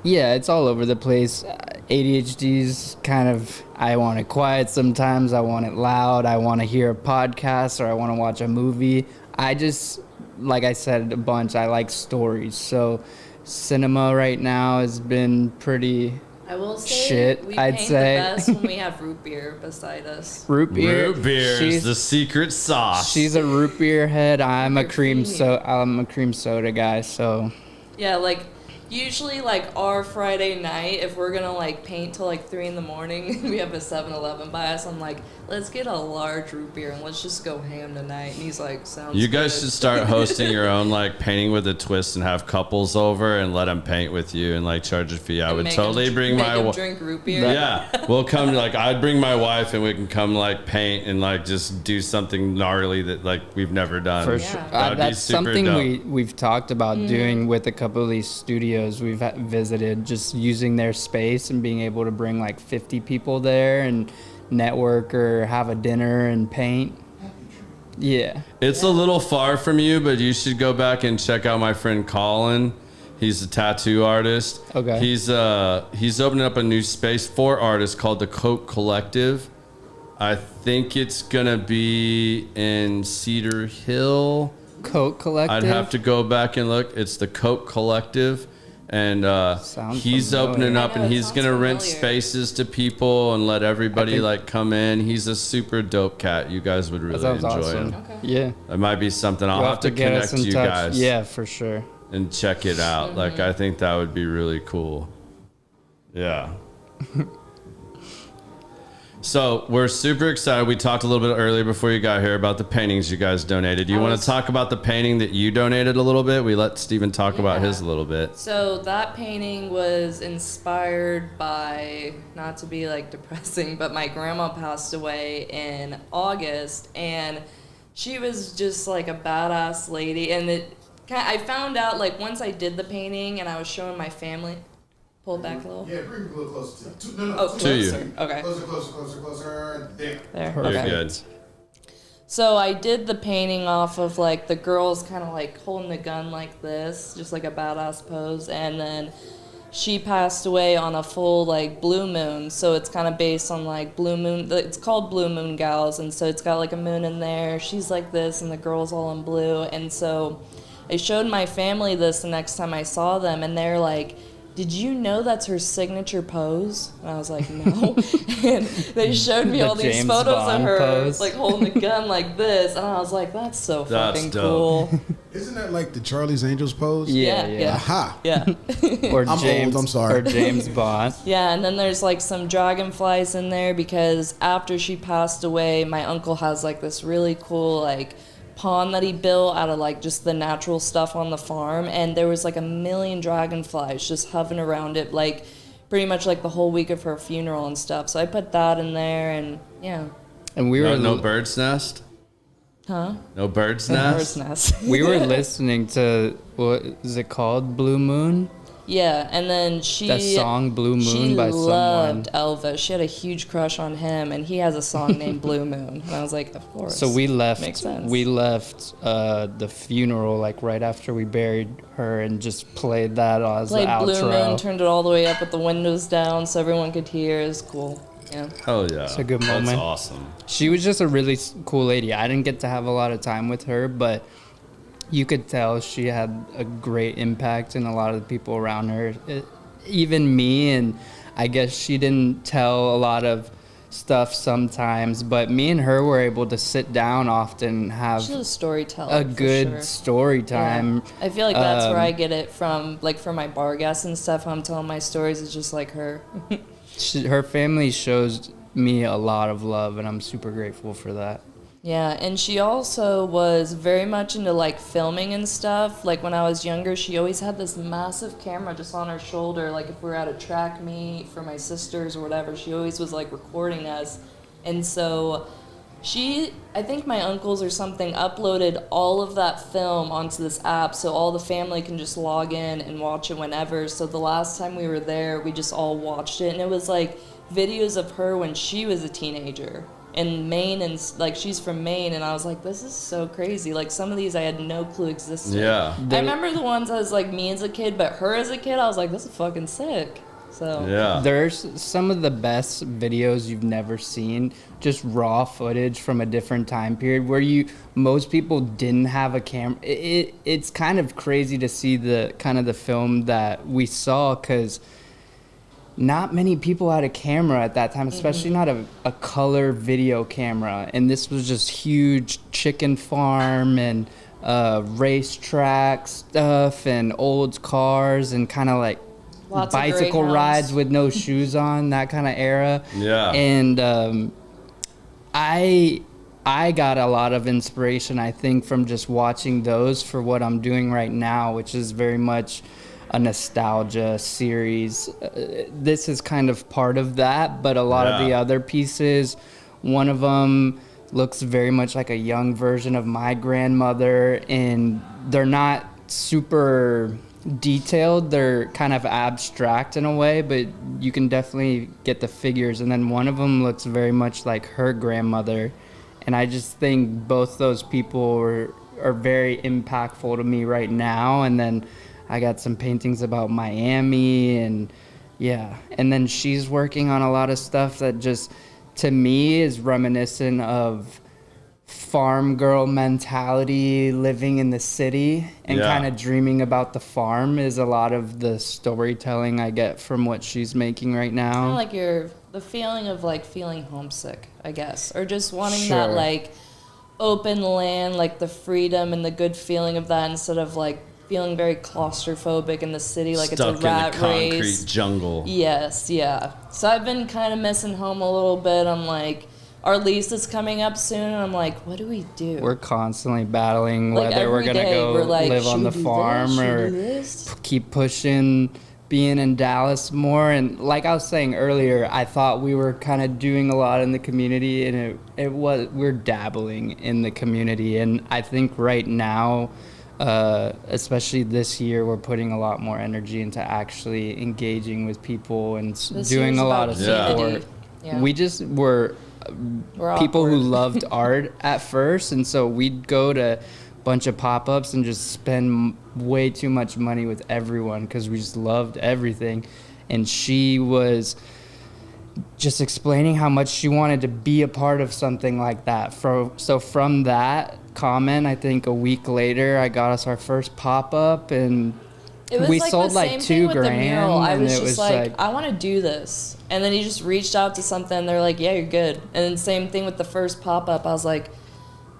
yeah, it's all over the place. ADHD's kind of, I want it quiet sometimes. I want it loud. I want to hear a podcast or I want to watch a movie. I just, like I said a bunch, I like stories. So, cinema right now has been pretty I will say Shit, we I'd paint say. the best when we have root beer beside us. root beer. Root beer's She's, the secret sauce. she's a root beer head. I'm a Good cream for you. I'm a cream soda guy. So, Yeah, like usually like our Friday night, if we're gonna like paint till like 3 in the morning, we have a 7-Eleven by us. I'm like, let's get a large root beer and let's just go ham tonight. And he's like, sounds. You guys good. should start hosting your own like painting with a twist and have couples over and let them paint with you and like charge a fee. I And would make totally him- bring make my him wife. drink root beer. Yeah, we'll come like I'd bring my wife and we can come like paint and like just do something gnarly that like we've never done. for Yeah. sure. That would be That's super something dope. we've talked about doing with a couple of these studios we've visited, just using their space and being able to bring like 50 people there and network or have a dinner and paint. Yeah. It's a little far from you, but you should go back and check out my friend Colin. He's a tattoo artist. Okay. He's opening up a new space for artists called the Coke Collective. I think it's gonna be in Cedar Hill. Coke Collective. I'd have to go back and look. It's the Coke Collective, and Sounds he's familiar. opening up, I know, and it he's sounds gonna rent familiar. spaces to people and let everybody think- like come in. He's a super dope cat. You guys would really That sounds enjoy awesome. him. Okay. Yeah. It might be something I'll We'll have to get us connect in you touch. guys. Yeah, for sure. And check it out. Like I think that would be really cool. Yeah. So we're super excited. We talked a little bit earlier before you got here about the paintings you guys donated. You I want was- to talk about the painting that you donated a little bit? We let Steven talk about Yeah. his a little bit. So that painting was inspired by, not to be like depressing, but my grandma passed away in August, and she was just like a badass lady. And I found out like once I did the painting and I was showing my family. Pull it back a little. Yeah, bring it a little closer to No, Oh, To you. closer. Okay. Closer. There. There. You're Okay. good. So I did the painting off of like the girls kind of like holding the gun like this, just like a badass pose, and then she passed away on a full like blue moon. So it's kind of based on like blue moon. It's called Blue Moon Gals, and so it's got like a moon in there. She's like this, and the girls all in blue. And so I showed my family this the next time I saw them, and they're like, did you know that's her signature pose? And I was like, no. And they showed me The all these James photos of Bond her pose. like holding the gun like this. And I was like, that's so That's fucking dope. cool. Isn't that like the Charlie's Angels pose? Yeah, Yeah, yeah. Aha. Yeah. Or I'm James, old, I'm sorry. Or James Bond. Yeah, and then there's like some dragonflies in there because after she passed away, my uncle has like this really cool like pond that he built out of like just the natural stuff on the farm, and there was like 1 million dragonflies just hovering around it like pretty much like the whole week of her funeral and stuff. So I put that in there, and yeah. And we were No bird's nest? Huh? No bird's Bird's nest? nest. we were listening to, what is it called? Blue Moon? Yeah, and then That song Blue Moon by someone. She loved Elvis. She had a huge crush on him, and he has a song named Blue Moon. And I was like, of course. So we left. Makes sense. We left the funeral like right after we buried her, and just played that as the outro. Blue Moon, turned it all the way up with the windows down so everyone could hear. It was cool. Yeah. Hell yeah. It's a good moment. That's awesome. She was just a really cool lady. I didn't get to have a lot of time with her, but you could tell she had a great impact in a lot of the people around her, even me. And I guess she didn't tell a lot of stuff sometimes, but me and her were able to sit down often and have She's a storyteller, a good story time. Yeah. I feel like that's where I get it from, like for my bar guests and stuff. How I'm telling my stories, it's just like her. Her family shows me a lot of love, and I'm super grateful for that. Yeah, and she also was very much into like filming and stuff. Like when I was younger, she always had this massive camera just on her shoulder. Like if we were at a track meet for my sisters or whatever, she always was like recording us. And so I think my uncles or something uploaded all of that film onto this app so all the family can just log in and watch it whenever. So the last time we were there, we just all watched it, and it was like videos of her when she was a teenager in Maine, and like she's from Maine, and I was like, this is so crazy. Like some of these I had no clue existed. Yeah. I remember the ones I was like me as a kid, but her as a kid, I was like, this is fucking sick. So yeah, there's some of the best videos you've never seen, just raw footage from a different time period where most people didn't have a camera. It's kind of crazy to see the kind of the film that we saw, because not many people had a camera at that time, especially not a color video camera. And this was just huge chicken farm and racetrack stuff and old cars and kind of like lots bicycle of rides with no shoes on, that kind of era. Yeah. And I got a lot of inspiration, I think, from just watching those for what I'm doing right now, which is very much a nostalgia series. This is kind of part of that, but a lot of the other pieces, one of them looks very much like a young version of my grandmother, and they're not super detailed, they're kind of abstract in a way, but you can definitely get the figures. And then one of them looks very much like her grandmother, and I just think both those people are very impactful to me right now. And then I got some paintings about Miami, and and then she's working on a lot of stuff that just to me is reminiscent of farm girl mentality, living in the city and kind of dreaming about the farm is a lot of the storytelling I get from what she's making right now. Kind of like the feeling of like feeling homesick, I guess, or just wanting that like open land, like the freedom and the good feeling of that, instead of like feeling very claustrophobic in the city, like stuck it's a rat in the concrete race. Jungle. Yes, yeah. So I've been kind of missing home a little bit. I'm like, our lease is coming up soon, and I'm like, what do we do? We're constantly battling like whether we're gonna go like, live on the farm or keep pushing being in Dallas more. And like I was saying earlier, I thought we were kind of doing a lot in the community, and we're dabbling in the community. And I think right now, especially this year, we're putting a lot more energy into actually engaging with people and doing a lot of support. Yeah. We just were people who loved art at first, and so we'd go to a bunch of pop-ups and just spend way too much money with everyone because we just loved everything. And she was just explaining how much she wanted to be a part of something like that. So from that comment, I think a week later, I got us our first pop-up, and we like sold like $2,000. The mural. I was and it just was like, I want to do this. And then he just reached out to something, and they're like, yeah, you're good. And then same thing with the first pop-up. I was like,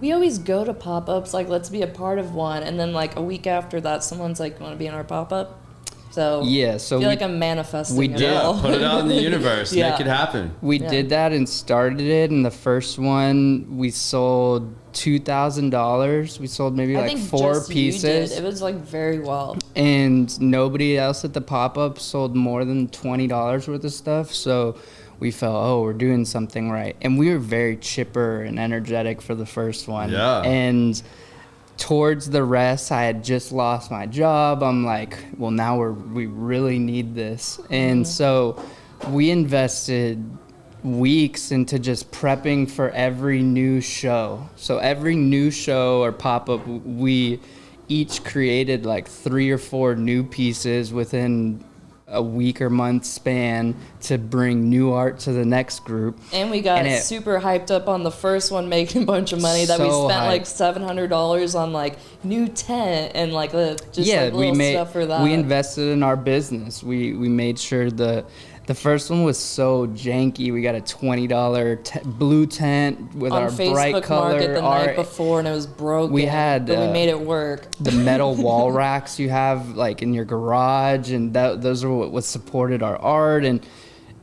we always go to pop-ups, like, let's be a part of one. And then like a week after that, someone's like, you want to be in our pop-up? So yeah, so I feel like I'm manifesting we it did. all. Put it out in the universe. Make it happen. We did that and started it, and the first one we sold $2,000. We sold maybe like 4 pieces. It was like very well. And nobody else at the pop-up sold more than $20 worth of stuff. So we felt, we're doing something right. And we were very chipper and energetic for the first one. Yeah. And towards the rest, I had just lost my job. I'm like, well, now we really need this. And so we invested weeks into just prepping for every new show. So every new show or pop-up, we each created like 3 or 4 new pieces within a week or month span to bring new art to the next group. And we got super hyped up on the first one, making a bunch of money that we spent like $700 on like new tent and like stuff for that. We invested in our business. We made sure the first one was so janky. We got a $20 blue tent with on our Facebook bright color Market the art. night before, and it was broken. We had, but we made it work. The metal wall racks you have like in your garage, and those are what supported our art, and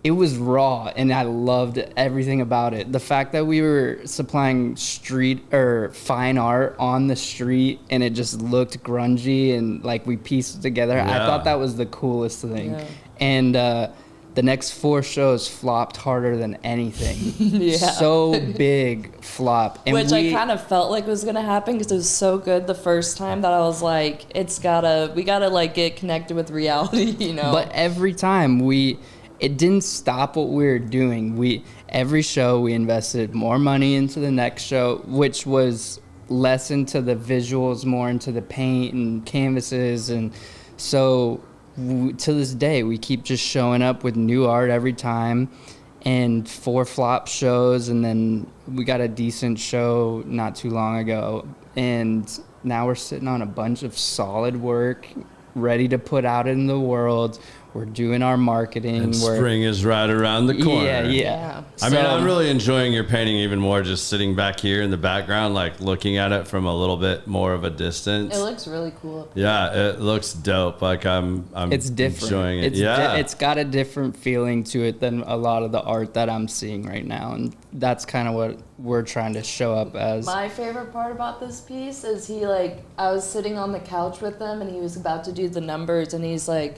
it was raw, and I loved everything about it. The fact that we were supplying street or fine art on the street, and it just looked grungy, and like we pieced it together. I thought that was the coolest thing. Yeah. And the next 4 shows flopped harder than anything. So big flop. And which I kind of felt like was going to happen because it was so good the first time that I was like, we gotta like get connected with reality, you know? But every time it didn't stop what we were doing. Every show we invested more money into the next show, which was less into the visuals, more into the paint and canvases. And so to this day, we keep just showing up with new art every time, and 4 flop shows, and then we got a decent show not too long ago, and now we're sitting on a bunch of solid work ready to put out in the world. We're doing our marketing. And spring is right around the corner. Yeah. I mean, I'm really enjoying your painting even more just sitting back here in the background, like looking at it from a little bit more of a distance. It looks really cool. Yeah, it looks dope. Like I'm it's different. Enjoying it. It's got a different feeling to it than a lot of the art that I'm seeing right now, and that's kind of what we're trying to show up as. My favorite part about this piece is I was sitting on the couch with him, and he was about to do the numbers, and he's like,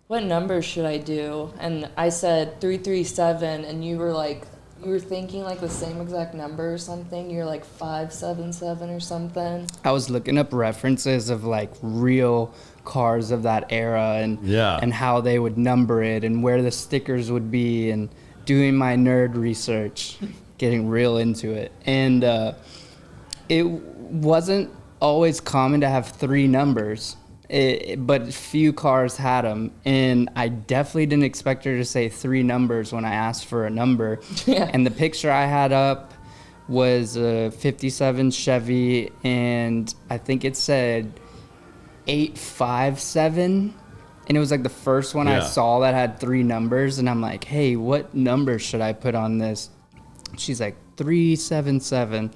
what numbers should I do? And I said 337, and you were thinking like the same exact number or something. You're like 577 or something. I was looking up references of like real cars of that era and how they would number it and where the stickers would be, and doing my nerd research, getting real into it. And it wasn't always common to have 3 numbers. But few cars had them, and I definitely didn't expect her to say 3 numbers when I asked for a number. And the picture I had up was a 57 Chevy, and I think it said 857, and it was like the first one I saw that had 3 numbers, and I'm like, hey, what number should I put on this? She's like 377.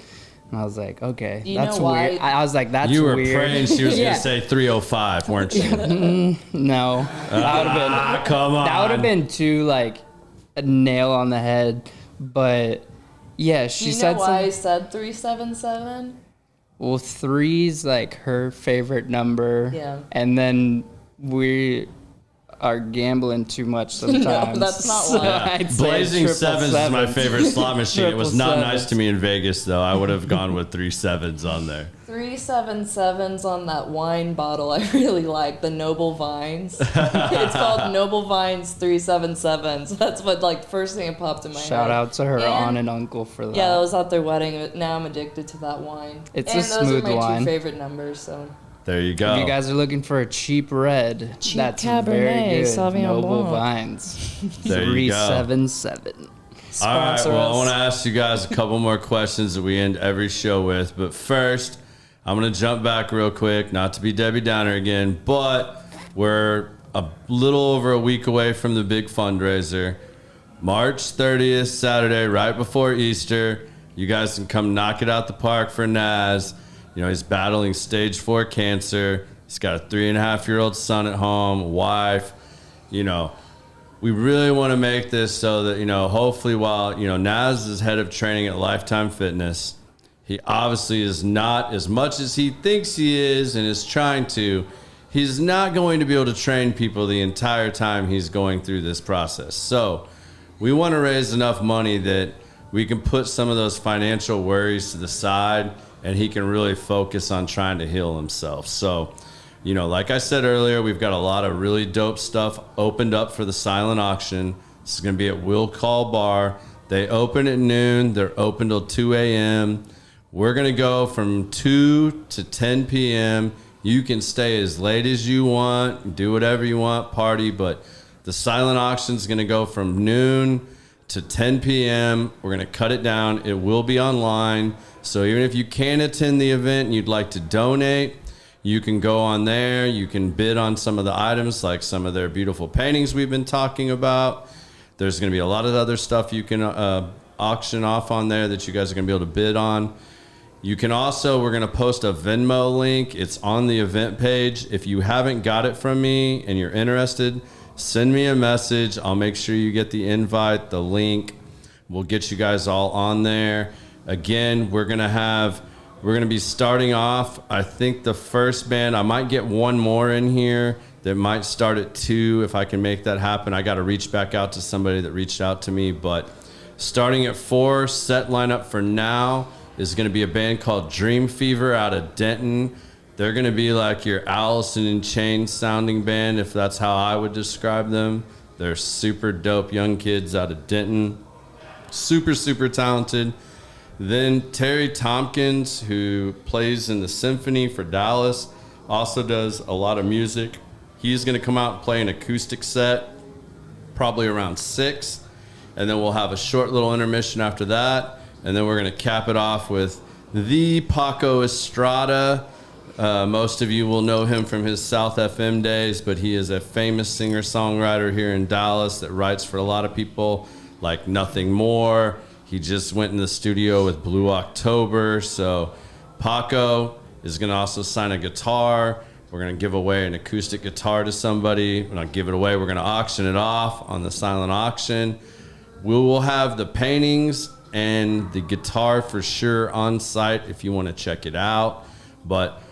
And I was like, okay, that's weird. I was like, that's weird. You were praying she was going to say 305, weren't you? No. That would have been too, like, a nail on the head. But, yeah, she said you know why I said 377? Well, 3's, like, her favorite number. Yeah. And then we are gambling too much sometimes. No, that's not why. Blazing sevens is my favorite slot machine. It was not nice to me in Vegas, though. I would have gone with 3 sevens on there. 377s on that wine bottle I really like, the Noble Vines. It's called Noble Vines 377s. That's what, like, first thing that popped in my head. Shout out to her aunt and uncle for that. Yeah, that was at their wedding. Now I'm addicted to that wine. It's a smooth wine. Those are my 2 favorite numbers, so... There you go. If you guys are looking for a cheap red, that's Cabernet, very good. Sauvignon Noble Blanc. Vines. There you go. 377. All right, well, I want to ask you guys a couple more questions that we end every show with. But first, I'm going to jump back real quick, not to be Debbie Downer again, but we're a little over a week away from the big fundraiser. March 30th, Saturday, right before Easter. You guys can come knock it out the park for Naz. You know, he's battling stage 4 cancer. He's got a 3.5-year-old son at home, wife. You know, we really want to make this so that, you know, hopefully while, you know, Naz is head of training at Lifetime Fitness, he obviously is not, as much as he thinks he is and is trying to, he's not going to be able to train people the entire time he's going through this process. So we want to raise enough money that we can put some of those financial worries to the side, and he can really focus on trying to heal himself. So, you know, like I said earlier, we've got a lot of really dope stuff opened up for the silent auction. This is going to be at Will Call Bar. They open at noon. They're open till 2 a.m. We're going to go from 2 to 10 p.m. You can stay as late as you want, do whatever you want, party, but the silent auction is going to go from noon to 10 p.m. We're going to cut it down. It will be online. So even if you can't attend the event and you'd like to donate, you can go on there. You can bid on some of the items, like some of their beautiful paintings we've been talking about. There's going to be a lot of other stuff you can auction off on there that you guys are going to be able to bid on. You can also, we're going to post a Venmo link. It's on the event page. If you haven't got it from me and you're interested, send me a message. I'll make sure you get the invite, the link. We'll get you guys all on there. Again, we're going to be starting off, I think the first band, I might get one more in here that might start at 2 if I can make that happen. I got to reach back out to somebody that reached out to me, but starting at 4, set lineup for now is going to be a band called Dream Fever out of Denton. They're going to be like your Allison in Chains sounding band, if that's how I would describe them. They're super dope young kids out of Denton. Super, super talented. Then Terry Tompkins, who plays in the symphony for Dallas, also does a lot of music. He's going to come out and play an acoustic set, probably around 6. And then we'll have a short little intermission after that. And then we're going to cap it off with the Paco Estrada. Most of you will know him from his South FM days, but he is a famous singer-songwriter here in Dallas that writes for a lot of people like Nothing More. He just went in the studio with Blue October. So Paco is going to also sign a guitar. We're going to give away an acoustic guitar to somebody. We're not give it away. We're going to auction it off on the silent auction. We will have the paintings and the guitar for sure on site if you want to check it out. But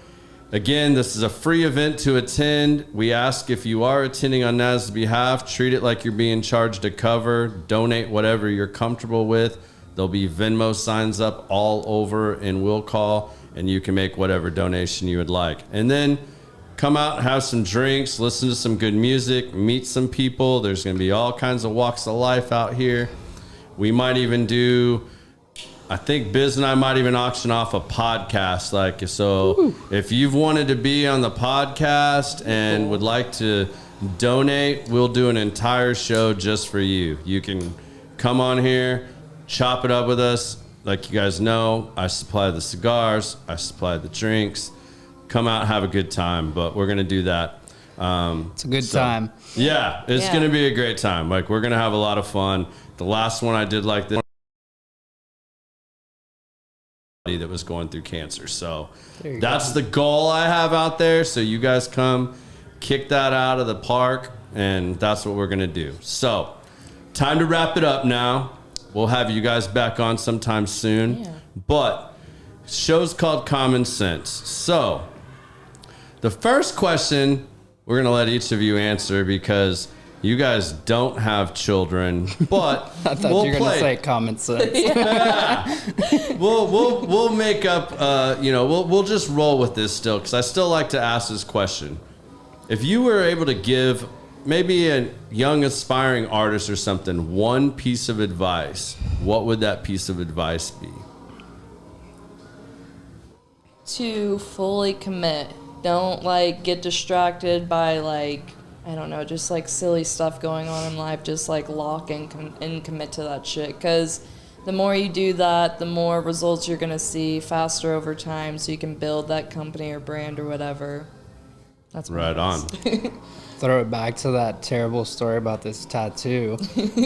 again, this is a free event to attend. We ask if you are attending on Naz's behalf, treat it like you're being charged a cover. Donate whatever you're comfortable with. There'll be Venmo signs up all over in Will Call, and you can make whatever donation you would like. And then come out, have some drinks, listen to some good music, meet some people. There's going to be all kinds of walks of life out here. We might even do, I think Biz and I might even auction off a podcast. Like, so Ooh. If you've wanted to be on the podcast and would like to donate, we'll do an entire show just for you. You can come on here, chop it up with us. Like you guys know, I supply the cigars, I supply the drinks. Come out, have a good time, but we're going to do that. It's a good time. Yeah, it's going to be a great time. Like, we're going to have a lot of fun. The last one I did like this, that was going through cancer. So that's the goal I have out there. So you guys come, kick that out of the park, and that's what we're going to do. So time to wrap it up now. We'll have you guys back on sometime soon. Yeah. But show's called Common Sense. So the first question we're going to let each of you answer because you guys don't have children, but I thought you were going to say common sense. Yeah. We'll make up, we'll just roll with this still, because I still like to ask this question. If you were able to give maybe a young aspiring artist or something one piece of advice, what would that piece of advice be? To fully commit. Don't get distracted by I don't know, just silly stuff going on in life. Just lock and commit to that shit. Because the more you do that, the more results you're going to see faster over time, so you can build that company or brand or whatever. That's right on. Throw it back to that terrible story about this tattoo,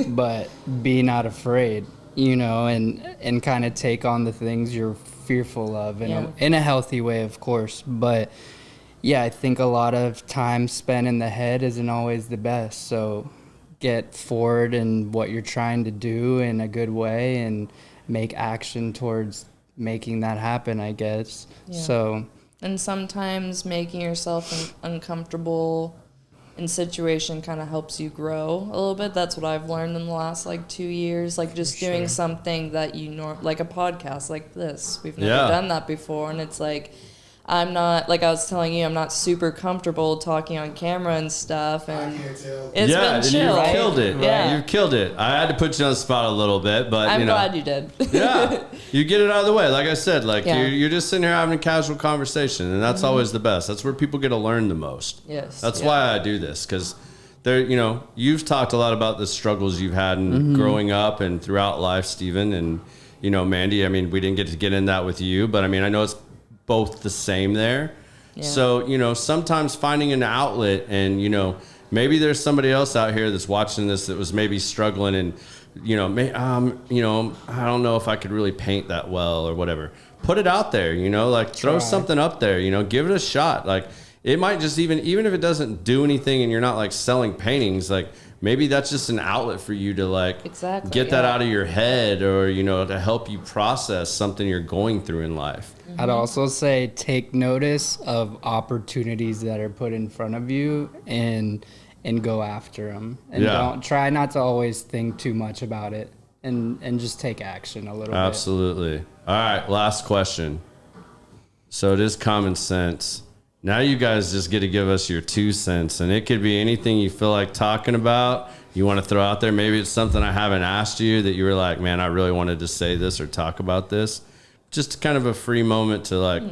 but be not afraid, and kind of take on the things you're fearful of in a healthy way, of course. But yeah, I think a lot of time spent in the head isn't always the best. So get forward in what you're trying to do in a good way and make action towards making that happen, I guess. Yeah. So, and sometimes making yourself uncomfortable in situation kind of helps you grow a little bit. That's what I've learned in the last like 2 years, like just doing something that you like a podcast like this. We've never done that before, and it's like I'm not, like I was telling you, I'm not super comfortable talking on camera and stuff, and it's been chill. You've killed it. Yeah. You've killed it. I had to put you on the spot a little bit, but I'm glad you did. Yeah, you get it out of the way. Like I said, like you're just sitting here having a casual conversation, and that's always the best. That's where people get to learn the most. Yes. That's why I do this, because there, you've talked a lot about the struggles you've had in growing up and throughout life, Steven, and Mandy. I mean, we didn't get to get in that with you, but I mean, I know it's both the same there. Yeah. So, sometimes finding an outlet, and, maybe there's somebody else out here that's watching this that was maybe struggling, and, I don't know if I could really paint that well or whatever. Put it out there, like throw something up there, give it a shot. Like it might just even if it doesn't do anything and you're not like selling paintings, like maybe that's just an outlet for you to like get that out of your head, or, to help you process something you're going through in life. I'd also say take notice of opportunities that are put in front of you and go after them. And don't try not to always think too much about it, and just take action a little bit. Absolutely. All right, last question. So it is common sense. Now you guys just get to give us your 2 cents, and it could be anything you feel like talking about, you want to throw out there. Maybe it's something I haven't asked you that you were like, man, I really wanted to say this or talk about this. Just kind of a free moment to like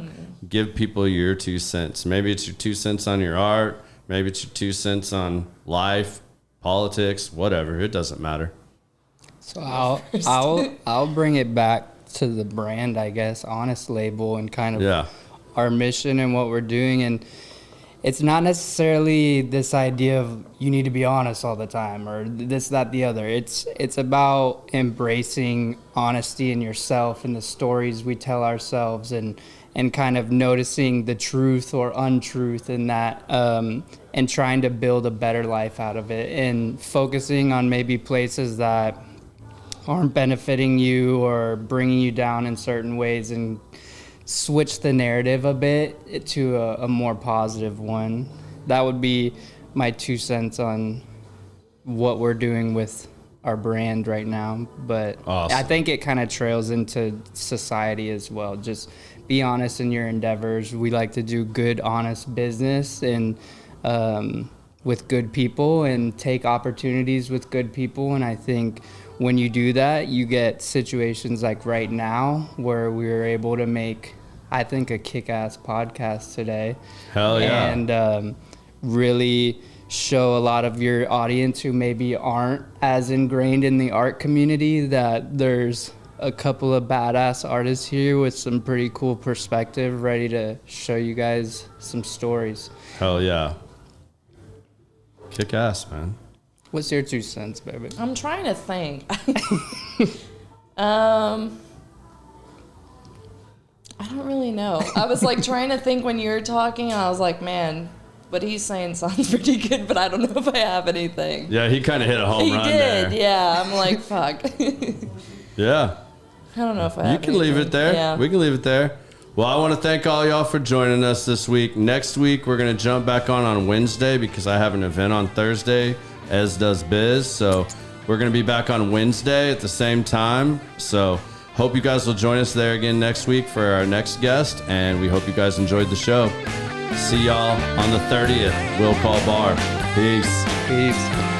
give people your 2 cents. Maybe it's your 2 cents on your art. Maybe it's your 2 cents on life, politics, whatever. It doesn't matter. So I'll bring it back to the brand, I guess, Honest Label, and kind of our mission and what we're doing. And it's not necessarily this idea of you need to be honest all the time or this, that, the other. It's about embracing honesty in yourself and the stories we tell ourselves, and kind of noticing the truth or untruth in that, and trying to build a better life out of it, and focusing on maybe places that aren't benefiting you or bringing you down in certain ways, and switch the narrative a bit to a more positive one. That would be my 2 cents on what we're doing with our brand right now. But awesome. I think it kind of trails into society as well. Just be honest in your endeavors. We like to do good, honest business, and with good people, and take opportunities with good people. And I think when you do that, you get situations like right now where we were able to make, I think, a kick-ass podcast today. Hell yeah. And really show a lot of your audience who maybe aren't as ingrained in the art community that there's a couple of badass artists here with some pretty cool perspective, ready to show you guys some stories. Hell yeah. Kick-ass, man. What's your 2 cents, baby? I'm trying to think. I don't really know. I was like trying to think when you were talking, and I was like, man, what he's saying sounds pretty good, but I don't know if I have anything. Yeah, he kind of hit a home run there. He did, yeah. I'm like, fuck. Yeah. I don't know if I have You can leave it there. Yeah. We can leave it there. Well, I want to thank all y'all for joining us this week. Next week, we're going to jump back on Wednesday because I have an event on Thursday, as does Biz. So we're going to be back on Wednesday at the same time. So hope you guys will join us there again next week for our next guest. And we hope you guys enjoyed the show. See y'all on the 30th. Will Call Bar. Peace. Peace.